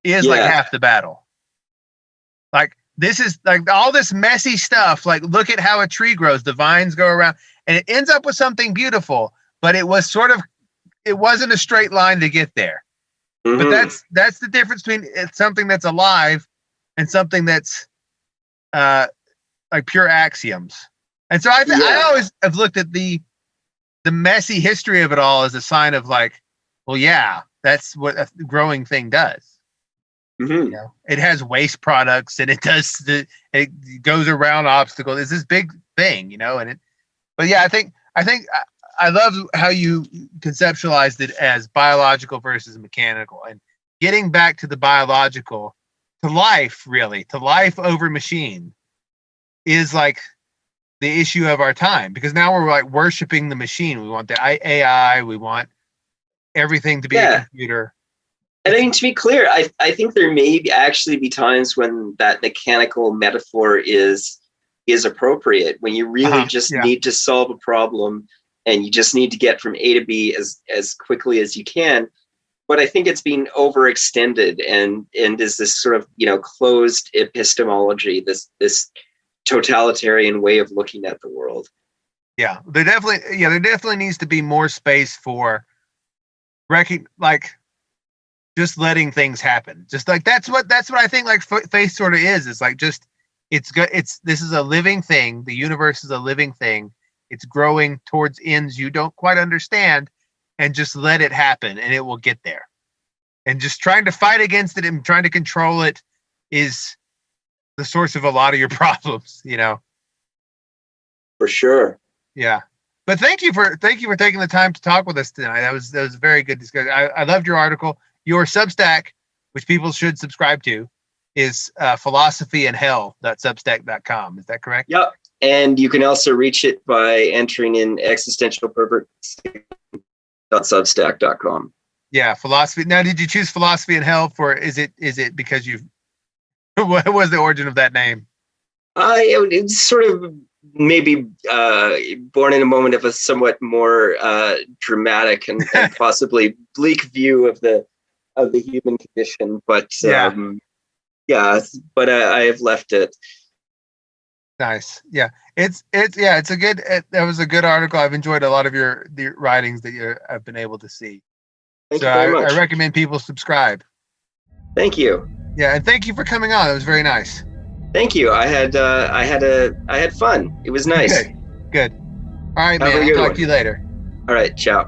is half the battle. This is all this messy stuff. Look at how a tree grows. The vines go around and it ends up with something beautiful, but it wasn't a straight line to get there. Mm-hmm. But that's the difference between something that's alive and something that's like pure axioms. And so I always have looked at the messy history of it all as a sign of like, well, yeah, that's what a growing thing does. Mm-hmm. You know, it has waste products and it goes around obstacles. It's this big thing, you know, but yeah, I think I love how you conceptualized it as biological versus mechanical, and getting back to the biological, to life over machine is like the issue of our time, because now we're like worshiping the machine. We want the AI, we want everything to be a computer. And I mean, to be clear, I think there may actually be times when that mechanical metaphor is appropriate, when you really need to solve a problem and you just need to get from A to B as quickly as you can. But I think it's been overextended and is this sort of, you know, closed epistemology, this totalitarian way of looking at the world. Yeah, there definitely needs to be more space for like just letting things happen. Just like that's what I think like faith sort of is. It's like just it's good. This is a living thing. The universe is a living thing. It's growing towards ends you don't quite understand, and just let it happen and it will get there. And just trying to fight against it and trying to control it is the source of a lot of your problems, you know. For sure. Yeah. But thank you for taking the time to talk with us tonight. That was a very good discussion. I loved your article. Your Substack, which people should subscribe to, is philosophyandhell.substack.com. Is that correct? Yep. And you can also reach it by entering in existentialpervert.substack.com. Yeah, philosophy. Now, did you choose philosophy and hell for? Is it because you? What was the origin of that name? It's sort of maybe born in a moment of a somewhat more dramatic and possibly bleak view of the human condition, but but I have left it. Nice. Yeah. That was a good article. I've enjoyed a lot of the writings that I've been able to see. Thank you very much. I recommend people subscribe. Thank you. Yeah. And thank you for coming on. It was very nice. Thank you. I had fun. It was nice. Good. All right, man. I'll talk to you later. All right. Ciao.